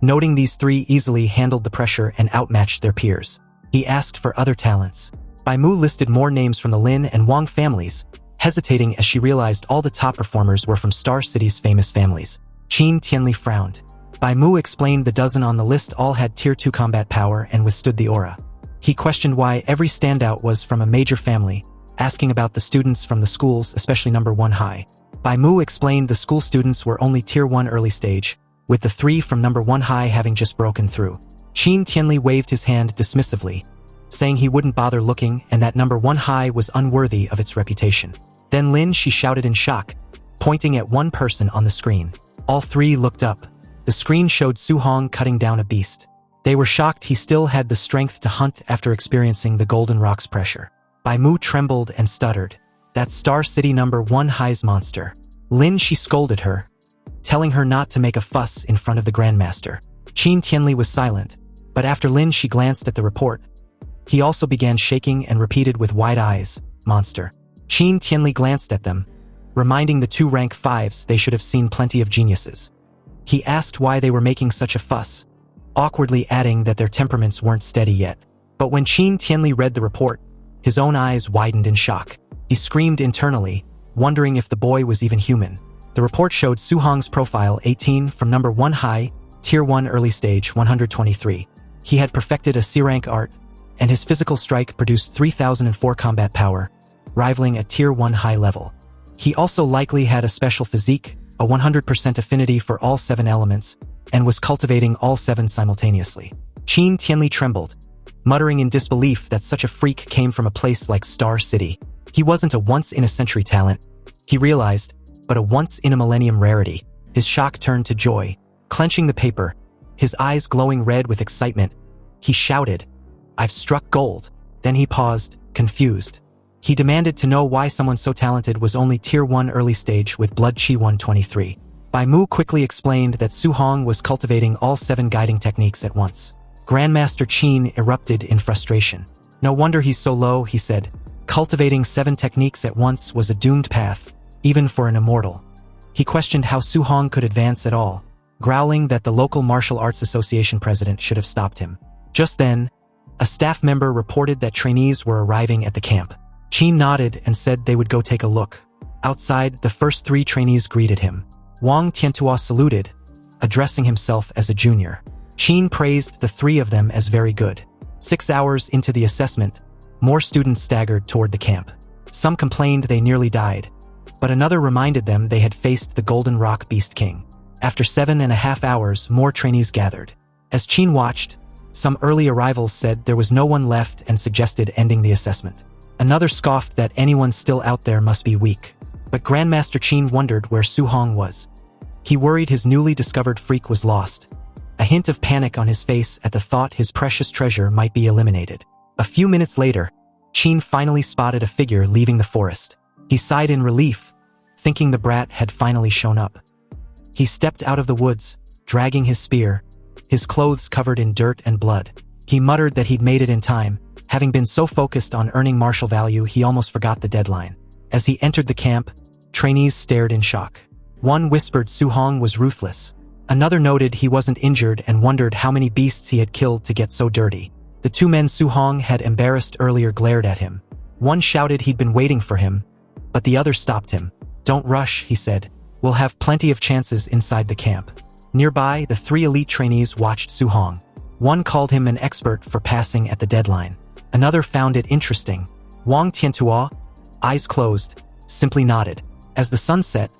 noting these three easily handled the pressure and outmatched their peers. He asked for other talents. Bai Mu listed more names from the Lin and Wang families, hesitating as she realized all the top performers were from Star City's famous families. Qin Tianli frowned. Bai Mu explained the dozen on the list all had tier 2 combat power and withstood the aura. He questioned why every standout was from a major family, asking about the students from the schools, especially number 1 high. Bai Mu explained the school students were only tier 1 early stage, with the 3 from number 1 high having just broken through. Qin Tianli waved his hand dismissively, saying he wouldn't bother looking and that number 1 high was unworthy of its reputation. Then Lin she shouted in shock, pointing at one person on the screen. All three looked up. The screen showed Su Hong cutting down a beast. They were shocked he still had the strength to hunt after experiencing the Golden Rock's pressure. Bai Mu trembled and stuttered. That Star City number 1 high's monster. Lin she scolded her, telling her not to make a fuss in front of the Grandmaster. Qin Tianli was silent, but after Lin she glanced at the report. He also began shaking and repeated with wide eyes, "Monster." Qin Tianli glanced at them, reminding the 2 rank 5s they should have seen plenty of geniuses. He asked why they were making such a fuss, awkwardly adding that their temperaments weren't steady yet. But when Qin Tianli read the report, his own eyes widened in shock. He screamed internally, wondering if the boy was even human. The report showed Su Hong's profile 18 from number 1 high, tier 1 early stage 123. He had perfected a C-rank art, and his physical strike produced 3004 combat power, rivaling a tier 1 high level. He also likely had a special physique, a 100% affinity for all 7 elements, and was cultivating all 7 simultaneously. Qin Tianli trembled, muttering in disbelief that such a freak came from a place like Star City. He wasn't a once-in-a-century talent, he realized, but a once-in-a-millennium rarity. His shock turned to joy. Clenching the paper, his eyes glowing red with excitement, he shouted, "I've struck gold." Then he paused, confused. He demanded to know why someone so talented was only tier 1 early stage with blood chi 123. Bai Mu quickly explained that Su Hong was cultivating all 7 guiding techniques at once. Grandmaster Qin erupted in frustration. "No wonder he's so low," he said. Cultivating 7 techniques at once was a doomed path, even for an immortal. He questioned how Su Hong could advance at all, growling that the local martial arts association president should have stopped him. Just then, a staff member reported that trainees were arriving at the camp. Qin nodded and said they would go take a look. Outside, the first 3 trainees greeted him. Wang Tiantua saluted, addressing himself as a junior. Qin praised the 3 of them as very good. 6 hours into the assessment, more students staggered toward the camp. Some complained they nearly died, but another reminded them they had faced the Golden Rock Beast King. After 7.5 hours, more trainees gathered. As Qin watched, some early arrivals said there was no one left and suggested ending the assessment. Another scoffed that anyone still out there must be weak. But Grandmaster Qin wondered where Su Hong was. He worried his newly discovered freak was lost, a hint of panic on his face at the thought his precious treasure might be eliminated. A few minutes later, Qin finally spotted a figure leaving the forest. He sighed in relief, thinking the brat had finally shown up. He stepped out of the woods, dragging his spear, his clothes covered in dirt and blood. He muttered that he'd made it in time. Having been so focused on earning martial value, he almost forgot the deadline. As he entered the camp, trainees stared in shock. One whispered Su Hong was ruthless. Another noted he wasn't injured and wondered how many beasts he had killed to get so dirty. The 2 men Su Hong had embarrassed earlier glared at him. One shouted he'd been waiting for him, but the other stopped him. "Don't rush," he said. "We'll have plenty of chances inside the camp." Nearby, the 3 elite trainees watched Su Hong. One called him an expert for passing at the deadline. Another found it interesting. Wang Tiantua, eyes closed, simply nodded. As the sun set,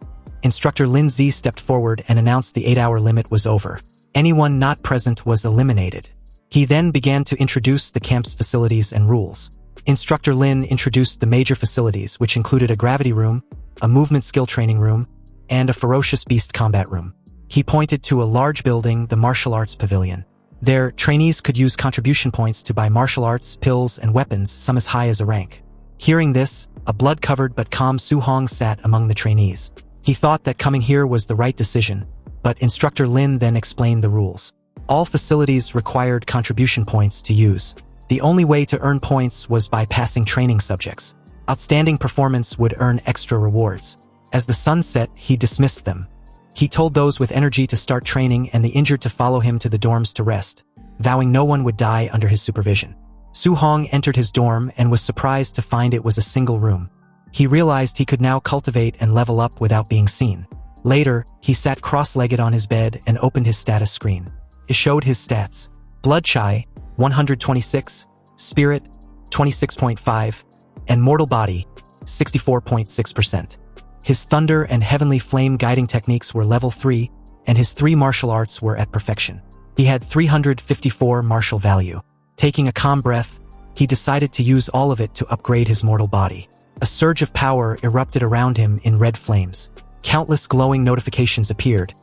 Instructor Lin Zi stepped forward and announced the 8-hour limit was over. Anyone not present was eliminated. He then began to introduce the camp's facilities and rules. Instructor Lin introduced the major facilities, which included a gravity room, a movement skill training room, and a Ferocious Beast combat room. He pointed to a large building, the Martial Arts Pavilion. There, trainees could use contribution points to buy martial arts, pills, and weapons, some as high as a rank. Hearing this, a blood-covered but calm Su Hong sat among the trainees. He thought that coming here was the right decision, but Instructor Lin then explained the rules. All facilities required contribution points to use. The only way to earn points was by passing training subjects. Outstanding performance would earn extra rewards. As the sun set, he dismissed them. He told those with energy to start training and the injured to follow him to the dorms to rest, vowing no one would die under his supervision. Su Hong entered his dorm and was surprised to find it was a single room. He realized he could now cultivate and level up without being seen. Later, he sat cross-legged on his bed and opened his status screen. It showed his stats. Blood Chi, 126, Spirit, 26.5, and Mortal Body, 64.6%. His Thunder and Heavenly Flame guiding techniques were level 3, and his 3 martial arts were at perfection. He had 354 martial value. Taking a calm breath, he decided to use all of it to upgrade his mortal body. A surge of power erupted around him in red flames. Countless glowing notifications appeared,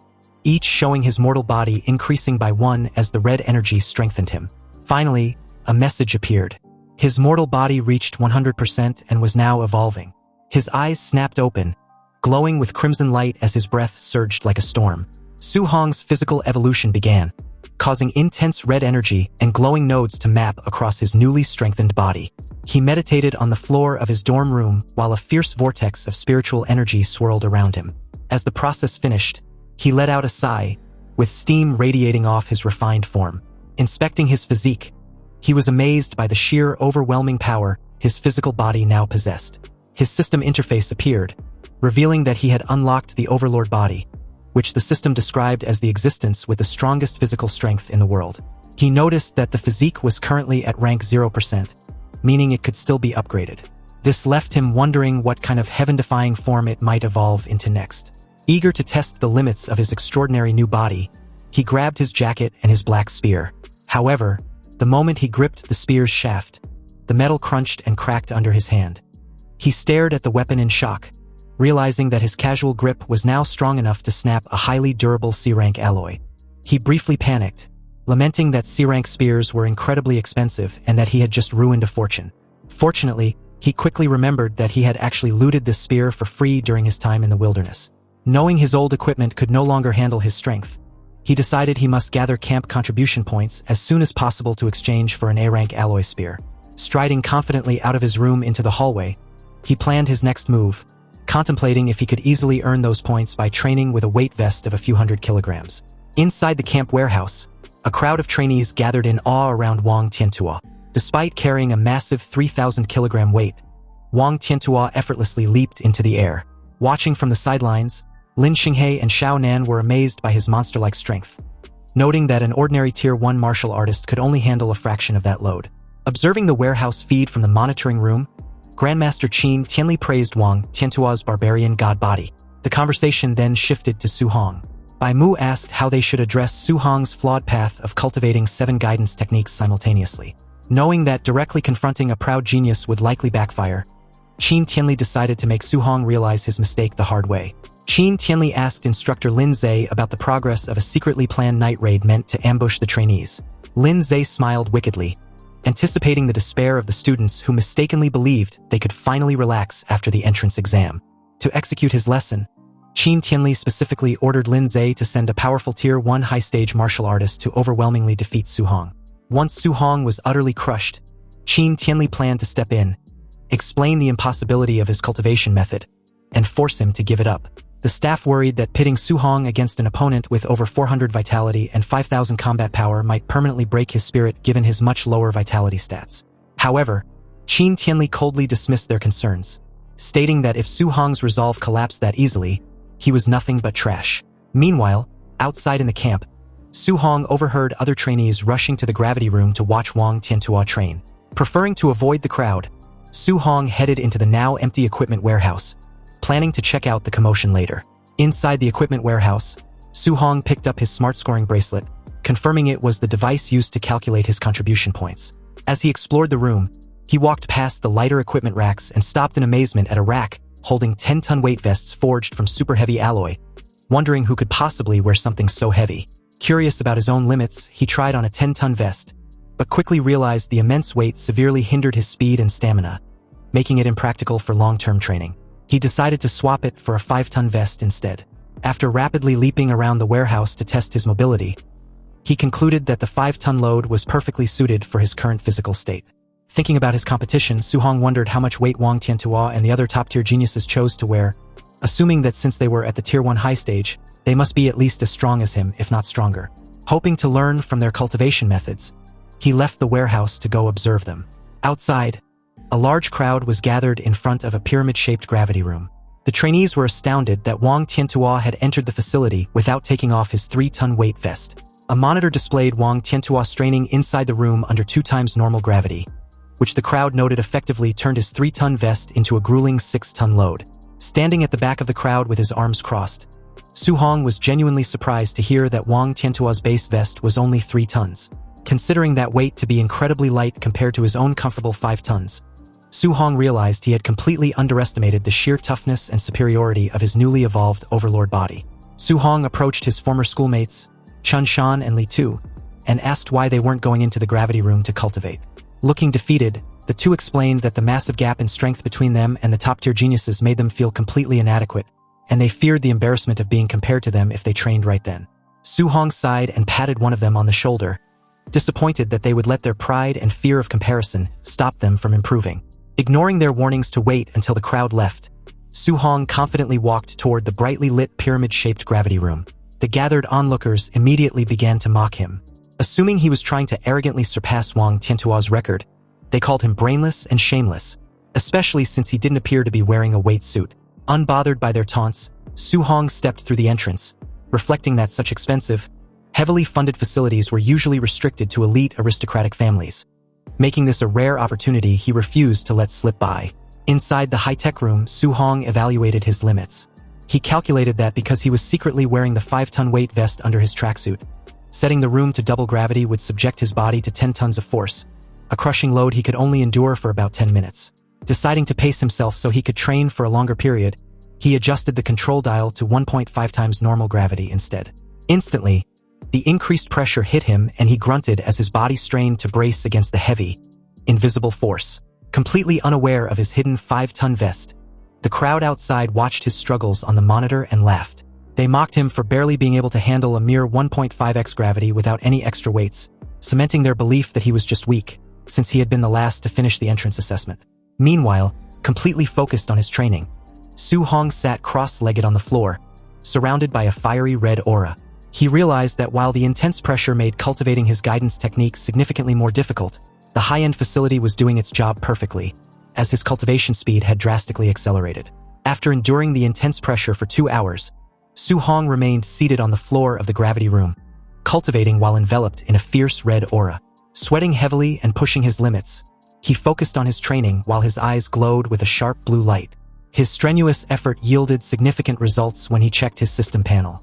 each showing his mortal body increasing by 1 as the red energy strengthened him. Finally, a message appeared. His mortal body reached 100% and was now evolving. His eyes snapped open, glowing with crimson light as his breath surged like a storm. Su Hong's physical evolution began, causing intense red energy and glowing nodes to map across his newly strengthened body. He meditated on the floor of his dorm room while a fierce vortex of spiritual energy swirled around him. As the process finished, he let out a sigh, with steam radiating off his refined form. Inspecting his physique, he was amazed by the sheer overwhelming power his physical body now possessed. His system interface appeared, revealing that he had unlocked the Overlord body, which the system described as the existence with the strongest physical strength in the world. He noticed that the physique was currently at rank 0%, meaning it could still be upgraded. This left him wondering what kind of heaven-defying form it might evolve into next. Eager to test the limits of his extraordinary new body, he grabbed his jacket and his black spear. However, the moment he gripped the spear's shaft, the metal crunched and cracked under his hand. He stared at the weapon in shock, realizing that his casual grip was now strong enough to snap a highly durable C-rank alloy. He briefly panicked, lamenting that C-rank spears were incredibly expensive and that he had just ruined a fortune. Fortunately, he quickly remembered that he had actually looted this spear for free during his time in the wilderness. Knowing his old equipment could no longer handle his strength, he decided he must gather camp contribution points as soon as possible to exchange for an A-rank alloy spear. Striding confidently out of his room into the hallway, he planned his next move, contemplating if he could easily earn those points by training with a weight vest of a few hundred kilograms. Inside the camp warehouse, a crowd of trainees gathered in awe around Wang Tiantuo. Despite carrying a massive 3,000-kilogram weight, Wang Tiantuo effortlessly leaped into the air. Watching from the sidelines, Lin Xinghe and Xiao Nan were amazed by his monster-like strength, noting that an ordinary Tier 1 martial artist could only handle a fraction of that load. Observing the warehouse feed from the monitoring room, Grandmaster Qin Tianli praised Wang Tiantuo's barbarian god body. The conversation then shifted to Su Hong. Bai Mu asked how they should address Su Hong's flawed path of cultivating 7 guidance techniques simultaneously. Knowing that directly confronting a proud genius would likely backfire, Qin Tianli decided to make Su Hong realize his mistake the hard way. Qin Tianli asked instructor Lin Zhe about the progress of a secretly planned night raid meant to ambush the trainees. Lin Zhe smiled wickedly, anticipating the despair of the students who mistakenly believed they could finally relax after the entrance exam. To execute his lesson, Qin Tianli specifically ordered Lin Zhe to send a powerful Tier 1 high-stage martial artist to overwhelmingly defeat Su Hong. Once Su Hong was utterly crushed, Qin Tianli planned to step in, explain the impossibility of his cultivation method, and force him to give it up. The staff worried that pitting Su Hong against an opponent with over 400 vitality and 5,000 combat power might permanently break his spirit given his much lower vitality stats. However, Qin Tianli coldly dismissed their concerns, stating that if Su Hong's resolve collapsed that easily, he was nothing but trash. Meanwhile, outside in the camp, Su Hong overheard other trainees rushing to the gravity room to watch Wang Tiantuo train. Preferring to avoid the crowd, Su Hong headed into the now empty equipment warehouse, planning to check out the commotion later. Inside the equipment warehouse, Su Hong picked up his smart scoring bracelet, confirming it was the device used to calculate his contribution points. As he explored the room, he walked past the lighter equipment racks and stopped in amazement at a rack holding 10-ton weight vests forged from super heavy alloy, wondering who could possibly wear something so heavy. Curious about his own limits, he tried on a 10-ton vest, but quickly realized the immense weight severely hindered his speed and stamina, making it impractical for long-term training. He decided to swap it for a 5-ton vest instead. After rapidly leaping around the warehouse to test his mobility, he concluded that the 5-ton load was perfectly suited for his current physical state. Thinking about his competition, Su Hong wondered how much weight Wang Tiantuo and the other top-tier geniuses chose to wear, assuming that since they were at the Tier 1 high stage, they must be at least as strong as him, if not stronger. Hoping to learn from their cultivation methods, he left the warehouse to go observe them. Outside, a large crowd was gathered in front of a pyramid-shaped gravity room. The trainees were astounded that Wang Tiantuo had entered the facility without taking off his 3-ton weight vest. A monitor displayed Wang Tiantuo straining inside the room under 2 times normal gravity, which the crowd noted effectively turned his 3-ton vest into a grueling 6-ton load. Standing at the back of the crowd with his arms crossed, Su Hong was genuinely surprised to hear that Wang Tiantuo's base vest was only 3 tons. Considering that weight to be incredibly light compared to his own comfortable 5 tons, Su Hong realized he had completely underestimated the sheer toughness and superiority of his newly evolved overlord body. Su Hong approached his former schoolmates, Chun Shan and Li Tu, and asked why they weren't going into the gravity room to cultivate. Looking defeated, the two explained that the massive gap in strength between them and the top-tier geniuses made them feel completely inadequate, and they feared the embarrassment of being compared to them if they trained right then. Su Hong sighed and patted one of them on the shoulder, disappointed that they would let their pride and fear of comparison stop them from improving. Ignoring their warnings to wait until the crowd left, Su Hong confidently walked toward the brightly lit pyramid-shaped gravity room. The gathered onlookers immediately began to mock him. Assuming he was trying to arrogantly surpass Wang Tiantuo's record, they called him brainless and shameless, especially since he didn't appear to be wearing a weight suit. Unbothered by their taunts, Su Hong stepped through the entrance, reflecting that such expensive, heavily funded facilities were usually restricted to elite aristocratic families. Making this a rare opportunity he refused to let slip by. Inside the high-tech room, Su Hong evaluated his limits. He calculated that because he was secretly wearing the 5-ton weight vest under his tracksuit, setting the room to double gravity would subject his body to 10 tons of force, a crushing load he could only endure for about 10 minutes. Deciding to pace himself so he could train for a longer period, he adjusted the control dial to 1.5 times normal gravity instead. Instantly, the increased pressure hit him and he grunted as his body strained to brace against the heavy, invisible force. Completely unaware of his hidden 5-ton vest, the crowd outside watched his struggles on the monitor and laughed. They mocked him for barely being able to handle a mere 1.5x gravity without any extra weights, cementing their belief that he was just weak, since he had been the last to finish the entrance assessment. Meanwhile, completely focused on his training, Su Hong sat cross-legged on the floor, surrounded by a fiery red aura. He realized that while the intense pressure made cultivating his guidance techniques significantly more difficult, the high-end facility was doing its job perfectly, as his cultivation speed had drastically accelerated. After enduring the intense pressure for 2 hours, Su Hong remained seated on the floor of the gravity room, cultivating while enveloped in a fierce red aura. Sweating heavily and pushing his limits, he focused on his training while his eyes glowed with a sharp blue light. His strenuous effort yielded significant results when he checked his system panel.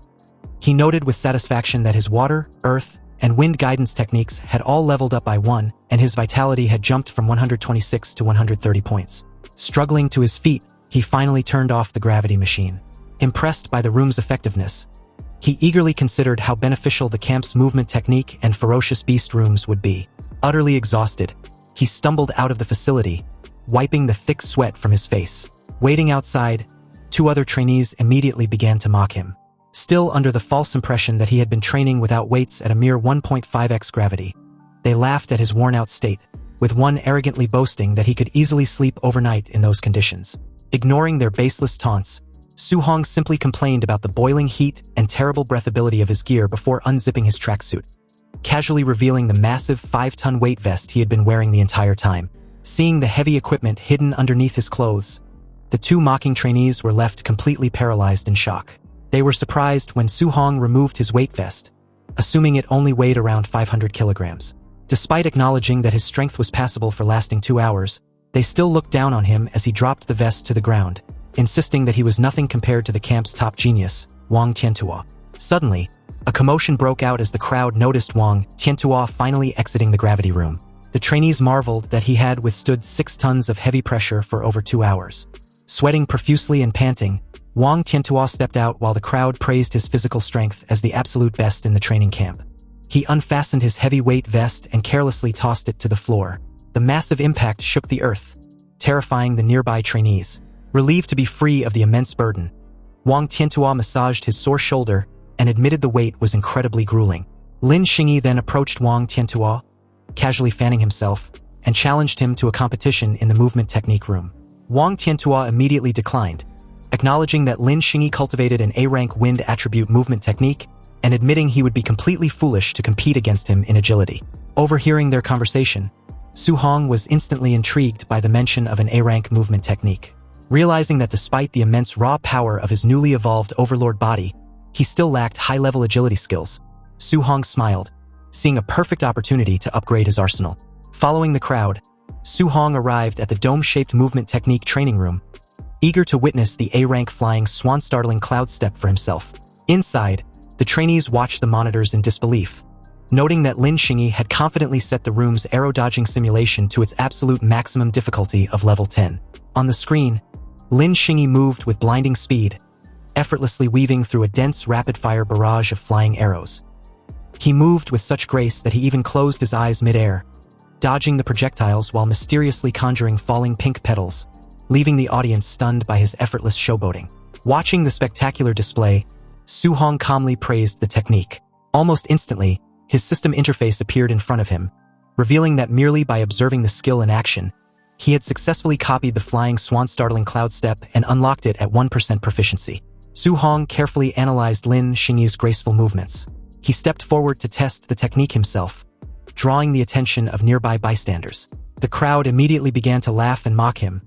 He noted with satisfaction that his water, earth, and wind guidance techniques had all leveled up by 1, and his vitality had jumped from 126 to 130 points. Struggling to his feet, he finally turned off the gravity machine. Impressed by the room's effectiveness, he eagerly considered how beneficial the camp's movement technique and Ferocious Beast rooms would be. Utterly exhausted, he stumbled out of the facility, wiping the thick sweat from his face. Waiting outside, 2 other trainees immediately began to mock him. Still under the false impression that he had been training without weights at a mere 1.5x gravity, they laughed at his worn-out state, with one arrogantly boasting that he could easily sleep overnight in those conditions. Ignoring their baseless taunts, Su Hong simply complained about the boiling heat and terrible breathability of his gear before unzipping his tracksuit, casually revealing the massive 5-ton weight vest he had been wearing the entire time. Seeing the heavy equipment hidden underneath his clothes, the 2 mocking trainees were left completely paralyzed in shock. They were surprised when Su Hong removed his weight vest, assuming it only weighed around 500 kilograms. Despite acknowledging that his strength was passable for lasting 2 hours, they still looked down on him as he dropped the vest to the ground, insisting that he was nothing compared to the camp's top genius, Wang Tiantuo. Suddenly, a commotion broke out as the crowd noticed Wang Tiantuo finally exiting the gravity room. The trainees marveled that he had withstood 6 tons of heavy pressure for over 2 hours. Sweating profusely and panting, Wang Tiantuo stepped out while the crowd praised his physical strength as the absolute best in the training camp. He unfastened his heavy-weight vest and carelessly tossed it to the floor. The massive impact shook the earth, terrifying the nearby trainees. Relieved to be free of the immense burden, Wang Tiantuo massaged his sore shoulder and admitted the weight was incredibly grueling. Lin Xingyi then approached Wang Tiantuo, casually fanning himself, and challenged him to a competition in the movement technique room. Wang Tiantuo immediately declined, acknowledging that Lin Xingyi cultivated an A-rank wind attribute movement technique and admitting he would be completely foolish to compete against him in agility. Overhearing their conversation, Su Hong was instantly intrigued by the mention of an A-rank movement technique. Realizing that despite the immense raw power of his newly evolved overlord body, he still lacked high-level agility skills, Su Hong smiled, seeing a perfect opportunity to upgrade his arsenal. Following the crowd, Su Hong arrived at the dome-shaped movement technique training room, eager to witness the A-rank flying swan-startling cloud step for himself. Inside, the trainees watched the monitors in disbelief, noting that Lin Xingyi had confidently set the room's arrow-dodging simulation to its absolute maximum difficulty of level 10. On the screen, Lin Xingyi moved with blinding speed, effortlessly weaving through a dense rapid-fire barrage of flying arrows. He moved with such grace that he even closed his eyes mid-air, dodging the projectiles while mysteriously conjuring falling pink petals, leaving the audience stunned by his effortless showboating. Watching the spectacular display, Su Hong calmly praised the technique. Almost instantly, his system interface appeared in front of him, revealing that merely by observing the skill in action, he had successfully copied the flying swan-startling cloud step and unlocked it at 1% proficiency. Su Hong carefully analyzed Lin Xingyi's graceful movements. He stepped forward to test the technique himself, drawing the attention of nearby bystanders. The crowd immediately began to laugh and mock him,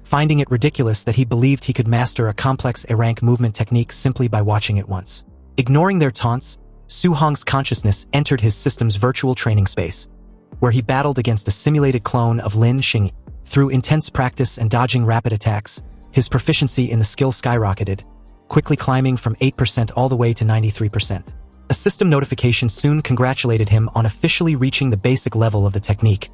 finding it ridiculous that he believed he could master a complex A-rank movement technique simply by watching it once. Ignoring their taunts, Su Hong's consciousness entered his system's virtual training space, where he battled against a simulated clone of Lin Xingyi. Through intense practice and dodging rapid attacks, his proficiency in the skill skyrocketed, quickly climbing from 8% all the way to 93%. A system notification soon congratulated him on officially reaching the basic level of the technique,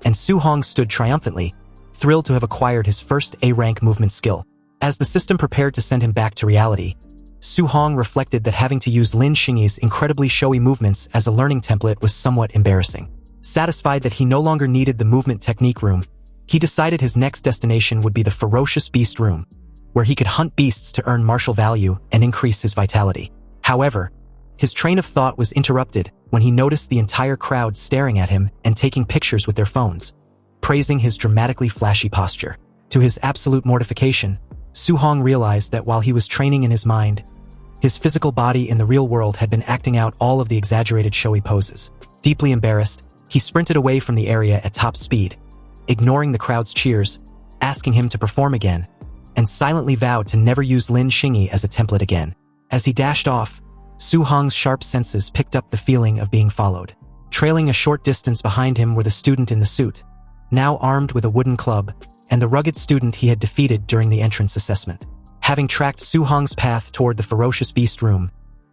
and Su Hong stood triumphantly, thrilled to have acquired his first A-rank movement skill. As the system prepared to send him back to reality, Su Hong reflected that having to use Lin Xingyi's incredibly showy movements as a learning template was somewhat embarrassing. Satisfied that he no longer needed the movement technique room, he decided his next destination would be the Ferocious Beast room, where he could hunt beasts to earn martial value and increase his vitality. However, his train of thought was interrupted when he noticed the entire crowd staring at him and taking pictures with their phones, praising his dramatically flashy posture. To his absolute mortification, Su Hong realized that while he was training in his mind, his physical body in the real world had been acting out all of the exaggerated showy poses. Deeply embarrassed, he sprinted away from the area at top speed, ignoring the crowd's cheers, asking him to perform again, and silently vowed to never use Lin Xingyi as a template again. As he dashed off, Su Hong's sharp senses picked up the feeling of being followed. Trailing a short distance behind him were the student in the suit, now armed with a wooden club, and the rugged student he had defeated during the entrance assessment. Having tracked Su Hong's path toward the Ferocious Beast room,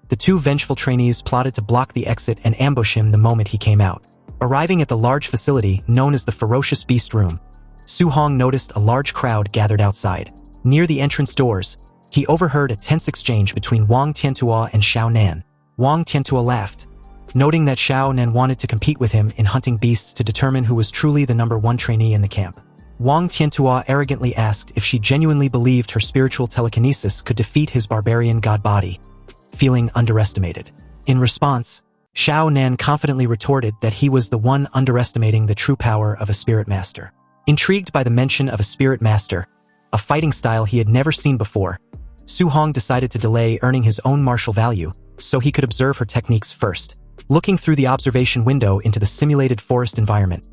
the two vengeful trainees plotted to block the exit and ambush him the moment he came out. Arriving at the large facility known as the Ferocious Beast room, Su Hong noticed a large crowd gathered outside. Near the entrance doors, he overheard a tense exchange between Wang Tiantua and Xiao Nan. Wang Tiantua laughed, noting that Xiao Nan wanted to compete with him in hunting beasts to determine who was truly the #1 trainee in the camp. Wang Tiantua arrogantly asked if she genuinely believed her spiritual telekinesis could defeat his barbarian god body, feeling underestimated. In response, Xiao Nan confidently retorted that he was the one underestimating the true power of a spirit master. Intrigued by the mention of a spirit master, a fighting style he had never seen before, Su Hong decided to delay earning his own martial value so he could observe her techniques first. Looking through the observation window into the simulated forest environment,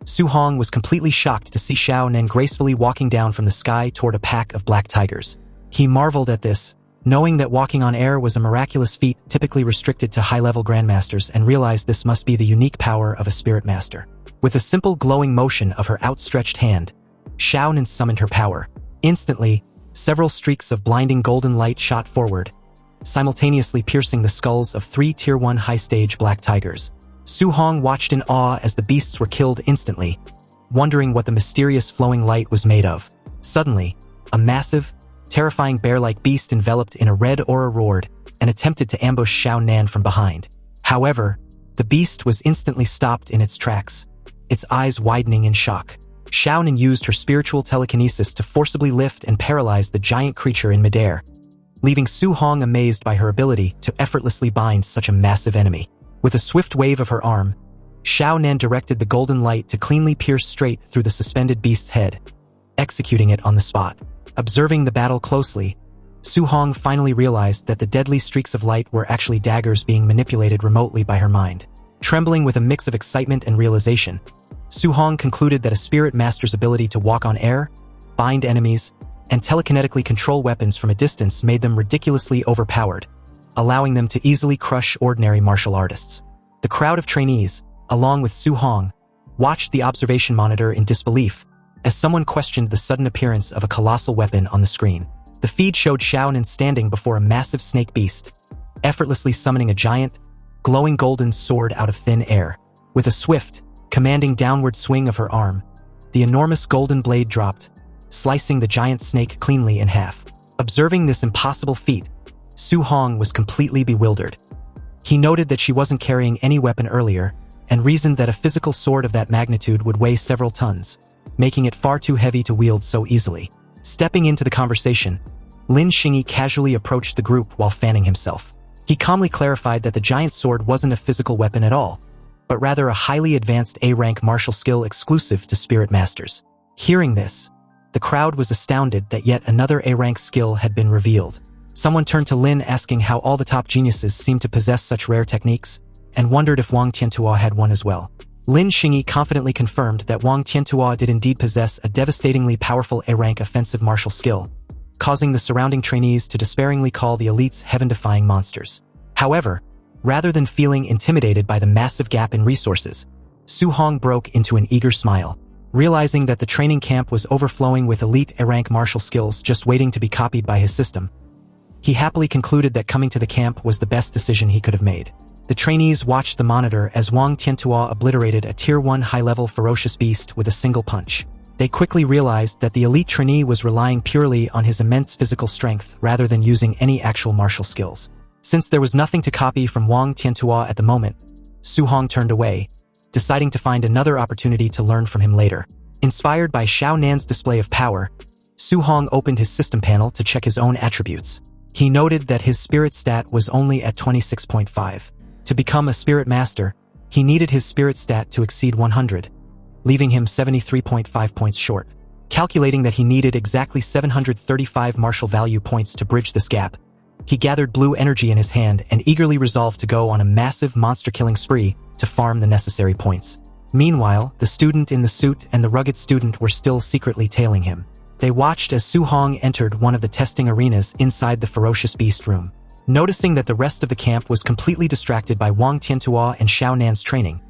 Su Hong was completely shocked to see Xiao Nan gracefully walking down from the sky toward a pack of black tigers. He marveled at this, knowing that walking on air was a miraculous feat typically restricted to high-level grandmasters, and realized this must be the unique power of a spirit master. With a simple glowing motion of her outstretched hand, Xiao Nan summoned her power. Instantly, several streaks of blinding golden light shot forward, simultaneously piercing the skulls of 3 Tier 1 high-stage black tigers. Su Hong watched in awe as the beasts were killed instantly, wondering what the mysterious flowing light was made of. Suddenly, a massive, terrifying bear-like beast enveloped in a red aura roared and attempted to ambush Xiao Nan from behind. However, the beast was instantly stopped in its tracks, its eyes widening in shock. Xiao Nan used her spiritual telekinesis to forcibly lift and paralyze the giant creature in midair, leaving Su Hong amazed by her ability to effortlessly bind such a massive enemy. With a swift wave of her arm, Xiao Nan directed the golden light to cleanly pierce straight through the suspended beast's head, executing it on the spot. Observing the battle closely, Su Hong finally realized that the deadly streaks of light were actually daggers being manipulated remotely by her mind. Trembling with a mix of excitement and realization, Su Hong concluded that a spirit master's ability to walk on air, bind enemies, and telekinetically control weapons from a distance made them ridiculously overpowered, allowing them to easily crush ordinary martial artists. The crowd of trainees, along with Su Hong, watched the observation monitor in disbelief as someone questioned the sudden appearance of a colossal weapon on the screen. The feed showed Xiao Nan standing before a massive snake beast, effortlessly summoning a giant, glowing golden sword out of thin air. With a swift, commanding downward swing of her arm, the enormous golden blade dropped, slicing the giant snake cleanly in half. Observing this impossible feat, Su Hong was completely bewildered. He noted that she wasn't carrying any weapon earlier, and reasoned that a physical sword of that magnitude would weigh several tons, making it far too heavy to wield so easily. Stepping into the conversation, Lin Xingyi casually approached the group while fanning himself. He calmly clarified that the giant sword wasn't a physical weapon at all, but rather a highly advanced A-rank martial skill exclusive to spirit masters. Hearing this, the crowd was astounded that yet another A-rank skill had been revealed. Someone turned to Lin asking how all the top geniuses seemed to possess such rare techniques, and wondered if Wang Tiantuo had one as well. Lin Xingyi confidently confirmed that Wang Tiantuo did indeed possess a devastatingly powerful A-rank offensive martial skill, causing the surrounding trainees to despairingly call the elites heaven-defying monsters. However, rather than feeling intimidated by the massive gap in resources, Su Hong broke into an eager smile. Realizing that the training camp was overflowing with elite A-rank martial skills just waiting to be copied by his system, he happily concluded that coming to the camp was the best decision he could have made. The trainees watched the monitor as Wang Tiantuo obliterated a Tier 1 high-level Ferocious Beast with a single punch. They quickly realized that the elite trainee was relying purely on his immense physical strength rather than using any actual martial skills. Since there was nothing to copy from Wang Tiantuo at the moment, Su Hong turned away, deciding to find another opportunity to learn from him later. Inspired by Xiao Nan's display of power, Su Hong opened his system panel to check his own attributes. He noted that his spirit stat was only at 26.5. To become a spirit master, he needed his spirit stat to exceed 100, leaving him 73.5 points short. Calculating that he needed exactly 735 martial value points to bridge this gap, he gathered blue energy in his hand and eagerly resolved to go on a massive monster-killing spree to farm the necessary points. Meanwhile, the student in the suit and the rugged student were still secretly tailing him. They watched as Su Hong entered one of the testing arenas inside the Ferocious Beast room. Noticing that the rest of the camp was completely distracted by Wang Tiantuo and Xiao Nan's training,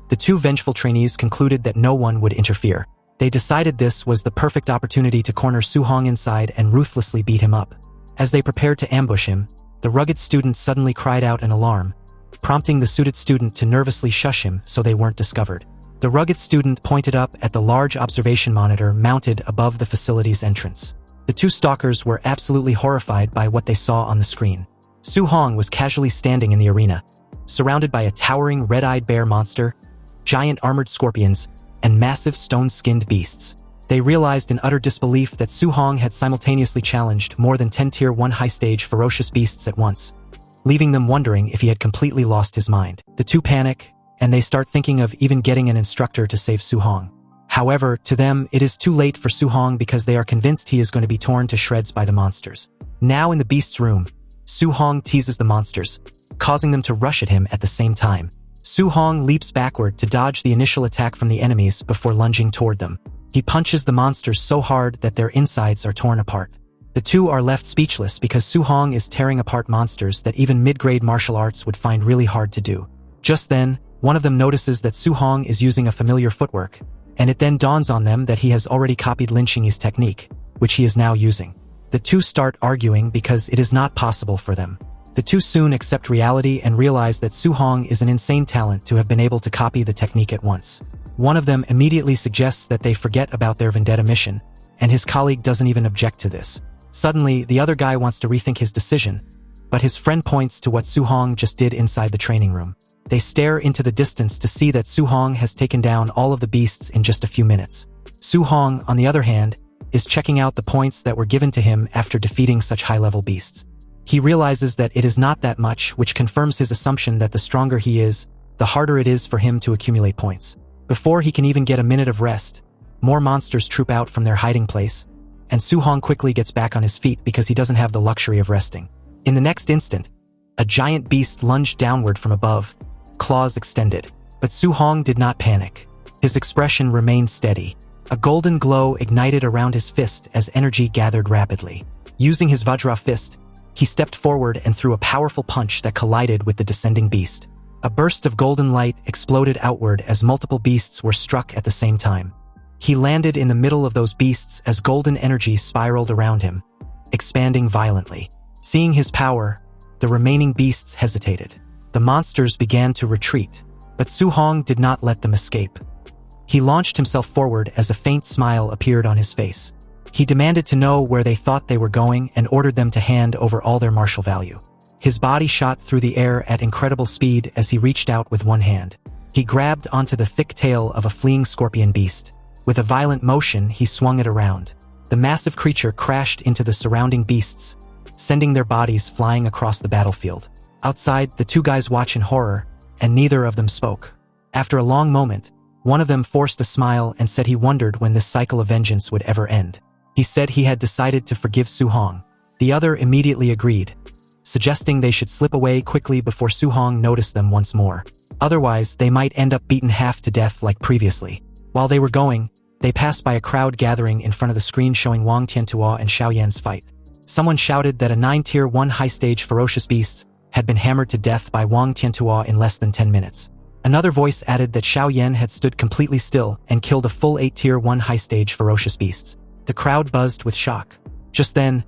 the two vengeful trainees concluded that no one would interfere. They decided this was the perfect opportunity to corner Su Hong inside and ruthlessly beat him up. As they prepared to ambush him, the rugged student suddenly cried out in alarm, prompting the suited student to nervously shush him so they weren't discovered. The rugged student pointed up at the large observation monitor mounted above the facility's entrance. The two stalkers were absolutely horrified by what they saw on the screen. Su Hong was casually standing in the arena, surrounded by a towering red-eyed bear monster, giant armored scorpions, and massive stone-skinned beasts. They realized in utter disbelief that Su Hong had simultaneously challenged more than 10 Tier 1 high-stage ferocious beasts at once, leaving them wondering if he had completely lost his mind. The two panic, and they start thinking of even getting an instructor to save Su Hong. However, to them, it is too late for Su Hong because they are convinced he is going to be torn to shreds by the monsters. Now in the beast's room, Su Hong teases the monsters, causing them to rush at him at the same time. Su Hong leaps backward to dodge the initial attack from the enemies before lunging toward them. He punches the monsters so hard that their insides are torn apart. The two are left speechless because Su Hong is tearing apart monsters that even mid-grade martial arts would find really hard to do. Just then, one of them notices that Su Hong is using a familiar footwork, and it then dawns on them that he has already copied Lin Xingyi's technique, which he is now using. The two start arguing because it is not possible for them. The two soon accept reality and realize that Su Hong is an insane talent to have been able to copy the technique at once. One of them immediately suggests that they forget about their vendetta mission, and his colleague doesn't even object to this. Suddenly, the other guy wants to rethink his decision, but his friend points to what Su Hong just did inside the training room. They stare into the distance to see that Su Hong has taken down all of the beasts in just a few minutes. Su Hong, on the other hand, is checking out the points that were given to him after defeating such high-level beasts. He realizes that it is not that much, which confirms his assumption that the stronger he is, the harder it is for him to accumulate points. Before he can even get a minute of rest, more monsters troop out from their hiding place, and Su Hong quickly gets back on his feet because he doesn't have the luxury of resting. In the next instant, a giant beast lunged downward from above, claws extended. But Su Hong did not panic. His expression remained steady. A golden glow ignited around his fist as energy gathered rapidly. Using his Vajra fist, he stepped forward and threw a powerful punch that collided with the descending beast. A burst of golden light exploded outward as multiple beasts were struck at the same time. He landed in the middle of those beasts as golden energy spiraled around him, expanding violently. Seeing his power, the remaining beasts hesitated. The monsters began to retreat, but Su Hong did not let them escape. He launched himself forward as a faint smile appeared on his face. He demanded to know where they thought they were going and ordered them to hand over all their martial value. His body shot through the air at incredible speed as he reached out with one hand. He grabbed onto the thick tail of a fleeing scorpion beast. With a violent motion, he swung it around. The massive creature crashed into the surrounding beasts, sending their bodies flying across the battlefield. Outside, the two guys watched in horror, and neither of them spoke. After a long moment, one of them forced a smile and said he wondered when this cycle of vengeance would ever end. He said he had decided to forgive Su Hong. The other immediately agreed, suggesting they should slip away quickly before Su Hong noticed them once more. Otherwise, they might end up beaten half to death like previously. While they were going, they passed by a crowd gathering in front of the screen showing Wang Tiantuo and Xiao Yan's fight. Someone shouted that a 9-tier 1 high-stage Ferocious Beasts had been hammered to death by Wang Tiantuo in less than 10 minutes. Another voice added that Xiao Yan had stood completely still and killed a full 8-tier 1 high-stage Ferocious Beasts. The crowd buzzed with shock. Just then,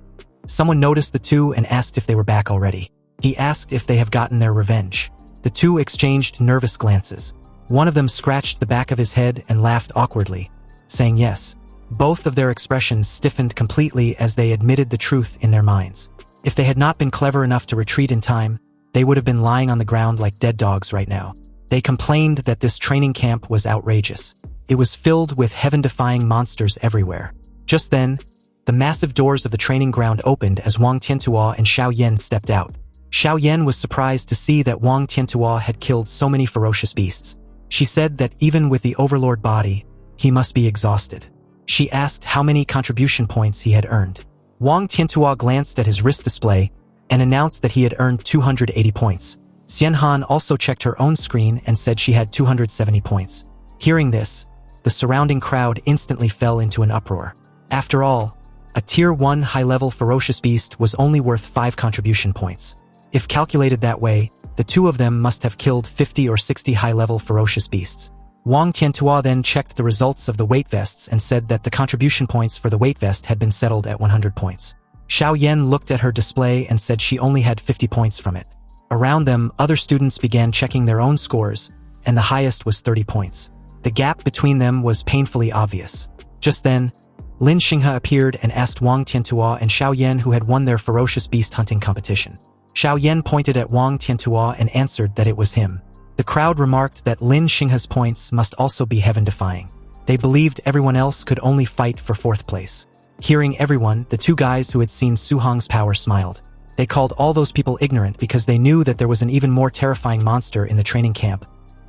someone noticed the two and asked if they were back already. He asked if they have gotten their revenge. The two exchanged nervous glances. One of them scratched the back of his head and laughed awkwardly, saying yes. Both of their expressions stiffened completely as they admitted the truth in their minds. If they had not been clever enough to retreat in time, they would have been lying on the ground like dead dogs right now. They complained that this training camp was outrageous. It was filled with heaven-defying monsters everywhere. Just then, the massive doors of the training ground opened as Wang Tiantuo and Xiao Yan stepped out. Xiao Yan was surprised to see that Wang Tiantuo had killed so many ferocious beasts. She said that even with the overlord body, he must be exhausted. She asked how many contribution points he had earned. Wang Tiantuo glanced at his wrist display and announced that he had earned 280 points. Xianhan also checked her own screen and said she had 270 points. Hearing this, the surrounding crowd instantly fell into an uproar. After all, a tier 1 high-level ferocious beast was only worth 5 contribution points. If calculated that way, the two of them must have killed 50 or 60 high-level ferocious beasts. Wang Tiantuo then checked the results of the weight vests and said that the contribution points for the weight vest had been settled at 100 points. Xiao Yan looked at her display and said she only had 50 points from it. Around them, other students began checking their own scores, and the highest was 30 points. The gap between them was painfully obvious. Just then, Lin Xinghe appeared and asked Wang Tiantuo and Xiao Yan who had won their ferocious beast hunting competition. Xiao Yan pointed at Wang Tiantuo and answered that it was him. The crowd remarked that Lin Xinghe's points must also be heaven-defying. They believed everyone else could only fight for 4th place. Hearing everyone, the two guys who had seen Su Hong's power smiled. They called all those people ignorant because they knew that there was an even more terrifying monster in the training camp,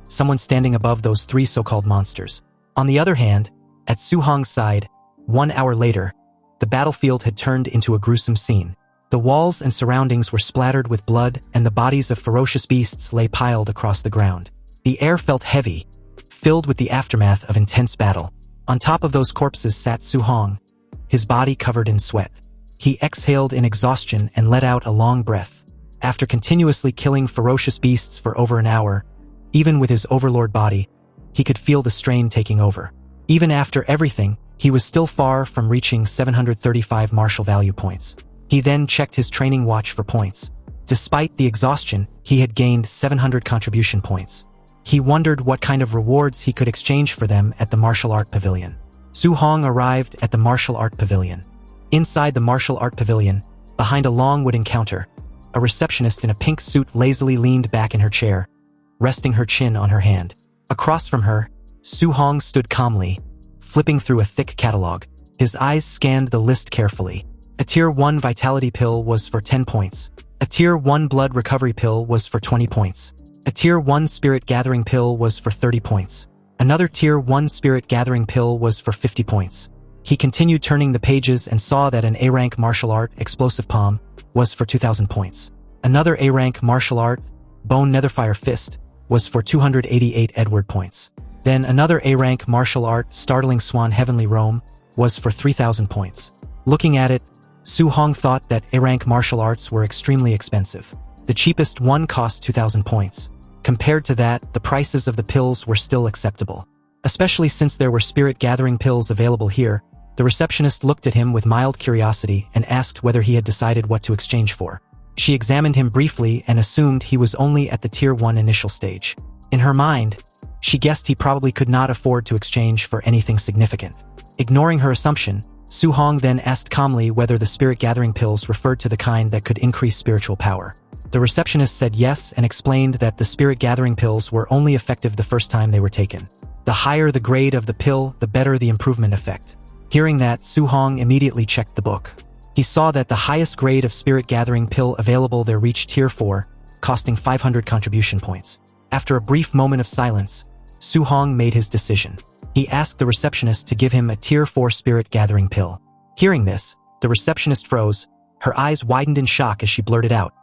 someone standing above those 3 so-called monsters. On the other hand, at Su Hong's side, 1 hour later, the battlefield had turned into a gruesome scene. The walls and surroundings were splattered with blood, and the bodies of ferocious beasts lay piled across the ground. The air felt heavy, filled with the aftermath of intense battle. On top of those corpses sat Su Hong, his body covered in sweat. He exhaled in exhaustion and let out a long breath. After continuously killing ferocious beasts for over an hour, even with his overlord body, he could feel the strain taking over. Even after everything, he was still far from reaching 735 martial value points. He then checked his training watch for points. Despite the exhaustion, he had gained 700 contribution points. He wondered what kind of rewards he could exchange for them at the martial art pavilion. Su Hong arrived at the martial art pavilion. Inside the martial art pavilion, behind a long wooden counter, a receptionist in a pink suit lazily leaned back in her chair, resting her chin on her hand. Across from her, Su Hong stood calmly, flipping through a thick catalog. His eyes scanned the list carefully. A tier 1 vitality pill was for 10 points. A tier 1 blood recovery pill was for 20 points. A tier 1 spirit gathering pill was for 30 points. Another tier 1 spirit gathering pill was for 50 points. He continued turning the pages and saw that an A-rank martial art explosive palm was for 2,000 points. Another A-rank martial art bone netherfire fist was for 288 Edward points. Then another A-rank martial art startling swan heavenly roam was for 3,000 points. Looking at it, Su Hong thought that A-rank martial arts were extremely expensive. The cheapest one cost 2,000 points. Compared to that, the prices of the pills were still acceptable. Especially since there were spirit gathering pills available here, the receptionist looked at him with mild curiosity and asked whether he had decided what to exchange for. She examined him briefly and assumed he was only at the Tier 1 initial stage. In her mind, she guessed he probably could not afford to exchange for anything significant. Ignoring her assumption, Su Hong then asked calmly whether the spirit-gathering pills referred to the kind that could increase spiritual power. The receptionist said yes and explained that the spirit-gathering pills were only effective the first time they were taken. The higher the grade of the pill, the better the improvement effect. Hearing that, Su Hong immediately checked the book. He saw that the highest grade of spirit-gathering pill available there reached Tier 4, costing 500 contribution points. After a brief moment of silence, Su Hong made his decision. He asked the receptionist to give him a Tier 4 spirit-gathering pill. Hearing this, the receptionist froze, her eyes widened in shock as she blurted out,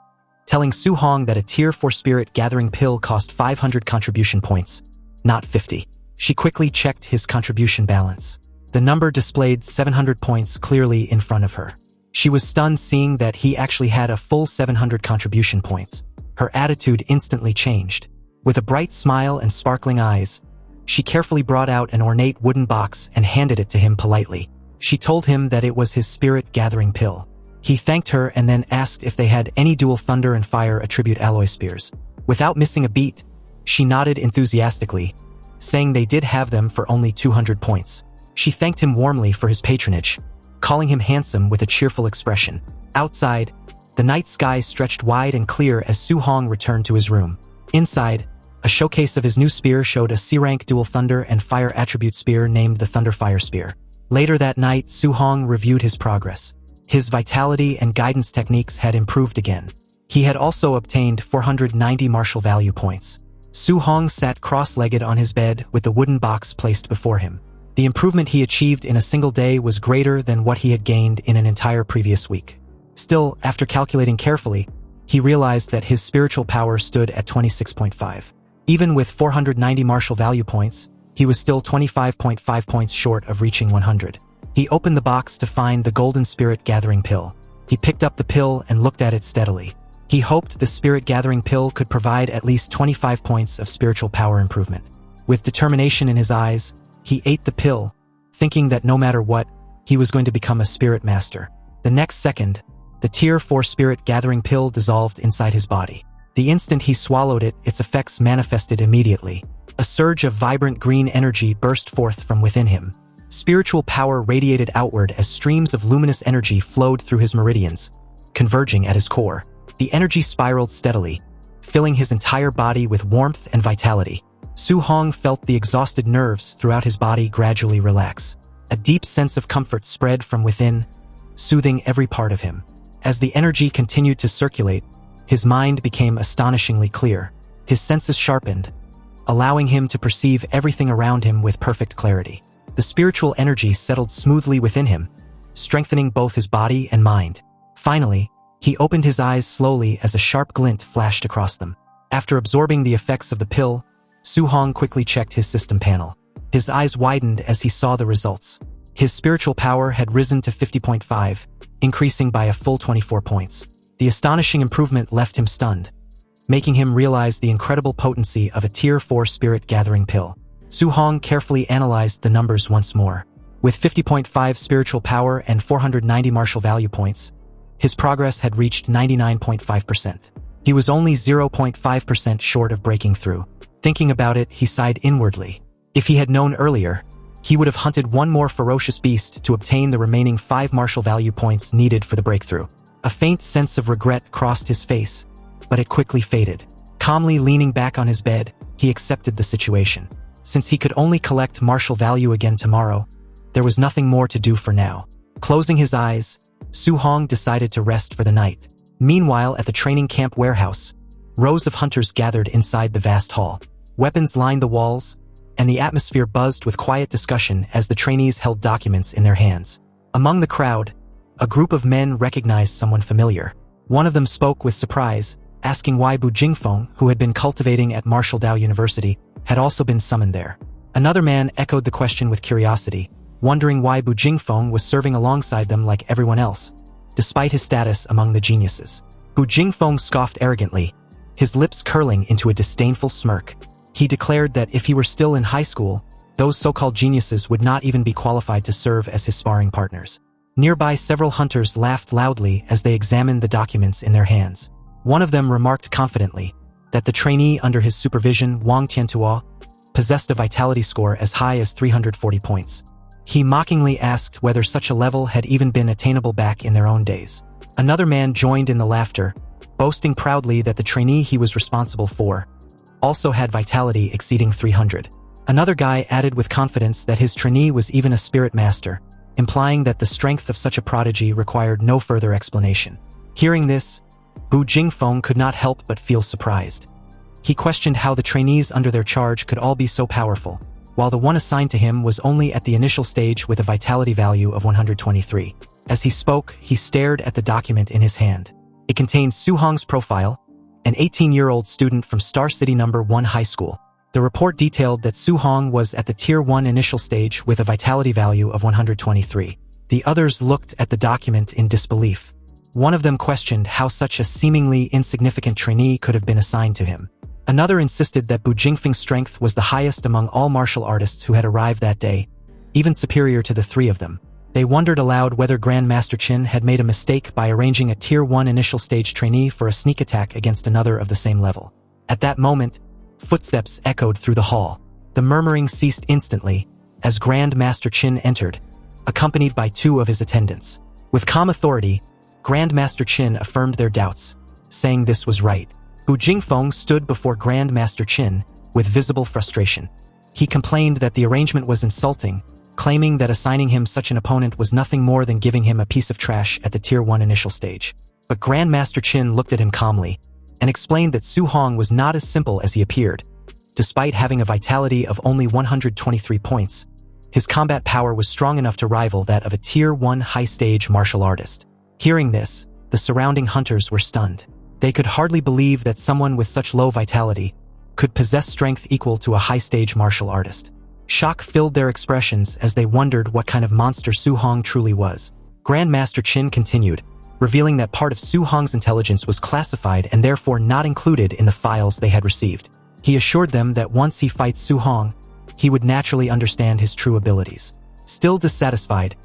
telling Su Hong that a Tier 4 spirit-gathering pill cost 500 contribution points, not 50. She quickly checked his contribution balance. The number displayed 700 points clearly in front of her. She was stunned seeing that he actually had a full 700 contribution points. Her attitude instantly changed. With a bright smile and sparkling eyes, she carefully brought out an ornate wooden box and handed it to him politely. She told him that it was his spirit-gathering pill. He thanked her and then asked if they had any dual thunder and fire attribute alloy spears. Without missing a beat, she nodded enthusiastically, saying they did have them for only 200 points. She thanked him warmly for his patronage, calling him handsome with a cheerful expression. Outside, the night sky stretched wide and clear as Su Hong returned to his room. Inside, a showcase of his new spear showed a C-rank dual thunder and fire attribute spear named the Thunder Fire Spear. Later that night, Su Hong reviewed his progress. His vitality and guidance techniques had improved again. He had also obtained 490 martial value points. Su Hong sat cross-legged on his bed with the wooden box placed before him. The improvement he achieved in a single day was greater than what he had gained in an entire previous week. Still, after calculating carefully, he realized that his spiritual power stood at 26.5. Even with 490 martial value points, he was still 25.5 points short of reaching 100. He opened the box to find the golden spirit-gathering pill. He picked up the pill and looked at it steadily. He hoped the spirit-gathering pill could provide at least 25 points of spiritual power improvement. With determination in his eyes, he ate the pill, thinking that no matter what, he was going to become a spirit master. The next second, the Tier 4 spirit-gathering pill dissolved inside his body. The instant he swallowed it, its effects manifested immediately. A surge of vibrant green energy burst forth from within him. Spiritual power radiated outward as streams of luminous energy flowed through his meridians, converging at his core. The energy spiraled steadily, filling his entire body with warmth and vitality. Su Hong felt the exhausted nerves throughout his body gradually relax. A deep sense of comfort spread from within, soothing every part of him. As the energy continued to circulate, his mind became astonishingly clear. His senses sharpened, allowing him to perceive everything around him with perfect clarity. The spiritual energy settled smoothly within him, strengthening both his body and mind. Finally, he opened his eyes slowly as a sharp glint flashed across them. After absorbing the effects of the pill, Su Hong quickly checked his system panel. His eyes widened as he saw the results. His spiritual power had risen to 50.5, increasing by a full 24 points. The astonishing improvement left him stunned, making him realize the incredible potency of a Tier 4 spirit-gathering pill. Su Hong carefully analyzed the numbers once more. With 50.5 spiritual power and 490 martial value points, his progress had reached 99.5%. He was only 0.5% short of breaking through. Thinking about it, he sighed inwardly. If he had known earlier, he would have hunted one more ferocious beast to obtain the remaining 5 martial value points needed for the breakthrough. A faint sense of regret crossed his face, but it quickly faded. Calmly leaning back on his bed, he accepted the situation. Since he could only collect martial value again tomorrow, there was nothing more to do for now. Closing his eyes, Su Hong decided to rest for the night. Meanwhile, at the training camp warehouse, rows of hunters gathered inside the vast hall. Weapons lined the walls, and the atmosphere buzzed with quiet discussion as the trainees held documents in their hands. Among the crowd, a group of men recognized someone familiar. One of them spoke with surprise, asking why Bu Jingfeng, who had been cultivating at Martial Dao University, had also been summoned there. Another man echoed the question with curiosity, wondering why Bu Jingfeng was serving alongside them like everyone else, despite his status among the geniuses. Bu Jingfeng scoffed arrogantly, his lips curling into a disdainful smirk. He declared that if he were still in high school, those so-called geniuses would not even be qualified to serve as his sparring partners. Nearby, several hunters laughed loudly as they examined the documents in their hands. One of them remarked confidently that the trainee under his supervision, Wang Tiantuo, possessed a vitality score as high as 340 points. He mockingly asked whether such a level had even been attainable back in their own days. Another man joined in the laughter, boasting proudly that the trainee he was responsible for also had vitality exceeding 300. Another guy added with confidence that his trainee was even a spirit master, implying that the strength of such a prodigy required no further explanation. Hearing this, Bu Jingfeng could not help but feel surprised. He questioned how the trainees under their charge could all be so powerful, while the one assigned to him was only at the initial stage with a vitality value of 123. As he spoke, he stared at the document in his hand. It contained Su Hong's profile, an 18-year-old student from Star City No. 1 High School. The report detailed that Su Hong was at the Tier 1 initial stage with a vitality value of 123. The others looked at the document in disbelief. One of them questioned how such a seemingly insignificant trainee could have been assigned to him. Another insisted that Bu Jingfeng's strength was the highest among all martial artists who had arrived that day, even superior to the three of them. They wondered aloud whether Grandmaster Qin had made a mistake by arranging a Tier 1 initial stage trainee for a sneak attack against another of the same level. At that moment, footsteps echoed through the hall. The murmuring ceased instantly as Grandmaster Qin entered, accompanied by two of his attendants. With calm authority, Grandmaster Qin affirmed their doubts, saying this was right. Bu Jingfeng stood before Grandmaster Qin with visible frustration. He complained that the arrangement was insulting, claiming that assigning him such an opponent was nothing more than giving him a piece of trash at the Tier 1 initial stage. But Grandmaster Qin looked at him calmly and explained that Su Hong was not as simple as he appeared. Despite having a vitality of only 123 points, his combat power was strong enough to rival that of a Tier 1 high-stage martial artist. Hearing this, the surrounding hunters were stunned. They could hardly believe that someone with such low vitality could possess strength equal to a high-stage martial artist. Shock filled their expressions as they wondered what kind of monster Su Hong truly was. Grandmaster Qin continued, revealing that part of Su Hong's intelligence was classified and therefore not included in the files they had received. He assured them that once he fights Su Hong, he would naturally understand his true abilities. Still dissatisfied,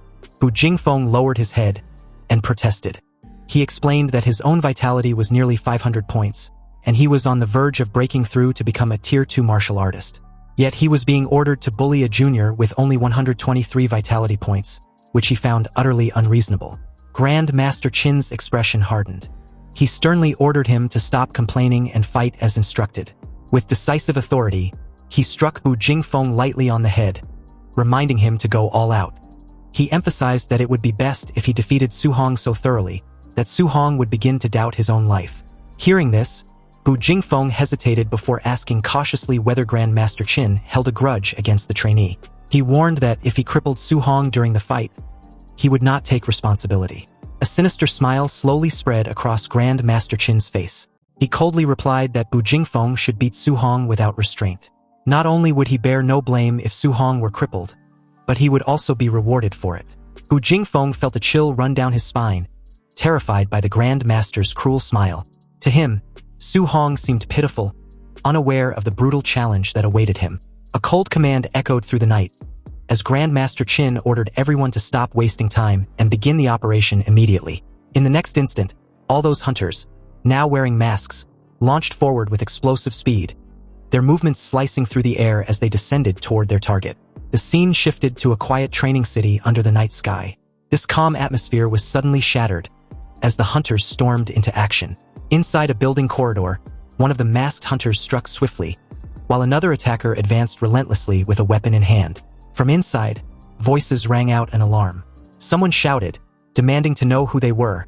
Bu Jingfeng lowered his head and protested. He explained that his own vitality was nearly 500 points, and he was on the verge of breaking through to become a Tier 2 martial artist. Yet he was being ordered to bully a junior with only 123 vitality points, which he found utterly unreasonable. Grandmaster Qin's expression hardened. He sternly ordered him to stop complaining and fight as instructed. With decisive authority, he struck Bu Jingfeng lightly on the head, reminding him to go all out. He emphasized that it would be best if he defeated Su Hong so thoroughly that Su Hong would begin to doubt his own life. Hearing this, Bu Jingfeng hesitated before asking cautiously whether Grandmaster Qin held a grudge against the trainee. He warned that if he crippled Su Hong during the fight, he would not take responsibility. A sinister smile slowly spread across Grandmaster Qin's face. He coldly replied that Bu Jingfeng should beat Su Hong without restraint. Not only would he bear no blame if Su Hong were crippled, but he would also be rewarded for it. Bu Jingfeng felt a chill run down his spine, terrified by the Grand Master's cruel smile. To him, Su Hong seemed pitiful, unaware of the brutal challenge that awaited him. A cold command echoed through the night, as Grandmaster Qin ordered everyone to stop wasting time and begin the operation immediately. In the next instant, all those hunters, now wearing masks, launched forward with explosive speed, their movements slicing through the air as they descended toward their target. The scene shifted to a quiet training city under the night sky. This calm atmosphere was suddenly shattered as the hunters stormed into action. Inside a building corridor, one of the masked hunters struck swiftly, while another attacker advanced relentlessly with a weapon in hand. From inside, voices rang out an alarm. Someone shouted, demanding to know who they were,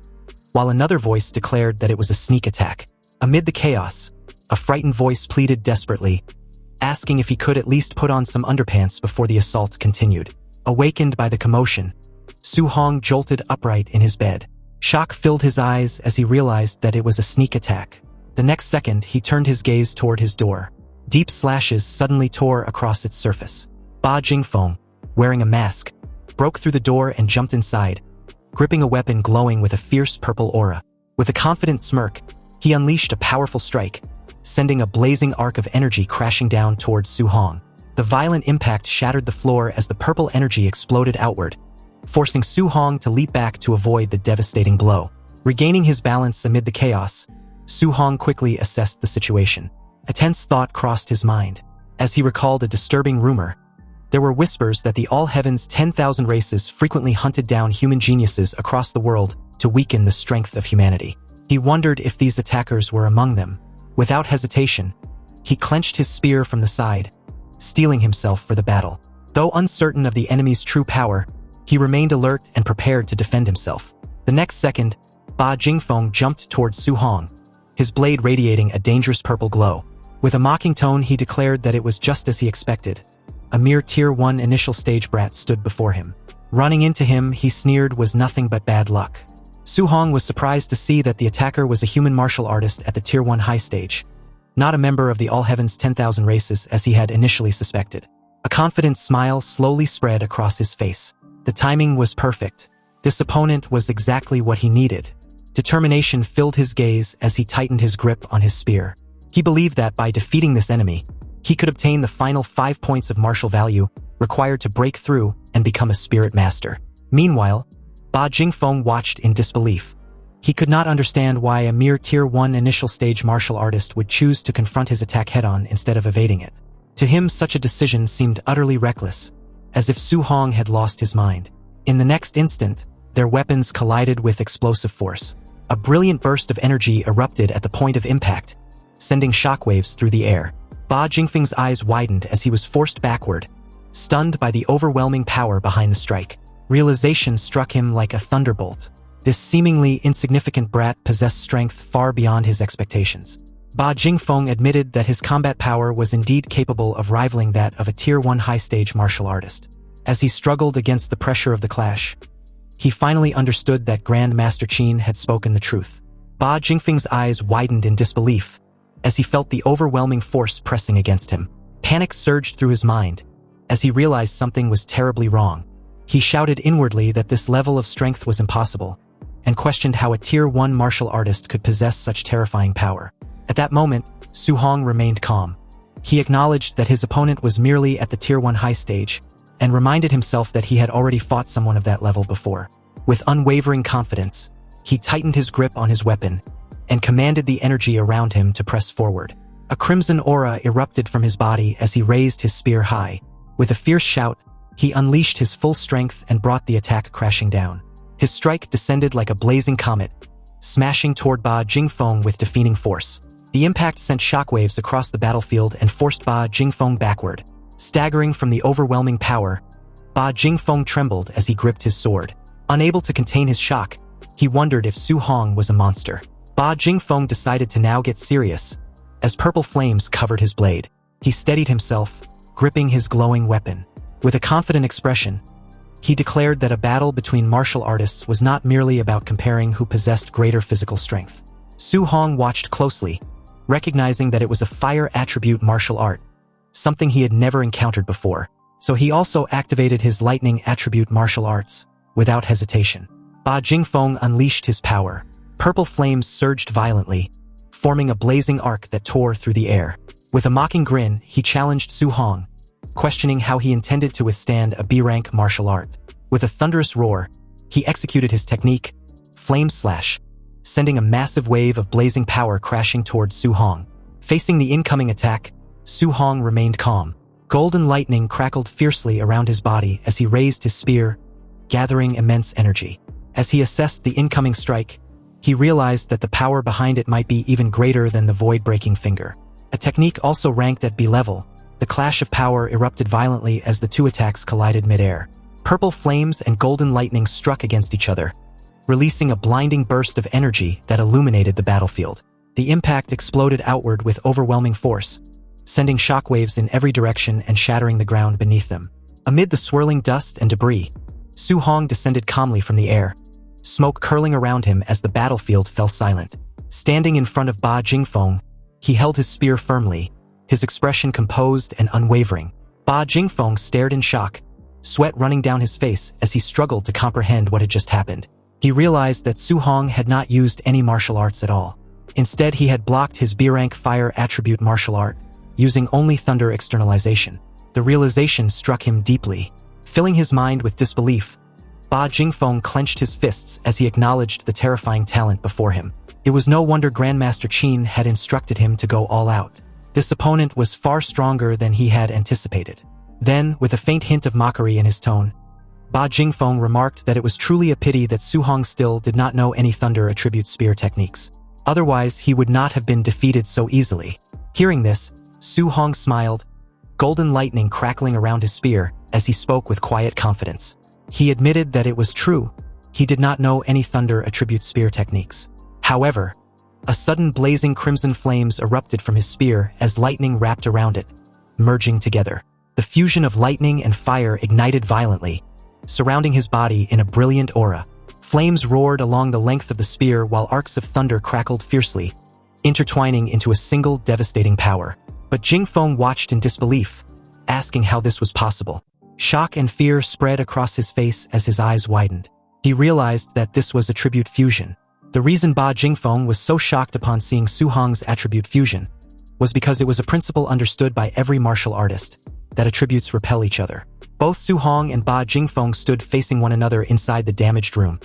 while another voice declared that it was a sneak attack. Amid the chaos, a frightened voice pleaded desperately, asking if he could at least put on some underpants before the assault continued. Awakened by the commotion, Su Hong jolted upright in his bed. Shock filled his eyes as he realized that it was a sneak attack. The next second, he turned his gaze toward his door. Deep slashes suddenly tore across its surface. Ba Jingfeng, wearing a mask, broke through the door and jumped inside, gripping a weapon glowing with a fierce purple aura. With a confident smirk, he unleashed a powerful strike, sending a blazing arc of energy crashing down towards Su Hong. The violent impact shattered the floor as the purple energy exploded outward, forcing Su Hong to leap back to avoid the devastating blow. Regaining his balance amid the chaos, Su Hong quickly assessed the situation. A tense thought crossed his mind. As he recalled a disturbing rumor, there were whispers that the All Heaven's 10,000 races frequently hunted down human geniuses across the world to weaken the strength of humanity. He wondered if these attackers were among them. Without hesitation, he clenched his spear from the side, steeling himself for the battle. Though uncertain of the enemy's true power, he remained alert and prepared to defend himself. The next second, Ba Jingfeng jumped toward Su Hong, his blade radiating a dangerous purple glow. With a mocking tone, he declared that it was just as he expected. A mere Tier 1 initial stage brat stood before him. Running into him, he sneered, was nothing but bad luck. Su Hong was surprised to see that the attacker was a human martial artist at the Tier 1 high stage, not a member of the All Heaven's 10,000 races as he had initially suspected. A confident smile slowly spread across his face. The timing was perfect. This opponent was exactly what he needed. Determination filled his gaze as he tightened his grip on his spear. He believed that by defeating this enemy, he could obtain the final 5 points of martial value required to break through and become a spirit master. Meanwhile, Ba Jingfeng watched in disbelief. He could not understand why a mere Tier 1 initial stage martial artist would choose to confront his attack head-on instead of evading it. To him, such a decision seemed utterly reckless, as if Su Hong had lost his mind. In the next instant, their weapons collided with explosive force. A brilliant burst of energy erupted at the point of impact, sending shockwaves through the air. Ba Jingfeng's eyes widened as he was forced backward, stunned by the overwhelming power behind the strike. Realization struck him like a thunderbolt. This seemingly insignificant brat possessed strength far beyond his expectations. Ba Jingfeng admitted that his combat power was indeed capable of rivaling that of a Tier 1 high-stage martial artist. As he struggled against the pressure of the clash, he finally understood that Grand Master Qin had spoken the truth. Ba Jingfeng's eyes widened in disbelief as he felt the overwhelming force pressing against him. Panic surged through his mind as he realized something was terribly wrong. He shouted inwardly that this level of strength was impossible, and questioned how a Tier 1 martial artist could possess such terrifying power. At that moment, Su Hong remained calm. He acknowledged that his opponent was merely at the Tier 1 high stage, and reminded himself that he had already fought someone of that level before. With unwavering confidence, he tightened his grip on his weapon, and commanded the energy around him to press forward. A crimson aura erupted from his body as he raised his spear high. With a fierce shout, he unleashed his full strength and brought the attack crashing down. His strike descended like a blazing comet, smashing toward Ba Jingfeng with defeating force. The impact sent shockwaves across the battlefield and forced Ba Jingfeng backward. Staggering from the overwhelming power, Ba Jingfeng trembled as he gripped his sword. Unable to contain his shock, he wondered if Su Hong was a monster. Ba Jingfeng decided to now get serious, as purple flames covered his blade. He steadied himself, gripping his glowing weapon. With a confident expression, he declared that a battle between martial artists was not merely about comparing who possessed greater physical strength. Su Hong watched closely, recognizing that it was a fire attribute martial art, something he had never encountered before. So he also activated his lightning attribute martial arts, without hesitation. Ba Jingfeng unleashed his power. Purple flames surged violently, forming a blazing arc that tore through the air. With a mocking grin, he challenged Su Hong, questioning how he intended to withstand a B-rank martial art. With a thunderous roar, he executed his technique, Flame Slash, sending a massive wave of blazing power crashing towards Su Hong. Facing the incoming attack, Su Hong remained calm. Golden lightning crackled fiercely around his body as he raised his spear, gathering immense energy. As he assessed the incoming strike, he realized that the power behind it might be even greater than the void-breaking finger. A technique also ranked at B level, the clash of power erupted violently as the two attacks collided mid-air. Purple flames and golden lightning struck against each other, releasing a blinding burst of energy that illuminated the battlefield. The impact exploded outward with overwhelming force, sending shockwaves in every direction and shattering the ground beneath them. Amid the swirling dust and debris, Su Hong descended calmly from the air, smoke curling around him as the battlefield fell silent. Standing in front of Ba Jingfeng, he held his spear firmly, his expression composed and unwavering. Ba Jingfeng stared in shock, sweat running down his face as he struggled to comprehend what had just happened. He realized that Su Hong had not used any martial arts at all. Instead, he had blocked his B-rank fire attribute martial art, using only thunder externalization. The realization struck him deeply. Filling his mind with disbelief, Ba Jingfeng clenched his fists as he acknowledged the terrifying talent before him. It was no wonder Grandmaster Qin had instructed him to go all out. This opponent was far stronger than he had anticipated. Then, with a faint hint of mockery in his tone, Ba Jingfeng remarked that it was truly a pity that Su Hong still did not know any thunder attribute spear techniques. Otherwise, he would not have been defeated so easily. Hearing this, Su Hong smiled, golden lightning crackling around his spear as he spoke with quiet confidence. He admitted that it was true. He did not know any thunder attribute spear techniques. However, a sudden blazing crimson flames erupted from his spear as lightning wrapped around it, merging together. The fusion of lightning and fire ignited violently, surrounding his body in a brilliant aura. Flames roared along the length of the spear while arcs of thunder crackled fiercely, intertwining into a single devastating power. But Jingfeng watched in disbelief, asking how this was possible. Shock and fear spread across his face as his eyes widened. He realized that this was attribute fusion. The reason Ba Jingfeng was so shocked upon seeing Su Hong's attribute fusion was because it was a principle understood by every martial artist, that attributes repel each other. Both Su Hong and Ba Jingfeng stood facing one another inside the damaged room,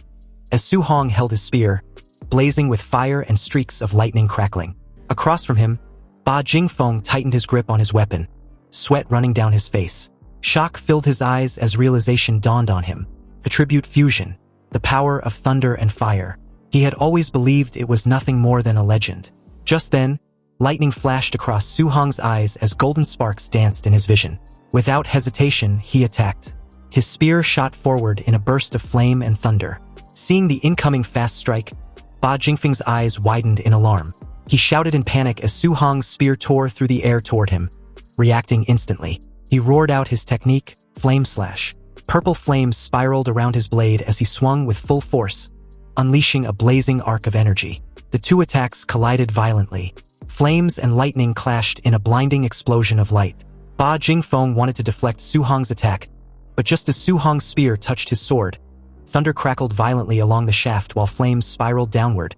as Su Hong held his spear, blazing with fire and streaks of lightning crackling. Across from him, Ba Jingfeng tightened his grip on his weapon, sweat running down his face. Shock filled his eyes as realization dawned on him. Attribute fusion, the power of thunder and fire. He had always believed it was nothing more than a legend. Just then, lightning flashed across Su Hong's eyes as golden sparks danced in his vision. Without hesitation, he attacked. His spear shot forward in a burst of flame and thunder. Seeing the incoming fast strike, Ba Jingfeng's eyes widened in alarm. He shouted in panic as Su Hong's spear tore through the air toward him, reacting instantly. He roared out his technique, Flame Slash. Purple flames spiraled around his blade as he swung with full force, unleashing a blazing arc of energy. The two attacks collided violently. Flames and lightning clashed in a blinding explosion of light. Ba Jingfeng wanted to deflect Su Hong's attack, but just as Su Hong's spear touched his sword, thunder crackled violently along the shaft while flames spiraled downward,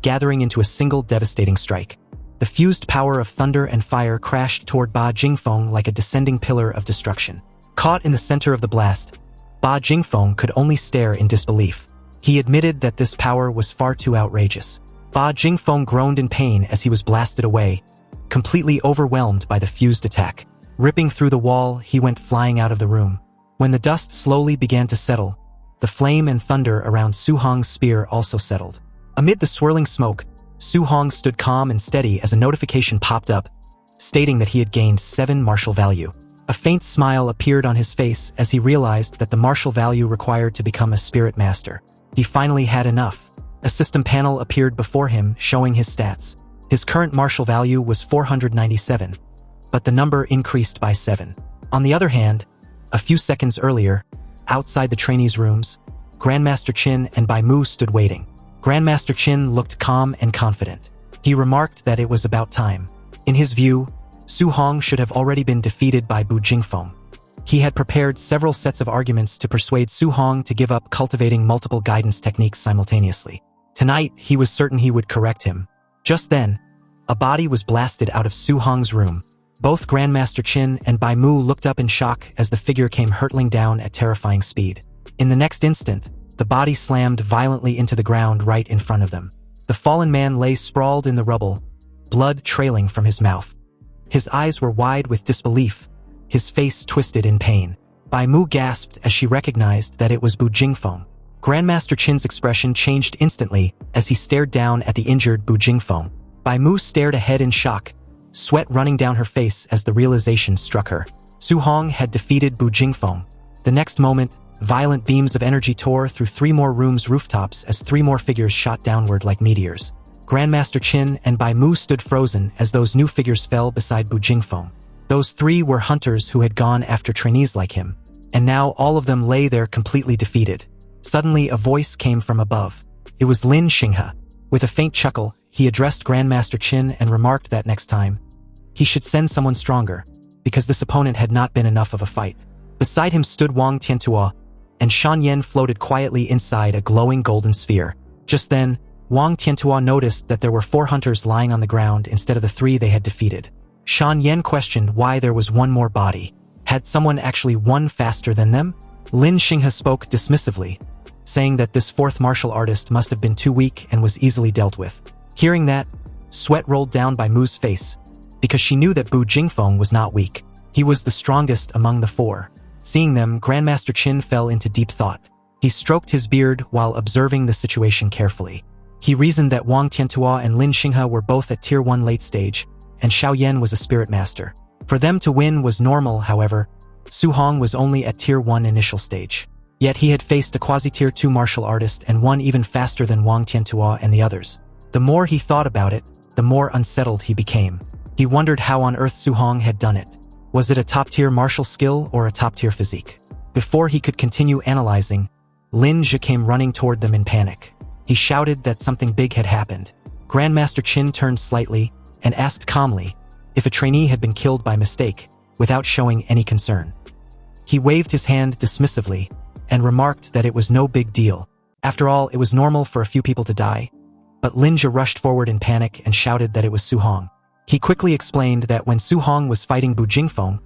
gathering into a single devastating strike. The fused power of thunder and fire crashed toward Ba Jingfeng like a descending pillar of destruction. Caught in the center of the blast, Ba Jingfeng could only stare in disbelief. He admitted that this power was far too outrageous. Ba Jingfeng groaned in pain as he was blasted away, completely overwhelmed by the fused attack. Ripping through the wall, he went flying out of the room. When the dust slowly began to settle, the flame and thunder around Su Hong's spear also settled. Amid the swirling smoke, Su Hong stood calm and steady as a notification popped up, stating that he had gained 7 martial value. A faint smile appeared on his face as he realized that the martial value required to become a spirit master. He finally had enough. A system panel appeared before him, showing his stats. His current martial value was 497, but the number increased by 7. On the other hand, a few seconds earlier, outside the trainees' rooms, Grandmaster Qin and Bai Mu stood waiting. Grandmaster Qin looked calm and confident. He remarked that it was about time. In his view, Su Hong should have already been defeated by Bu Jingfeng. He had prepared several sets of arguments to persuade Su Hong to give up cultivating multiple guidance techniques simultaneously. Tonight, he was certain he would correct him. Just then, a body was blasted out of Su Hong's room. Both Grandmaster Qin and Bai Mu looked up in shock as the figure came hurtling down at terrifying speed. In the next instant, the body slammed violently into the ground right in front of them. The fallen man lay sprawled in the rubble, blood trailing from his mouth. His eyes were wide with disbelief, his face twisted in pain. Bai Mu gasped as she recognized that it was Bu Jingfeng. Grandmaster Qin's expression changed instantly as he stared down at the injured Bu Jingfeng. Bai Mu stared ahead in shock, sweat running down her face as the realization struck her. Su Hong had defeated Bu Jingfeng. The next moment, violent beams of energy tore through 3 more rooms' rooftops as 3 more figures shot downward like meteors. Grandmaster Qin and Bai Mu stood frozen as those new figures fell beside Bu Jingfeng. Those 3 were hunters who had gone after trainees like him, and now all of them lay there completely defeated. Suddenly, a voice came from above. It was Lin Xinghe. With a faint chuckle, he addressed Grandmaster Qin and remarked that next time, he should send someone stronger, because this opponent had not been enough of a fight. Beside him stood Wang Tiantuo, and Shan Yan floated quietly inside a glowing golden sphere. Just then, Wang Tiantuo noticed that there were 4 hunters lying on the ground instead of the 3 they had defeated. Shan Yan questioned why there was 1 more body. Had someone actually won faster than them? Lin Xinghe spoke dismissively. saying that this fourth martial artist must have been too weak and was easily dealt with. Hearing that, sweat rolled down Bai Mu's face, because she knew that Bu Jingfeng was not weak. He was the strongest among the four. Seeing them, Grandmaster Qin fell into deep thought. He stroked his beard while observing the situation carefully. He reasoned that Wang Tiantua and Lin Xinghe were both at Tier 1 late stage, and Xiao Yan was a spirit master. For them to win was normal, however. Su Hong was only at Tier 1 initial stage. Yet he had faced a quasi-Tier 2 martial artist and won even faster than Wang Tiantua and the others. The more he thought about it, the more unsettled he became. He wondered how on earth Su Hong had done it. Was it a top-tier martial skill or a top-tier physique? Before he could continue analyzing, Lin Zhe came running toward them in panic. He shouted that something big had happened. Grandmaster Qin turned slightly and asked calmly if a trainee had been killed by mistake, without showing any concern. He waved his hand dismissively and remarked that it was no big deal. After all, it was normal for a few people to die. But Lin Zhe rushed forward in panic and shouted that it was Su Hong. He quickly explained that when Su Hong was fighting Bu Jingfeng,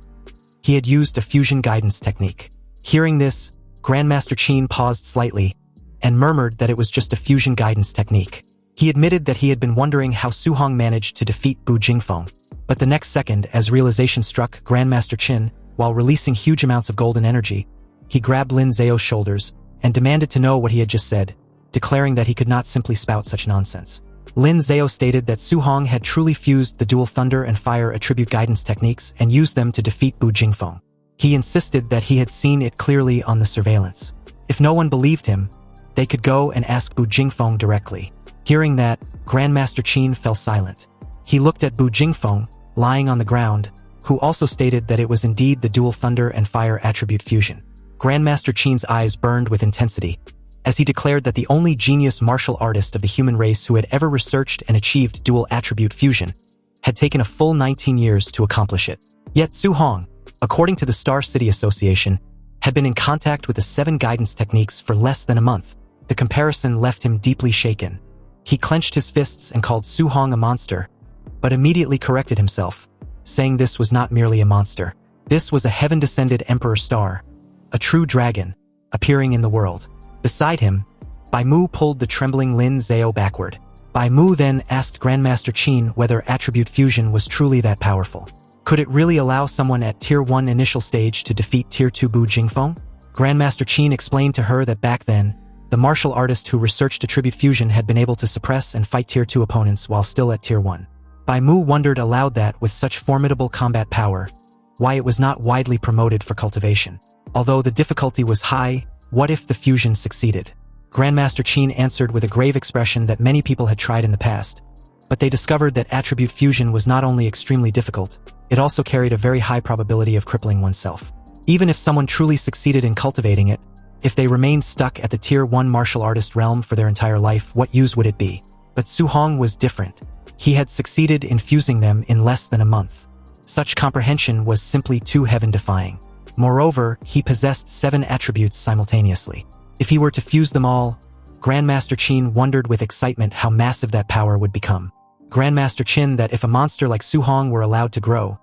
he had used a fusion guidance technique. Hearing this, Grandmaster Qin paused slightly and murmured that it was just a fusion guidance technique. He admitted that he had been wondering how Su Hong managed to defeat Bu Jingfeng. But the next second, as realization struck Grandmaster Qin, while releasing huge amounts of golden energy, he grabbed Lin Zheo's shoulders and demanded to know what he had just said, declaring that he could not simply spout such nonsense. Lin Zheo stated that Su Hong had truly fused the dual thunder and fire attribute guidance techniques and used them to defeat Bu Jingfeng. He insisted that he had seen it clearly on the surveillance. If no one believed him, they could go and ask Bu Jingfeng directly. Hearing that, Grandmaster Qin fell silent. He looked at Bu Jingfeng, lying on the ground, who also stated that it was indeed the dual thunder and fire attribute fusion. Grandmaster Qin's eyes burned with intensity, as he declared that the only genius martial artist of the human race who had ever researched and achieved dual attribute fusion had taken a full 19 years to accomplish it. Yet Su Hong, according to the Star City Association, had been in contact with the 7 guidance techniques for less than a month. The comparison left him deeply shaken. He clenched his fists and called Su Hong a monster, but immediately corrected himself, saying this was not merely a monster. This was a heaven-descended Emperor Star, a true dragon, appearing in the world. Beside him, Bai Mu pulled the trembling Lin Zheo backward. Bai Mu then asked Grandmaster Qin whether attribute fusion was truly that powerful. Could it really allow someone at Tier 1 initial stage to defeat Tier 2 Bu Jingfeng? Grandmaster Qin explained to her that back then, the martial artist who researched attribute fusion had been able to suppress and fight Tier 2 opponents while still at Tier 1. Bai Mu wondered aloud that, with such formidable combat power, why it was not widely promoted for cultivation. Although the difficulty was high, what if the fusion succeeded? Grandmaster Qin answered with a grave expression that many people had tried in the past, but they discovered that attribute fusion was not only extremely difficult, it also carried a very high probability of crippling oneself. Even if someone truly succeeded in cultivating it, if they remained stuck at the Tier 1 martial artist realm for their entire life, what use would it be? But Su Hong was different. He had succeeded in fusing them in less than a month. Such comprehension was simply too heaven-defying. Moreover, he possessed 7 attributes simultaneously. If he were to fuse them all, Grandmaster Qin wondered with excitement how massive that power would become. Grandmaster Qin that if a monster like Su Hong were allowed to grow,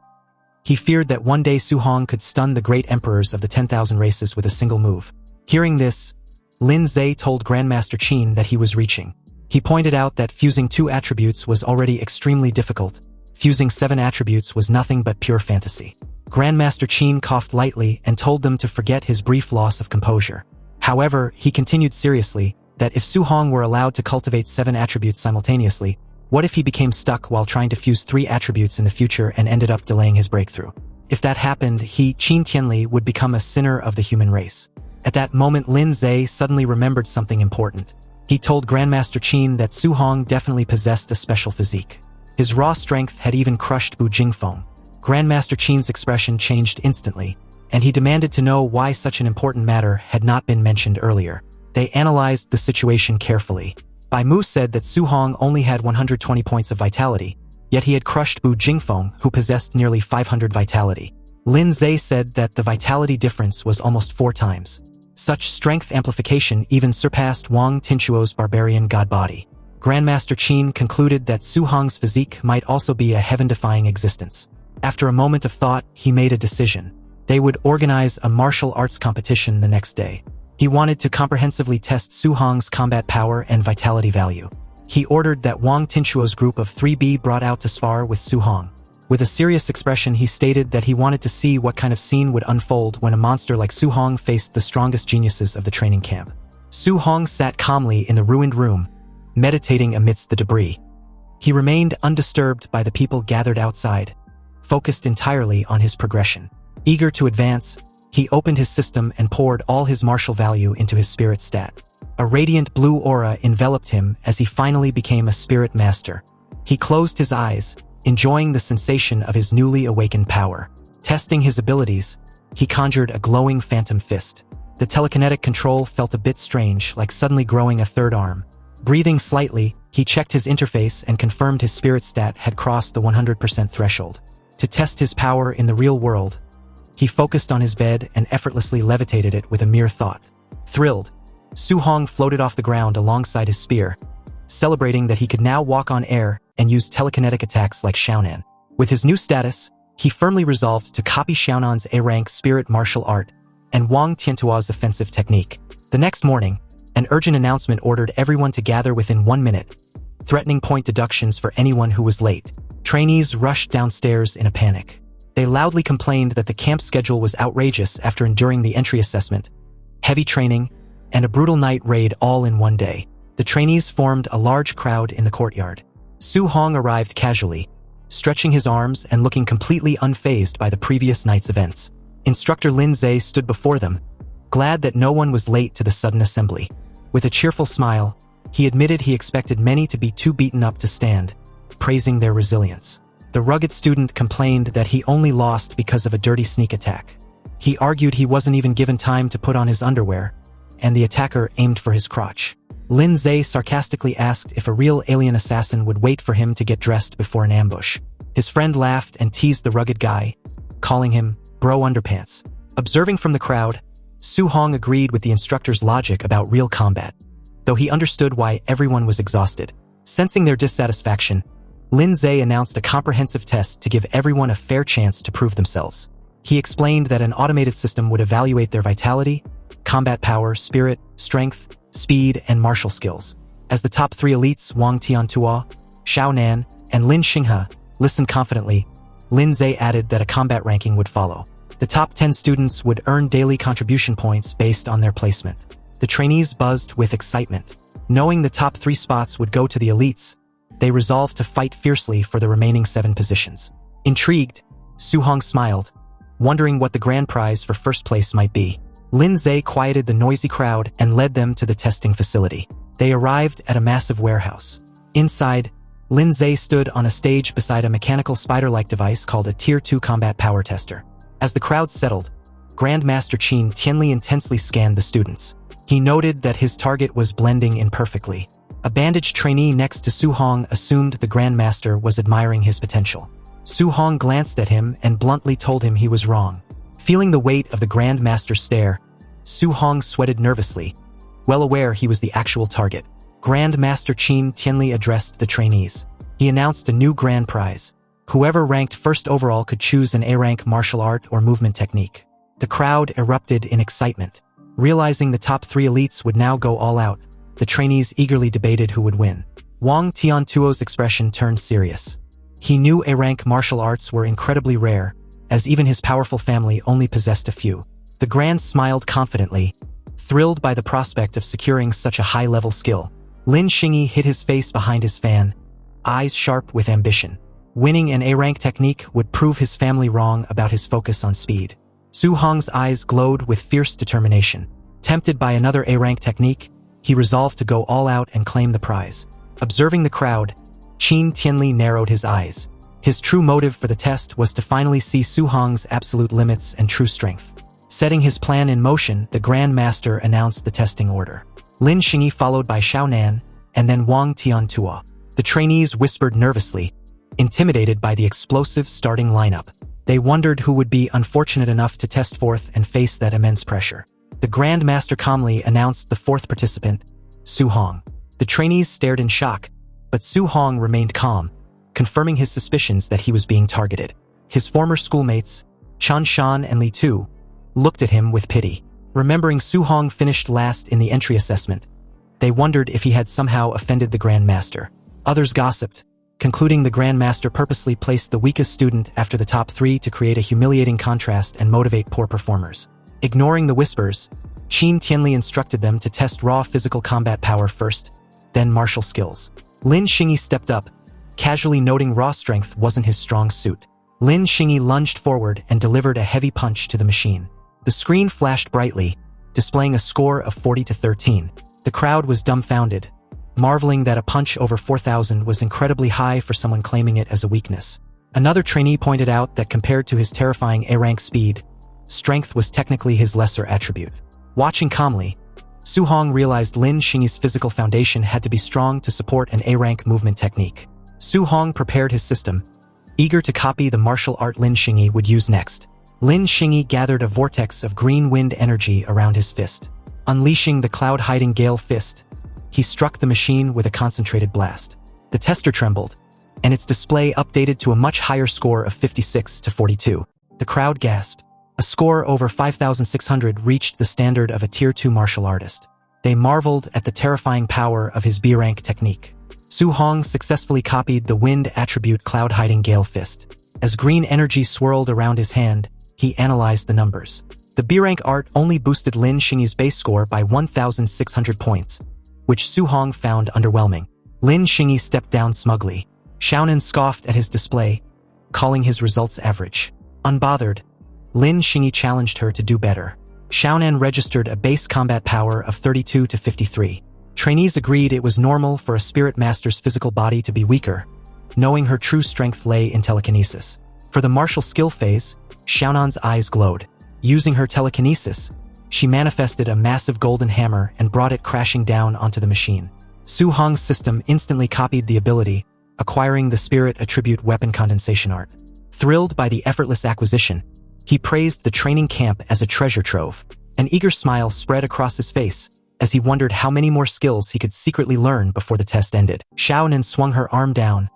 he feared that one day Su Hong could stun the great emperors of the 10,000 races with a single move. Hearing this, Lin Zhe told Grandmaster Qin that he was reaching. He pointed out that fusing 2 attributes was already extremely difficult. Fusing 7 attributes was nothing but pure fantasy. Grandmaster Qin coughed lightly and told them to forget his brief loss of composure. However, he continued seriously that if Su Hong were allowed to cultivate 7 attributes simultaneously, what if he became stuck while trying to fuse 3 attributes in the future and ended up delaying his breakthrough? If that happened, he, Qin Tianli, would become a sinner of the human race. At that moment, Lin Zhe suddenly remembered something important. He told Grandmaster Qin that Su Hong definitely possessed a special physique. His raw strength had even crushed Bu Jingfeng. Grandmaster Qin's expression changed instantly, and he demanded to know why such an important matter had not been mentioned earlier. They analyzed the situation carefully. Bai Mu said that Su Hong only had 120 points of vitality, yet he had crushed Bu Jingfeng, who possessed nearly 500 vitality. Lin Zhe said that the vitality difference was almost 4 times. Such strength amplification even surpassed Wang Tinchuo's barbarian god body. Grandmaster Qin concluded that Su Hong's physique might also be a heaven-defying existence. After a moment of thought, he made a decision. They would organize a martial arts competition the next day. He wanted to comprehensively test Su Hong's combat power and vitality value. He ordered that Wang Tinchuo's group of 3 be brought out to spar with Su Hong. With a serious expression, he stated that he wanted to see what kind of scene would unfold when a monster like Su Hong faced the strongest geniuses of the training camp. Su Hong sat calmly in the ruined room, meditating amidst the debris. He remained undisturbed by the people gathered outside, focused entirely on his progression. Eager to advance, he opened his system and poured all his martial value into his spirit stat. A radiant blue aura enveloped him as he finally became a spirit master. He closed his eyes, enjoying the sensation of his newly awakened power. Testing his abilities, he conjured a glowing phantom fist. The telekinetic control felt a bit strange, like suddenly growing a third arm. Breathing slightly, he checked his interface and confirmed his spirit stat had crossed the 100% threshold. To test his power in the real world, he focused on his bed and effortlessly levitated it with a mere thought. Thrilled, Su Hong floated off the ground alongside his spear, celebrating that he could now walk on air and use telekinetic attacks like Xiaonan. With his new status, he firmly resolved to copy Xiaonan's A-rank spirit martial art and Wang Tiantuo's offensive technique. The next morning, an urgent announcement ordered everyone to gather within 1 minute, threatening point deductions for anyone who was late. Trainees rushed downstairs in a panic. They loudly complained that the camp schedule was outrageous after enduring the entry assessment, heavy training, and a brutal night raid all in one day. The trainees formed a large crowd in the courtyard. Su Hong arrived casually, stretching his arms and looking completely unfazed by the previous night's events. Instructor Lin Zhe stood before them, glad that no one was late to the sudden assembly. With a cheerful smile, he admitted he expected many to be too beaten up to stand, praising their resilience. The rugged student complained that he only lost because of a dirty sneak attack. He argued he wasn't even given time to put on his underwear, and the attacker aimed for his crotch. Lin Zhe sarcastically asked if a real alien assassin would wait for him to get dressed before an ambush. His friend laughed and teased the rugged guy, calling him Bro Underpants. Observing from the crowd, Su Hong agreed with the instructor's logic about real combat, though he understood why everyone was exhausted. Sensing their dissatisfaction, Lin Zhe announced a comprehensive test to give everyone a fair chance to prove themselves. He explained that an automated system would evaluate their vitality, combat power, spirit, strength, speed, and martial skills. As the top 3 elites, Wang Tiantuo, Xiaonan, and Lin Xinghe, listened confidently, Lin Zhe added that a combat ranking would follow. The top 10 students would earn daily contribution points based on their placement. The trainees buzzed with excitement. Knowing the top 3 spots would go to the elites, they resolved to fight fiercely for the remaining 7 positions. Intrigued, Su Hong smiled, wondering what the grand prize for first place might be. Lin Zhe quieted the noisy crowd and led them to the testing facility. They arrived at a massive warehouse. Inside, Lin Zhe stood on a stage beside a mechanical spider-like device called a Tier 2 combat power tester. As the crowd settled, Grandmaster Qin Tianli intensely scanned the students. He noted that his target was blending in perfectly. A bandaged trainee next to Su Hong assumed the Grandmaster was admiring his potential. Su Hong glanced at him and bluntly told him he was wrong. Feeling the weight of the Grandmaster's stare, Su Hong sweated nervously, well aware he was the actual target. Grandmaster Qin Tianli addressed the trainees. He announced a new grand prize. Whoever ranked first overall could choose an A-rank martial art or movement technique. The crowd erupted in excitement. Realizing the top 3 elites would now go all out, the trainees eagerly debated who would win. Wang Tiantuo's expression turned serious. He knew A-rank martial arts were incredibly rare, as even his powerful family only possessed a few. The Grand smiled confidently, thrilled by the prospect of securing such a high-level skill. Lin Xinghe hid his face behind his fan, eyes sharp with ambition. Winning an A-rank technique would prove his family wrong about his focus on speed. Su Hong's eyes glowed with fierce determination. Tempted by another A-rank technique, he resolved to go all out and claim the prize. Observing the crowd, Qin Tianli narrowed his eyes. His true motive for the test was to finally see Su Hong's absolute limits and true strength. Setting his plan in motion, the Grand Master announced the testing order. Lin Xinghe followed by Xiaonan, and then Wang Tiantuo. The trainees whispered nervously, intimidated by the explosive starting lineup. They wondered who would be unfortunate enough to test forth and face that immense pressure. The Grand Master calmly announced the 4th participant, Su Hong. The trainees stared in shock, but Su Hong remained calm, confirming his suspicions that he was being targeted. His former schoolmates, Chan Shan and Li Tu, looked at him with pity. Remembering Su Hong finished last in the entry assessment, they wondered if he had somehow offended the Grand Master. Others gossiped, concluding the Grand Master purposely placed the weakest student after the top 3 to create a humiliating contrast and motivate poor performers. Ignoring the whispers, Qin Tianli instructed them to test raw physical combat power first, then martial skills. Lin Xingyi stepped up, casually noting raw strength wasn't his strong suit. Lin Xingyi lunged forward and delivered a heavy punch to the machine. The screen flashed brightly, displaying a score of 40-13. The crowd was dumbfounded, marveling that a punch over 4,000 was incredibly high for someone claiming it as a weakness. Another trainee pointed out that compared to his terrifying A-rank speed, strength was technically his lesser attribute. Watching calmly, Su Hong realized Lin Xingyi's physical foundation had to be strong to support an A-rank movement technique. Su Hong prepared his system, eager to copy the martial art Lin Xingyi would use next. Lin Xingyi gathered a vortex of green wind energy around his fist. Unleashing the cloud-hiding gale fist, he struck the machine with a concentrated blast. The tester trembled, and its display updated to a much higher score of 56-42. The crowd gasped. A score over 5,600 reached the standard of a Tier 2 martial artist. They marveled at the terrifying power of his B-rank technique. Su Hong successfully copied the wind attribute cloud-hiding gale fist. As green energy swirled around his hand, he analyzed the numbers. The B-rank art only boosted Lin Xingyi's base score by 1,600 points, which Su Hong found underwhelming. Lin Xingyi stepped down smugly. Xiaonan scoffed at his display, calling his results average. Unbothered, Lin Xingyi challenged her to do better. Xiaonan registered a base combat power of 32-53. Trainees agreed it was normal for a spirit master's physical body to be weaker, knowing her true strength lay in telekinesis. For the martial skill phase, Xiaonan's eyes glowed. Using her telekinesis, she manifested a massive golden hammer and brought it crashing down onto the machine. Su Hong's system instantly copied the ability, acquiring the spirit attribute weapon condensation art. Thrilled by the effortless acquisition, he praised the training camp as a treasure trove. An eager smile spread across his face as he wondered how many more skills he could secretly learn before the test ended. Xiaonan swung her arm down,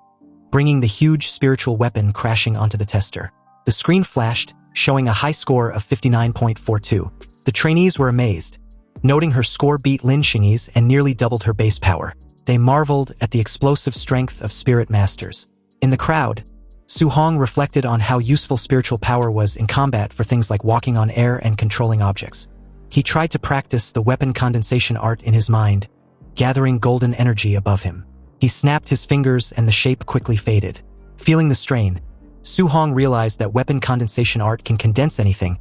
bringing the huge spiritual weapon crashing onto the tester. The screen flashed, showing a high score of 59.42. The trainees were amazed, noting her score beat Lin Xingyi's and nearly doubled her base power. They marveled at the explosive strength of spirit masters. In the crowd, Su Hong reflected on how useful spiritual power was in combat for things like walking on air and controlling objects. He tried to practice the weapon condensation art in his mind, gathering golden energy above him. He snapped his fingers and the shape quickly faded. Feeling the strain, Su Hong realized that weapon condensation art can condense anything,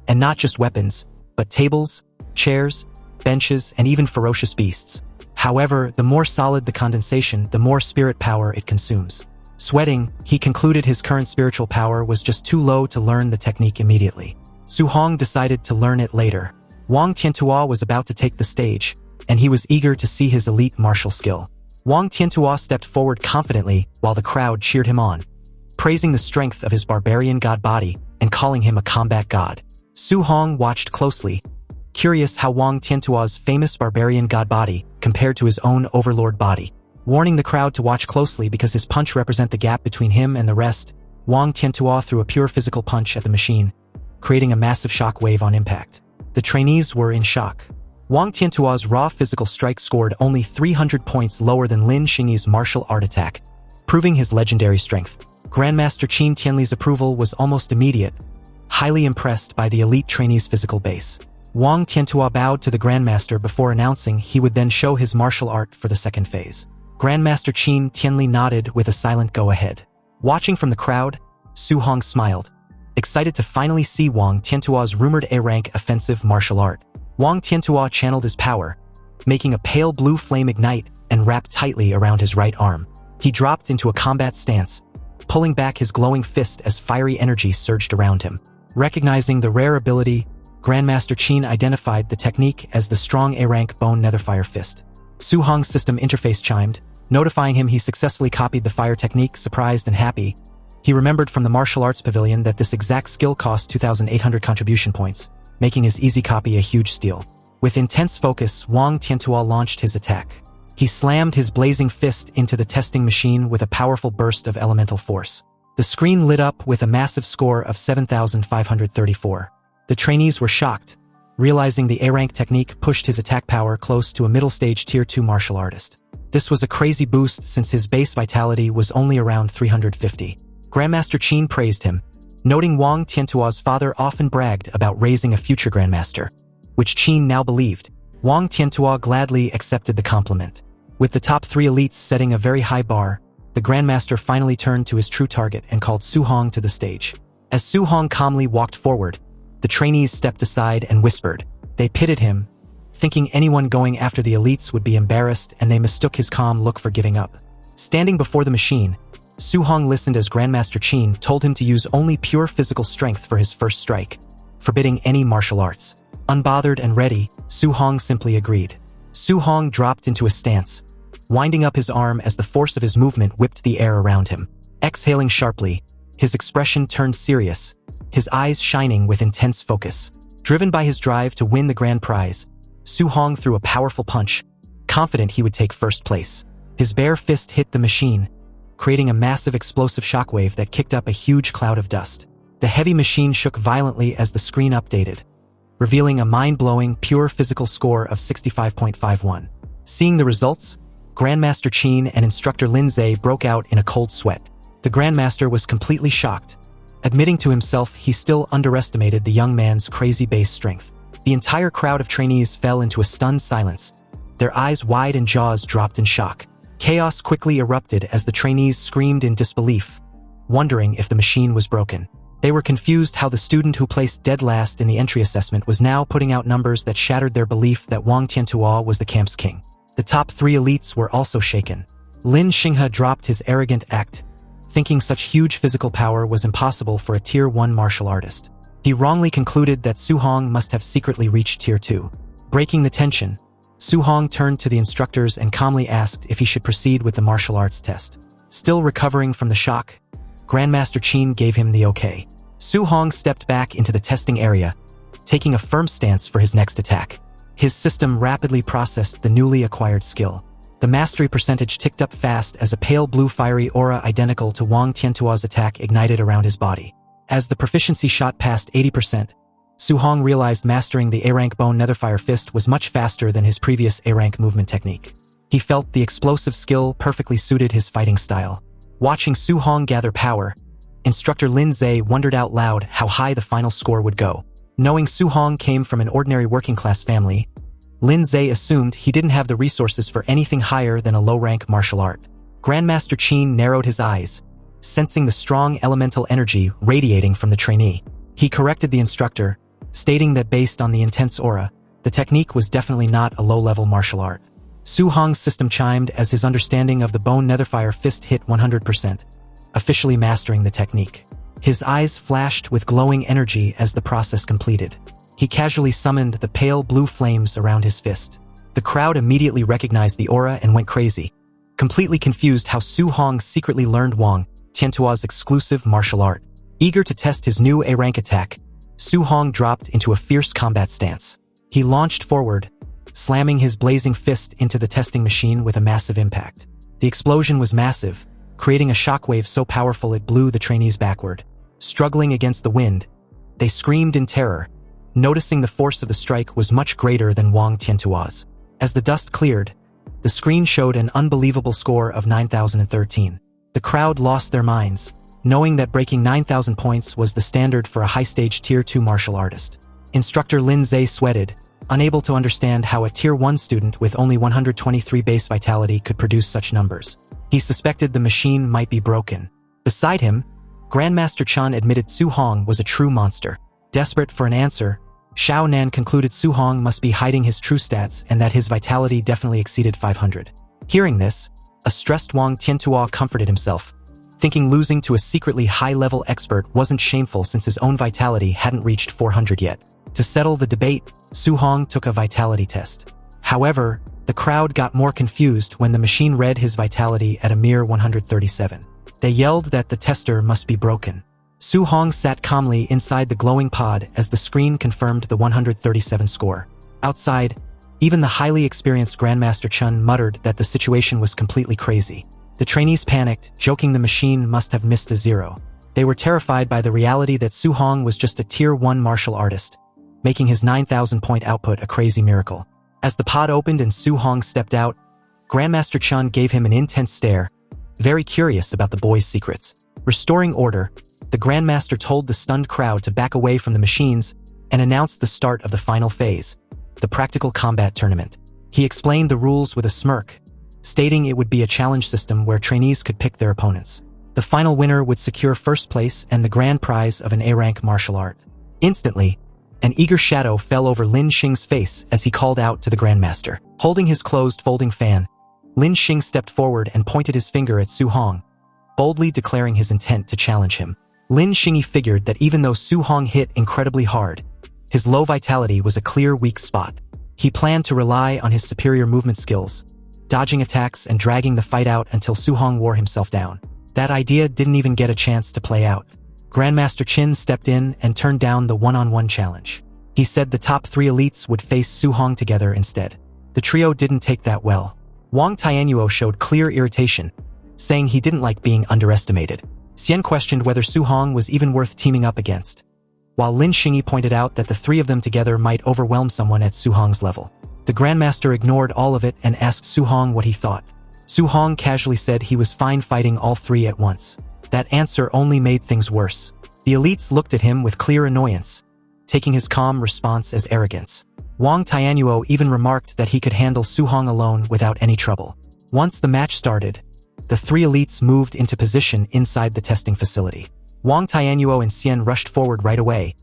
and not just weapons, but tables, chairs, benches, and even ferocious beasts. However, the more solid the condensation, the more spirit power it consumes. Sweating, he concluded his current spiritual power was just too low to learn the technique immediately. Su Hong decided to learn it later. Wang Tiantuo was about to take the stage, and he was eager to see his elite martial skill. Wang Tiantuo stepped forward confidently while the crowd cheered him on, praising the strength of his barbarian god body and calling him a combat god. Su Hong watched closely, curious how Wang Tiantuo's famous barbarian god body compared to his own overlord body. Warning the crowd to watch closely because his punch represent the gap between him and the rest, Wang Tiantuo threw a pure physical punch at the machine, creating a massive shock wave on impact. The trainees were in shock. Wang Tiantuo's raw physical strike scored only 300 points lower than Lin Xingyi's martial art attack, proving his legendary strength. Grandmaster Qin Tianli's approval was almost immediate, highly impressed by the elite trainee's physical base. Wang Tiantuo bowed to the Grandmaster before announcing he would then show his martial art for the second phase. Grandmaster Qin Tianli nodded with a silent go-ahead. Watching from the crowd, Su Hong smiled, excited to finally see Wang Tiantuo's rumored A-rank offensive martial art. Wang Tiantuo channeled his power, making a pale blue flame ignite and wrap tightly around his right arm. He dropped into a combat stance, pulling back his glowing fist as fiery energy surged around him. Recognizing the rare ability, Grandmaster Qin identified the technique as the strong A-rank bone netherfire fist. Su Hong's system interface chimed, notifying him he successfully copied the fire technique. Surprised and happy, he remembered from the martial arts pavilion that this exact skill cost 2,800 contribution points, making his easy copy a huge steal. With intense focus, Wang Tiantuo launched his attack. He slammed his blazing fist into the testing machine with a powerful burst of elemental force. The screen lit up with a massive score of 7,534. The trainees were shocked, Realizing the A-rank technique pushed his attack power close to a middle stage tier 2 martial artist. This was a crazy boost since his base vitality was only around 350. Grandmaster Qin praised him, noting Wang Tiantuo's father often bragged about raising a future grandmaster, which Qin now believed. Wang Tiantuo gladly accepted the compliment. With the top 3 elites setting a very high bar, the grandmaster finally turned to his true target and called Su Hong to the stage. As Su Hong calmly walked forward, the trainees stepped aside and whispered. They pitted him, thinking anyone going after the elites would be embarrassed, and they mistook his calm look for giving up. Standing before the machine, Su Hong listened as Grandmaster Qin told him to use only pure physical strength for his first strike, forbidding any martial arts. Unbothered and ready, Su Hong simply agreed. Su Hong dropped into a stance, winding up his arm as the force of his movement whipped the air around him. Exhaling sharply, his expression turned serious, his eyes shining with intense focus. Driven by his drive to win the grand prize, Su Hong threw a powerful punch, confident he would take first place. His bare fist hit the machine, creating a massive explosive shockwave that kicked up a huge cloud of dust. The heavy machine shook violently as the screen updated, revealing a mind-blowing, pure physical score of 65.51. Seeing the results, Grandmaster Qin and Instructor Lin Zhe broke out in a cold sweat. The Grandmaster was completely shocked, admitting to himself he still underestimated the young man's crazy base strength. The entire crowd of trainees fell into a stunned silence, their eyes wide and jaws dropped in shock. Chaos quickly erupted as the trainees screamed in disbelief, wondering if the machine was broken. They were confused how the student who placed dead last in the entry assessment was now putting out numbers that shattered their belief that Wang Tiantuo was the camp's king. The top 3 elites were also shaken. Lin Xinghe dropped his arrogant act, thinking such huge physical power was impossible for a Tier 1 martial artist. He wrongly concluded that Su Hong must have secretly reached Tier 2. Breaking the tension, Su Hong turned to the instructors and calmly asked if he should proceed with the martial arts test. Still recovering from the shock, Grandmaster Qin gave him the okay. Su Hong stepped back into the testing area, taking a firm stance for his next attack. His system rapidly processed the newly acquired skill. The mastery percentage ticked up fast as a pale blue fiery aura identical to Wang Tiantuo's attack ignited around his body. As the proficiency shot past 80%, Su Hong realized mastering the A-rank Bone Netherfire Fist was much faster than his previous A-rank movement technique. He felt the explosive skill perfectly suited his fighting style. Watching Su Hong gather power, Instructor Lin Zhe wondered out loud how high the final score would go. Knowing Su Hong came from an ordinary working-class family, Lin Zhe assumed he didn't have the resources for anything higher than a low-rank martial art. Grandmaster Qin narrowed his eyes, sensing the strong elemental energy radiating from the trainee. He corrected the instructor, stating that based on the intense aura, the technique was definitely not a low-level martial art. Su Hong's system chimed as his understanding of the Bone Netherfire Fist hit 100%, officially mastering the technique. His eyes flashed with glowing energy as the process completed. He casually summoned the pale blue flames around his fist. The crowd immediately recognized the aura and went crazy, completely confused how Su Hong secretly learned Wang Tiantuo's exclusive martial art. Eager to test his new A-rank attack, Su Hong dropped into a fierce combat stance. He launched forward, slamming his blazing fist into the testing machine with a massive impact. The explosion was massive, creating a shockwave so powerful it blew the trainees backward. Struggling against the wind, they screamed in terror, noticing the force of the strike was much greater than Wang Tiantuo's. As the dust cleared, the screen showed an unbelievable score of 9,013. The crowd lost their minds, knowing that breaking 9,000 points was the standard for a high-stage Tier 2 martial artist. Instructor Lin Zhe sweated, unable to understand how a Tier 1 student with only 123 base vitality could produce such numbers. He suspected the machine might be broken. Beside him, Grandmaster Chan admitted Su Hong was a true monster. Desperate for an answer, Xiao Nan concluded Su Hong must be hiding his true stats and that his vitality definitely exceeded 500. Hearing this, a stressed Wang Tiantuo comforted himself, thinking losing to a secretly high-level expert wasn't shameful since his own vitality hadn't reached 400 yet. To settle the debate, Su Hong took a vitality test. However, the crowd got more confused when the machine read his vitality at a mere 137. They yelled that the tester must be broken. Su Hong sat calmly inside the glowing pod as the screen confirmed the 137 score. Outside, even the highly experienced Grandmaster Chun muttered that the situation was completely crazy. The trainees panicked, joking the machine must have missed a zero. They were terrified by the reality that Su Hong was just a Tier 1 martial artist, making his 9,000-point output a crazy miracle. As the pod opened and Su Hong stepped out, Grandmaster Chun gave him an intense stare, very curious about the boy's secrets. Restoring order, the Grandmaster told the stunned crowd to back away from the machines and announced the start of the final phase, the practical combat tournament. He explained the rules with a smirk, stating it would be a challenge system where trainees could pick their opponents. The final winner would secure first place and the grand prize of an A-rank martial art. Instantly, an eager shadow fell over Lin Xing's face as he called out to the Grandmaster. Holding his closed folding fan, Lin Xing stepped forward and pointed his finger at Su Hong, boldly declaring his intent to challenge him. Lin Xing figured that even though Su Hong hit incredibly hard, his low vitality was a clear weak spot. He planned to rely on his superior movement skills, dodging attacks and dragging the fight out until Su Hong wore himself down. That idea didn't even get a chance to play out. Grandmaster Qin stepped in and turned down the one-on-one challenge. He said the top 3 elites would face Su Hong together instead. The trio didn't take that well. Wang Tianyuo showed clear irritation, saying he didn't like being underestimated. Xian questioned whether Su Hong was even worth teaming up against, while Lin Xingyi pointed out that the 3 of them together might overwhelm someone at Su Hong's level. The Grandmaster ignored all of it and asked Su Hong what he thought. Su Hong casually said he was fine fighting all 3 at once. That answer only made things worse. The elites looked at him with clear annoyance, taking his calm response as arrogance. Wang Tianyuo even remarked that he could handle Su Hong alone without any trouble. Once the match started, the 3 elites moved into position inside the testing facility. Wang Tianyuo and Xian rushed forward right away,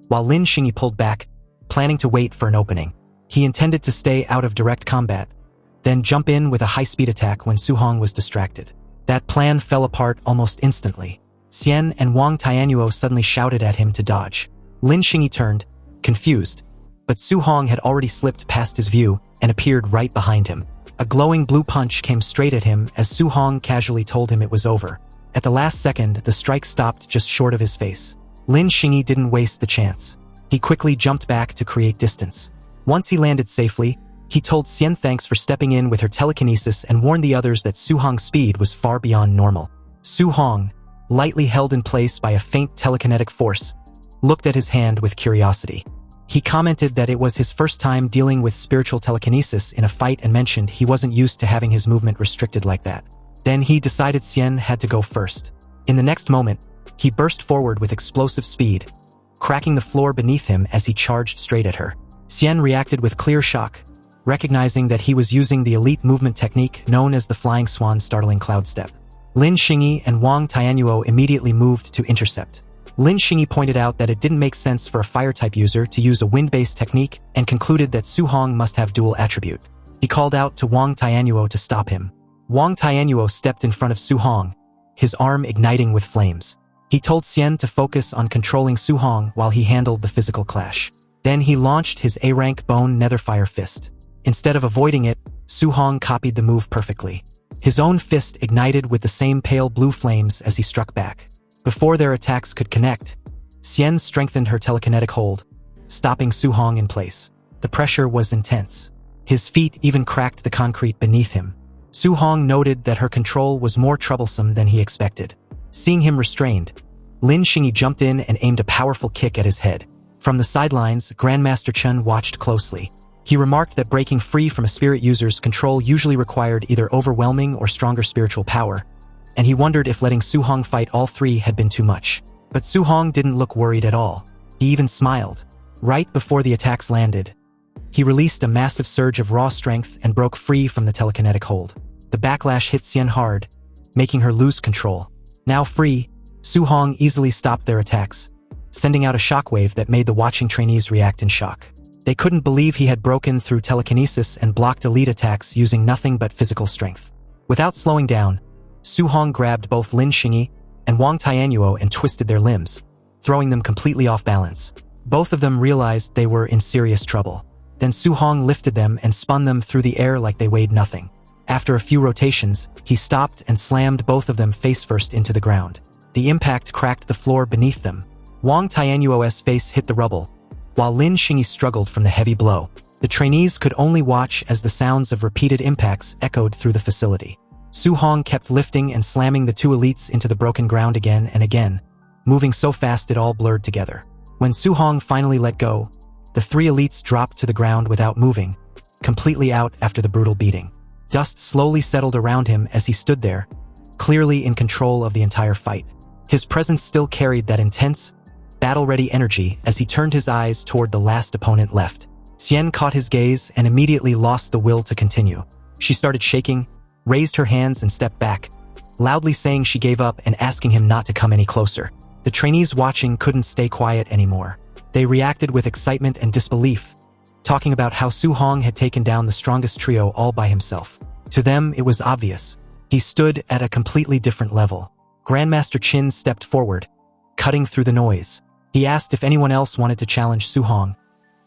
while Lin Xingyi pulled back, planning to wait for an opening. He intended to stay out of direct combat, then jump in with a high-speed attack when Su Hong was distracted. That plan fell apart almost instantly. Xian and Wang Tianyuo suddenly shouted at him to dodge. Lin Xingyi turned, confused, but Su Hong had already slipped past his view and appeared right behind him. A glowing blue punch came straight at him as Su Hong casually told him it was over. At the last second, the strike stopped just short of his face. Lin Xingyi didn't waste the chance. He quickly jumped back to create distance. Once he landed safely, he told Xian thanks for stepping in with her telekinesis and warned the others that Su Hong's speed was far beyond normal. Su Hong, lightly held in place by a faint telekinetic force, looked at his hand with curiosity. He commented that it was his first time dealing with spiritual telekinesis in a fight and mentioned he wasn't used to having his movement restricted like that. Then he decided Xian had to go first. In the next moment, he burst forward with explosive speed, cracking the floor beneath him as he charged straight at her. Xian reacted with clear shock, recognizing that he was using the elite movement technique known as the Flying Swan Startling Cloud Step. Lin Xingyi and Wang Tianyuo immediately moved to intercept. Lin Xingyi pointed out that it didn't make sense for a fire-type user to use a wind-based technique and concluded that Su Hong must have dual attribute. He called out to Wang Tianyuo to stop him. Wang Tianyuo stepped in front of Su Hong, his arm igniting with flames. He told Xian to focus on controlling Su Hong while he handled the physical clash. Then he launched his A-rank Bone Netherfire Fist. Instead of avoiding it, Su Hong copied the move perfectly. His own fist ignited with the same pale blue flames as he struck back. Before their attacks could connect, Xian strengthened her telekinetic hold, stopping Su Hong in place. The pressure was intense. His feet even cracked the concrete beneath him. Su Hong noted that her control was more troublesome than he expected. Seeing him restrained, Lin Xingyi jumped in and aimed a powerful kick at his head. From the sidelines, Grandmaster Chun watched closely. He remarked that breaking free from a spirit user's control usually required either overwhelming or stronger spiritual power, and he wondered if letting Su Hong fight all 3 had been too much. But Su Hong didn't look worried at all. He even smiled. Right before the attacks landed, he released a massive surge of raw strength and broke free from the telekinetic hold. The backlash hit Xian hard, making her lose control. Now free, Su Hong easily stopped their attacks, sending out a shockwave that made the watching trainees react in shock. They couldn't believe he had broken through telekinesis and blocked elite attacks using nothing but physical strength. Without slowing down, Su Hong grabbed both Lin Xingyi and Wang Tianyuo and twisted their limbs, throwing them completely off balance. Both of them realized they were in serious trouble. Then Su Hong lifted them and spun them through the air like they weighed nothing. After a few rotations, he stopped and slammed both of them face-first into the ground. The impact cracked the floor beneath them. Wang Tianyuo's face hit the rubble, while Lin Xingyi struggled from the heavy blow. The trainees could only watch as the sounds of repeated impacts echoed through the facility. Su Hong kept lifting and slamming the 2 elites into the broken ground again and again, moving so fast it all blurred together. When Su Hong finally let go, The three elites dropped to the ground without moving, completely out after the brutal beating. Dust slowly settled around him as he stood there, clearly in control of the entire fight. His presence still carried that intense, battle-ready energy as he turned his eyes toward the last opponent left. Xian caught his gaze and immediately lost the will to continue. She started shaking, raised her hands and stepped back, loudly saying she gave up and asking him not to come any closer. The trainees watching couldn't stay quiet anymore. They reacted with excitement and disbelief, talking about how Su Hong had taken down the strongest trio all by himself. To them, it was obvious. He stood at a completely different level. Grandmaster Qin stepped forward, cutting through the noise. He asked if anyone else wanted to challenge Su Hong,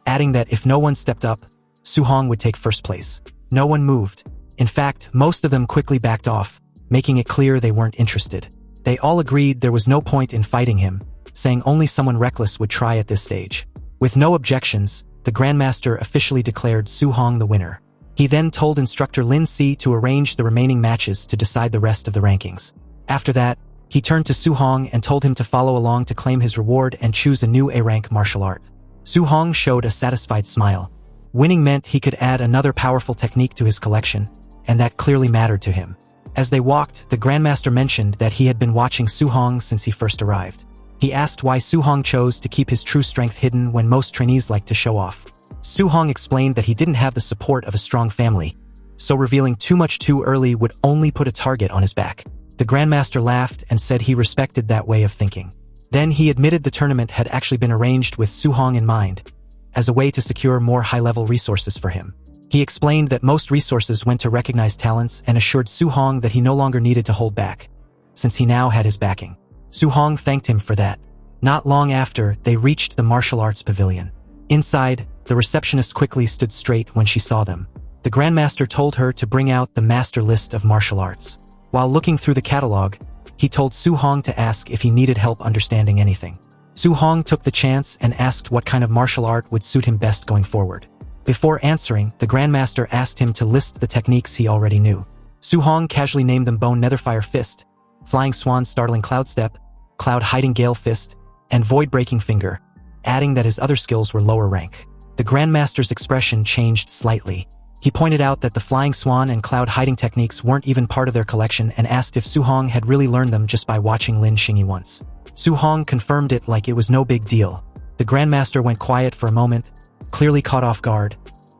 adding that if no one stepped up, Su Hong would take first place. No one moved. In fact, most of them quickly backed off, making it clear they weren't interested. They all agreed there was no point in fighting him, saying only someone reckless would try at this stage. With no objections, the Grandmaster officially declared Su Hong the winner. He then told instructor Lin Si to arrange the remaining matches to decide the rest of the rankings. After that, he turned to Su Hong and told him to follow along to claim his reward and choose a new A-rank martial art. Su Hong showed a satisfied smile. Winning meant he could add another powerful technique to his collection, and that clearly mattered to him. As they walked, the Grandmaster mentioned that he had been watching Su Hong since he first arrived. He asked why Su Hong chose to keep his true strength hidden when most trainees like to show off. Su Hong explained that he didn't have the support of a strong family, so revealing too much too early would only put a target on his back. The Grandmaster laughed and said he respected that way of thinking. Then he admitted the tournament had actually been arranged with Su Hong in mind, as a way to secure more high-level resources for him. He explained that most resources went to recognize talents and assured Su Hong that he no longer needed to hold back, since he now had his backing. Su Hong thanked him for that. Not long after, they reached the martial arts pavilion. Inside, the receptionist quickly stood straight when she saw them. The Grandmaster told her to bring out the master list of martial arts. While looking through the catalog, he told Su Hong to ask if he needed help understanding anything. Su Hong took the chance and asked what kind of martial art would suit him best going forward. Before answering, the Grandmaster asked him to list the techniques he already knew. Su Hong casually named them Bone Netherfire Fist, Flying Swan Startling Cloud Step, Cloud Hiding Gale Fist, and Void Breaking Finger, adding that his other skills were lower rank. The Grandmaster's expression changed slightly. He pointed out that the Flying Swan and Cloud Hiding techniques weren't even part of their collection and asked if Su Hong had really learned them just by watching Lin Xingyi once. Su Hong confirmed it like it was no big deal. The Grandmaster went quiet for a moment, clearly caught off guard,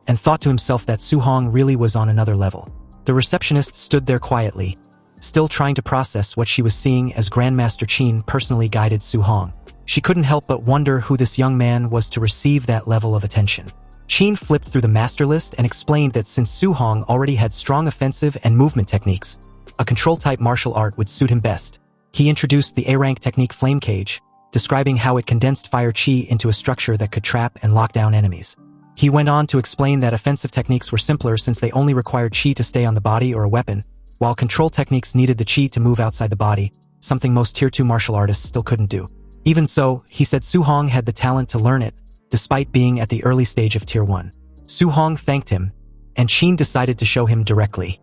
and thought to himself that Su Hong really was on another level. The receptionist stood there quietly, still trying to process what she was seeing as Grandmaster Qin personally guided Su Hong. She couldn't help but wonder who this young man was to receive that level of attention. Qin flipped through the master list and explained that since Su Hong already had strong offensive and movement techniques, a control-type martial art would suit him best. He introduced the A-rank technique Flame Cage, describing how it condensed fire chi into a structure that could trap and lock down enemies. He went on to explain that offensive techniques were simpler since they only required chi to stay on the body or a weapon, while control techniques needed the chi to move outside the body, something most Tier 2 martial artists still couldn't do. Even so, he said Su Hong had the talent to learn it, despite being at the early stage of Tier 1. Su Hong thanked him, and Qin decided to show him directly.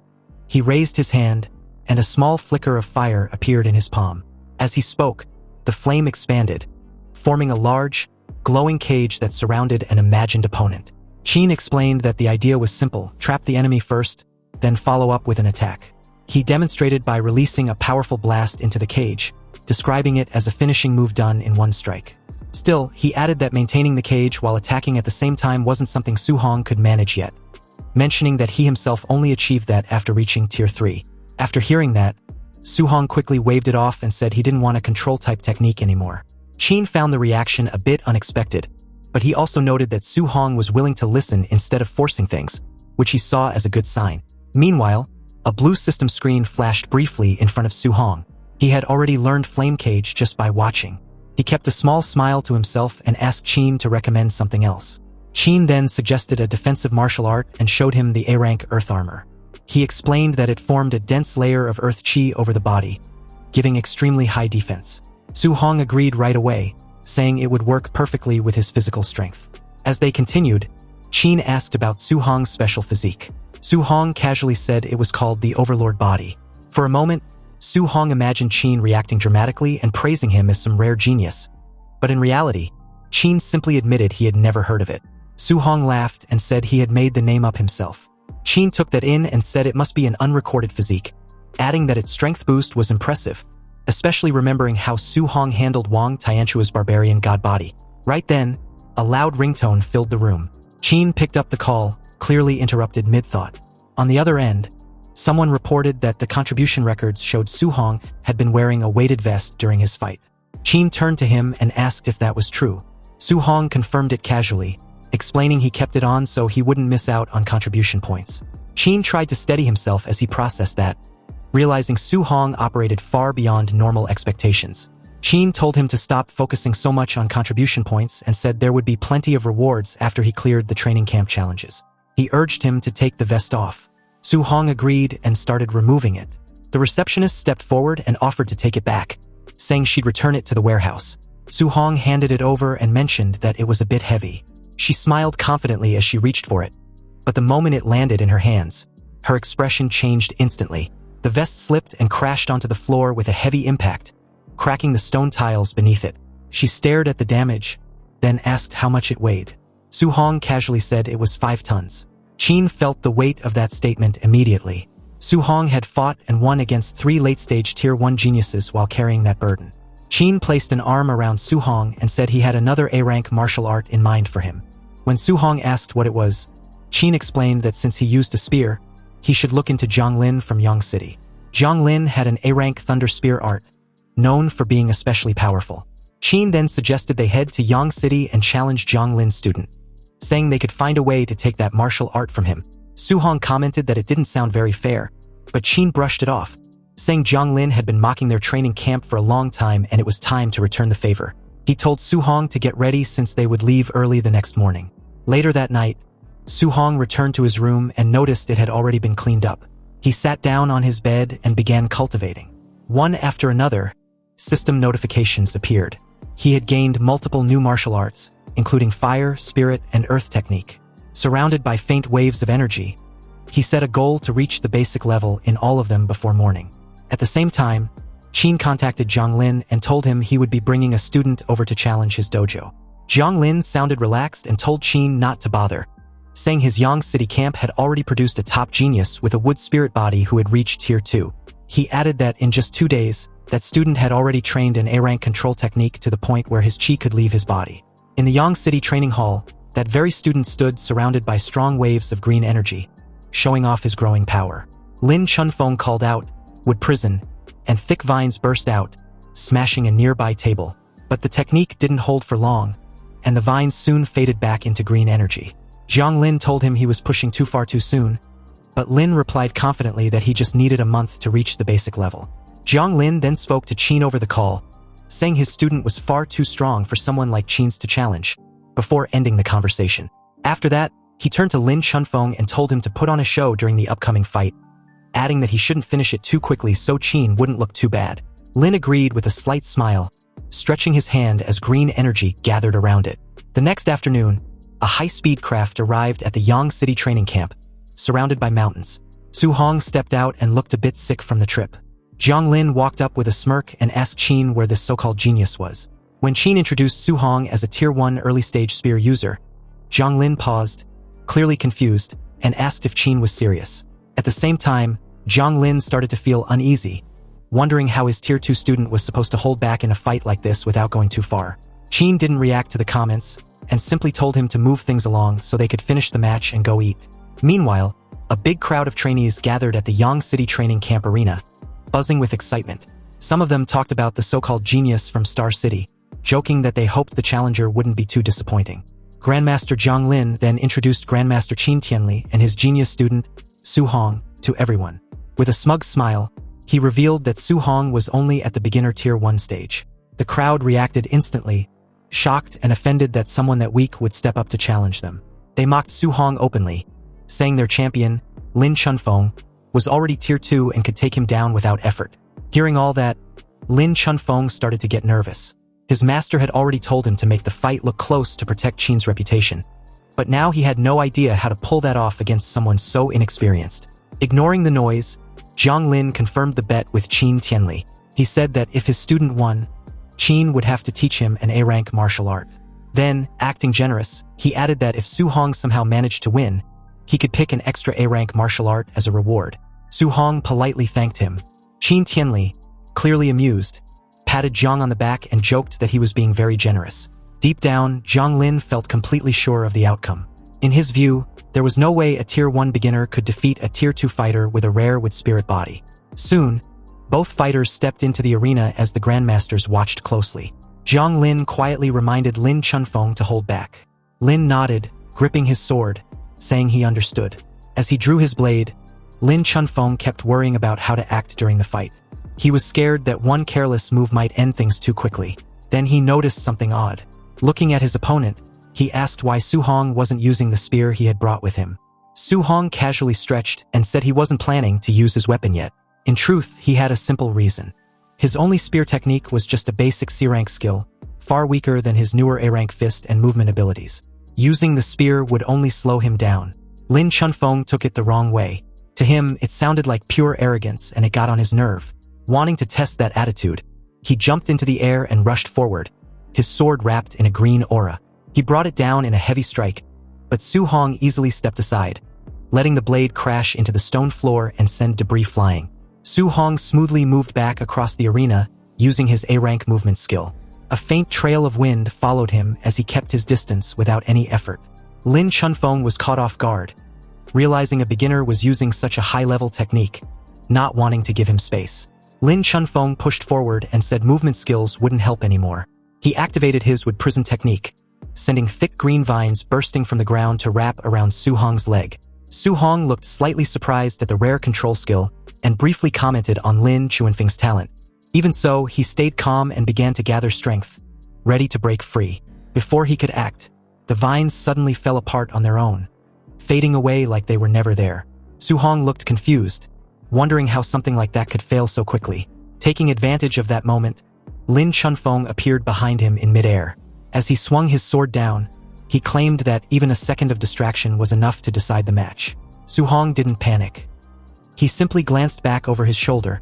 He raised his hand, and a small flicker of fire appeared in his palm. As he spoke, the flame expanded, forming a large, glowing cage that surrounded an imagined opponent. Qin explained that the idea was simple: trap the enemy first, then follow up with an attack. He demonstrated by releasing a powerful blast into the cage, describing it as a finishing move done in one strike. Still, he added that maintaining the cage while attacking at the same time wasn't something Su Hong could manage yet, mentioning that he himself only achieved that after reaching Tier 3. After hearing that, Su Hong quickly waved it off and said he didn't want a control-type technique anymore. Qin found the reaction a bit unexpected, but he also noted that Su Hong was willing to listen instead of forcing things, which he saw as a good sign. Meanwhile, a blue system screen flashed briefly in front of Su Hong. He had already learned Flame Cage just by watching. He kept a small smile to himself and asked Qin to recommend something else. Qin then suggested a defensive martial art and showed him the A-rank Earth Armor. He explained that it formed a dense layer of Earth Chi over the body, giving extremely high defense. Su Hong agreed right away, saying it would work perfectly with his physical strength. As they continued, Qin asked about Su Hong's special physique. Su Hong casually said it was called the Overlord Body. For a moment, Su Hong imagined Qin reacting dramatically and praising him as some rare genius. But in reality, Qin simply admitted he had never heard of it. Su Hong laughed and said he had made the name up himself. Qin took that in and said it must be an unrecorded physique, adding that its strength boost was impressive, especially remembering how Su Hong handled Wang Tianchua's barbarian god body. Right then, a loud ringtone filled the room. Qin picked up the call, clearly interrupted mid-thought. On the other end, someone reported that the contribution records showed Su Hong had been wearing a weighted vest during his fight. Qin turned to him and asked if that was true. Su Hong confirmed it casually, explaining he kept it on so he wouldn't miss out on contribution points. Qin tried to steady himself as he processed that, realizing Su Hong operated far beyond normal expectations. Qin told him to stop focusing so much on contribution points and said there would be plenty of rewards after he cleared the training camp challenges. He urged him to take the vest off. Su Hong agreed and started removing it. The receptionist stepped forward and offered to take it back, saying she'd return it to the warehouse. Su Hong handed it over and mentioned that it was a bit heavy. She smiled confidently as she reached for it, but the moment it landed in her hands, her expression changed instantly. The vest slipped and crashed onto the floor with a heavy impact, cracking the stone tiles beneath it. She stared at the damage, then asked how much it weighed. Su Hong casually said it was 5 tons. Qin felt the weight of that statement immediately. Su Hong had fought and won against 3 late-stage Tier 1 geniuses while carrying that burden. Qin placed an arm around Su Hong and said he had another A-rank martial art in mind for him. When Su Hong asked what it was, Qin explained that since he used a spear, he should look into Zhang Lin from Yang City. Zhang Lin had an A-rank thunder spear art, known for being especially powerful. Qin then suggested they head to Yang City and challenge Zhang Lin's student, saying they could find a way to take that martial art from him. Su Hong commented that it didn't sound very fair, but Qin brushed it off, saying Zhang Lin had been mocking their training camp for a long time and it was time to return the favor. He told Su Hong to get ready since they would leave early the next morning. Later that night, Su Hong returned to his room and noticed it had already been cleaned up. He sat down on his bed and began cultivating. One after another, system notifications appeared. He had gained multiple new martial arts, including fire, spirit, and earth technique. Surrounded by faint waves of energy, he set a goal to reach the basic level in all of them before morning. At the same time, Qin contacted Zhang Lin and told him he would be bringing a student over to challenge his dojo. Zhang Lin sounded relaxed and told Qin not to bother, saying his Yang City camp had already produced a top genius with a wood spirit body who had reached Tier 2. He added that in just 2 days, that student had already trained an A-rank control technique to the point where his chi could leave his body. In the Yang City training hall, that very student stood surrounded by strong waves of green energy, showing off his growing power. Lin Chunfeng called out, "Wood prison," and thick vines burst out, smashing a nearby table. But the technique didn't hold for long, and the vines soon faded back into green energy. Zhang Lin told him he was pushing too far too soon, but Lin replied confidently that he just needed a month to reach the basic level. Zhang Lin then spoke to Qin over the call, saying his student was far too strong for someone like Qin's to challenge, before ending the conversation. After that, he turned to Lin Chunfeng and told him to put on a show during the upcoming fight, adding that he shouldn't finish it too quickly so Qin wouldn't look too bad. Lin agreed with a slight smile, stretching his hand as green energy gathered around it. The next afternoon, a high-speed craft arrived at the Yang City training camp, surrounded by mountains. Su Hong stepped out and looked a bit sick from the trip. Zhang Lin walked up with a smirk and asked Qin where this so-called genius was. When Qin introduced Su Hong as a Tier 1 early-stage spear user, Zhang Lin paused, clearly confused, and asked if Qin was serious. At the same time, Zhang Lin started to feel uneasy, wondering how his Tier 2 student was supposed to hold back in a fight like this without going too far. Qin didn't react to the comments, and simply told him to move things along so they could finish the match and go eat. Meanwhile, a big crowd of trainees gathered at the Yang City training camp arena, buzzing with excitement. Some of them talked about the so-called genius from Star City, joking that they hoped the challenger wouldn't be too disappointing. Grandmaster Zhang Lin then introduced Grandmaster Qin Tianli and his genius student, Su Hong, to everyone. With a smug smile, he revealed that Su Hong was only at the beginner Tier 1 stage. The crowd reacted instantly, shocked and offended that someone that weak would step up to challenge them. They mocked Su Hong openly, saying their champion, Lin Chunfeng, was already Tier 2 and could take him down without effort. Hearing all that, Lin Chunfeng started to get nervous. His master had already told him to make the fight look close to protect Qin's reputation, but now he had no idea how to pull that off against someone so inexperienced. Ignoring the noise, Zhang Lin confirmed the bet with Qin Tianli. He said that if his student won, Qin would have to teach him an A-rank martial art. Then, acting generous, he added that if Su Hong somehow managed to win, he could pick an extra A-rank martial art as a reward. Su Hong politely thanked him. Qin Tianli, clearly amused, patted Zhang on the back and joked that he was being very generous. Deep down, Zhang Lin felt completely sure of the outcome. In his view, there was no way a Tier 1 beginner could defeat a Tier 2 fighter with a rare with spirit body. Soon, both fighters stepped into the arena as the Grandmasters watched closely. Zhang Lin quietly reminded Lin Chunfeng to hold back. Lin nodded, gripping his sword, saying he understood. As he drew his blade, Lin Chunfeng kept worrying about how to act during the fight. He was scared that one careless move might end things too quickly. Then he noticed something odd. Looking at his opponent, he asked why Su Hong wasn't using the spear he had brought with him. Su Hong casually stretched and said he wasn't planning to use his weapon yet. In truth, he had a simple reason. His only spear technique was just a basic C-rank skill, far weaker than his newer A-rank fist and movement abilities. Using the spear would only slow him down. Lin Chunfeng took it the wrong way. To him, it sounded like pure arrogance and it got on his nerve. Wanting to test that attitude, he jumped into the air and rushed forward, his sword wrapped in a green aura. He brought it down in a heavy strike, but Su Hong easily stepped aside, letting the blade crash into the stone floor and send debris flying. Su Hong smoothly moved back across the arena, using his A-rank movement skill. A faint trail of wind followed him as he kept his distance without any effort. Lin Chunfeng was caught off guard, realizing a beginner was using such a high-level technique, not wanting to give him space. Lin Chunfeng pushed forward and said movement skills wouldn't help anymore. He activated his wood prison technique, sending thick green vines bursting from the ground to wrap around Su Hong's leg. Su Hong looked slightly surprised at the rare control skill and briefly commented on Lin Chunfeng's talent. Even so, he stayed calm and began to gather strength, ready to break free. Before he could act, the vines suddenly fell apart on their own, fading away like they were never there. Su Hong looked confused, wondering how something like that could fail so quickly. Taking advantage of that moment, Lin Chunfeng appeared behind him in midair. As he swung his sword down, he claimed that even a second of distraction was enough to decide the match. Su Hong didn't panic. He simply glanced back over his shoulder,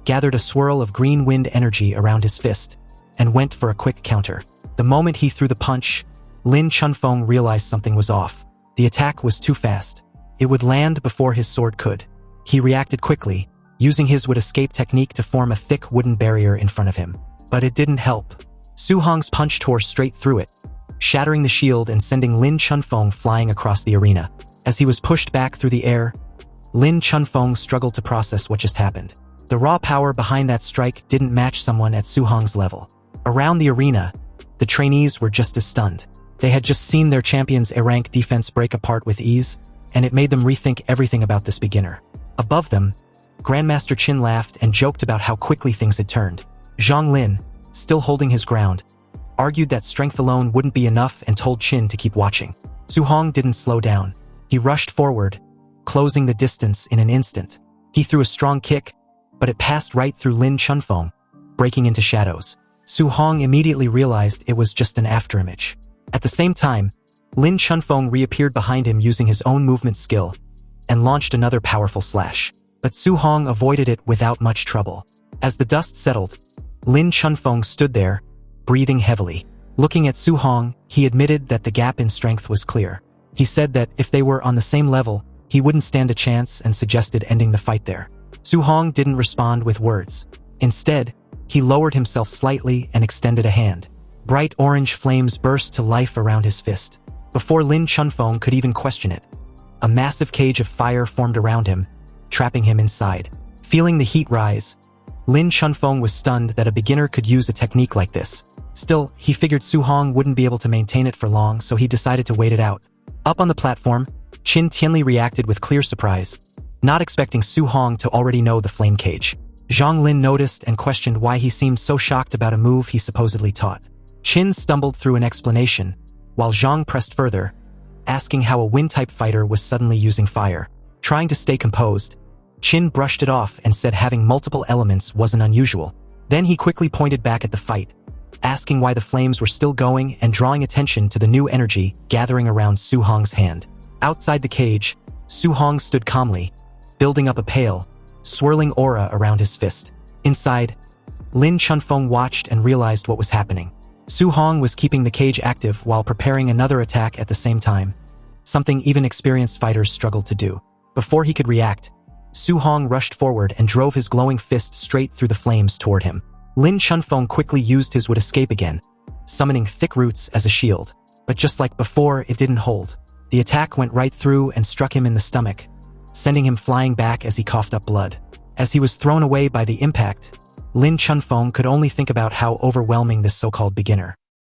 gathered a swirl of green wind energy around his fist, and went for a quick counter. The moment he threw the punch, Lin Chunfeng realized something was off. The attack was too fast. It would land before his sword could. He reacted quickly, using his would escape technique to form a thick wooden barrier in front of him. But it didn't help. Su Hong's punch tore straight through it, shattering the shield and sending Lin Chunfeng flying across the arena. As he was pushed back through the air, Lin Chunfeng struggled to process what just happened. The raw power behind that strike didn't match someone at Su Hong's level. Around the arena, the trainees were just as stunned. They had just seen their champion's A-rank defense break apart with ease, and it made them rethink everything about this beginner. Above them, Grandmaster Qin laughed and joked about how quickly things had turned. Zhang Lin, still holding his ground, argued that strength alone wouldn't be enough and told Qin to keep watching. Su Hong didn't slow down. He rushed forward, closing the distance in an instant. He threw a strong kick, but it passed right through Lin Chunfeng, breaking into shadows. Su Hong immediately realized it was just an afterimage. At the same time, Lin Chunfeng reappeared behind him using his own movement skill and launched another powerful slash. But Su Hong avoided it without much trouble. As the dust settled, Lin Chunfeng stood there, breathing heavily. Looking at Su Hong, he admitted that the gap in strength was clear. He said that if they were on the same level, he wouldn't stand a chance and suggested ending the fight there. Su Hong didn't respond with words. Instead, he lowered himself slightly and extended a hand. Bright orange flames burst to life around his fist. Before Lin Chunfeng could even question it, a massive cage of fire formed around him, trapping him inside. Feeling the heat rise, Lin Chunfeng was stunned that a beginner could use a technique like this. Still, he figured Su Hong wouldn't be able to maintain it for long, so he decided to wait it out. Up on the platform, Qin Tianli reacted with clear surprise, not expecting Su Hong to already know the flame cage. Zhang Lin noticed and questioned why he seemed so shocked about a move he supposedly taught. Qin stumbled through an explanation, while Zhang pressed further, asking how a wind-type fighter was suddenly using fire. Trying to stay composed, Qin brushed it off and said having multiple elements wasn't unusual. Then he quickly pointed back at the fight, asking why the flames were still going and drawing attention to the new energy gathering around Su Hong's hand. Outside the cage, Su Hong stood calmly, building up a pale, swirling aura around his fist. Inside, Lin Chunfeng watched and realized what was happening. Su Hong was keeping the cage active while preparing another attack at the same time, something even experienced fighters struggled to do. Before he could react, Su Hong rushed forward and drove his glowing fist straight through the flames toward him. Lin Chunfeng quickly used his would escape again, summoning thick roots as a shield. But just like before, it didn't hold. The attack went right through and struck him in the stomach, sending him flying back as he coughed up blood. As he was thrown away by the impact, Lin Chunfeng could only think about how overwhelming this so-called beginner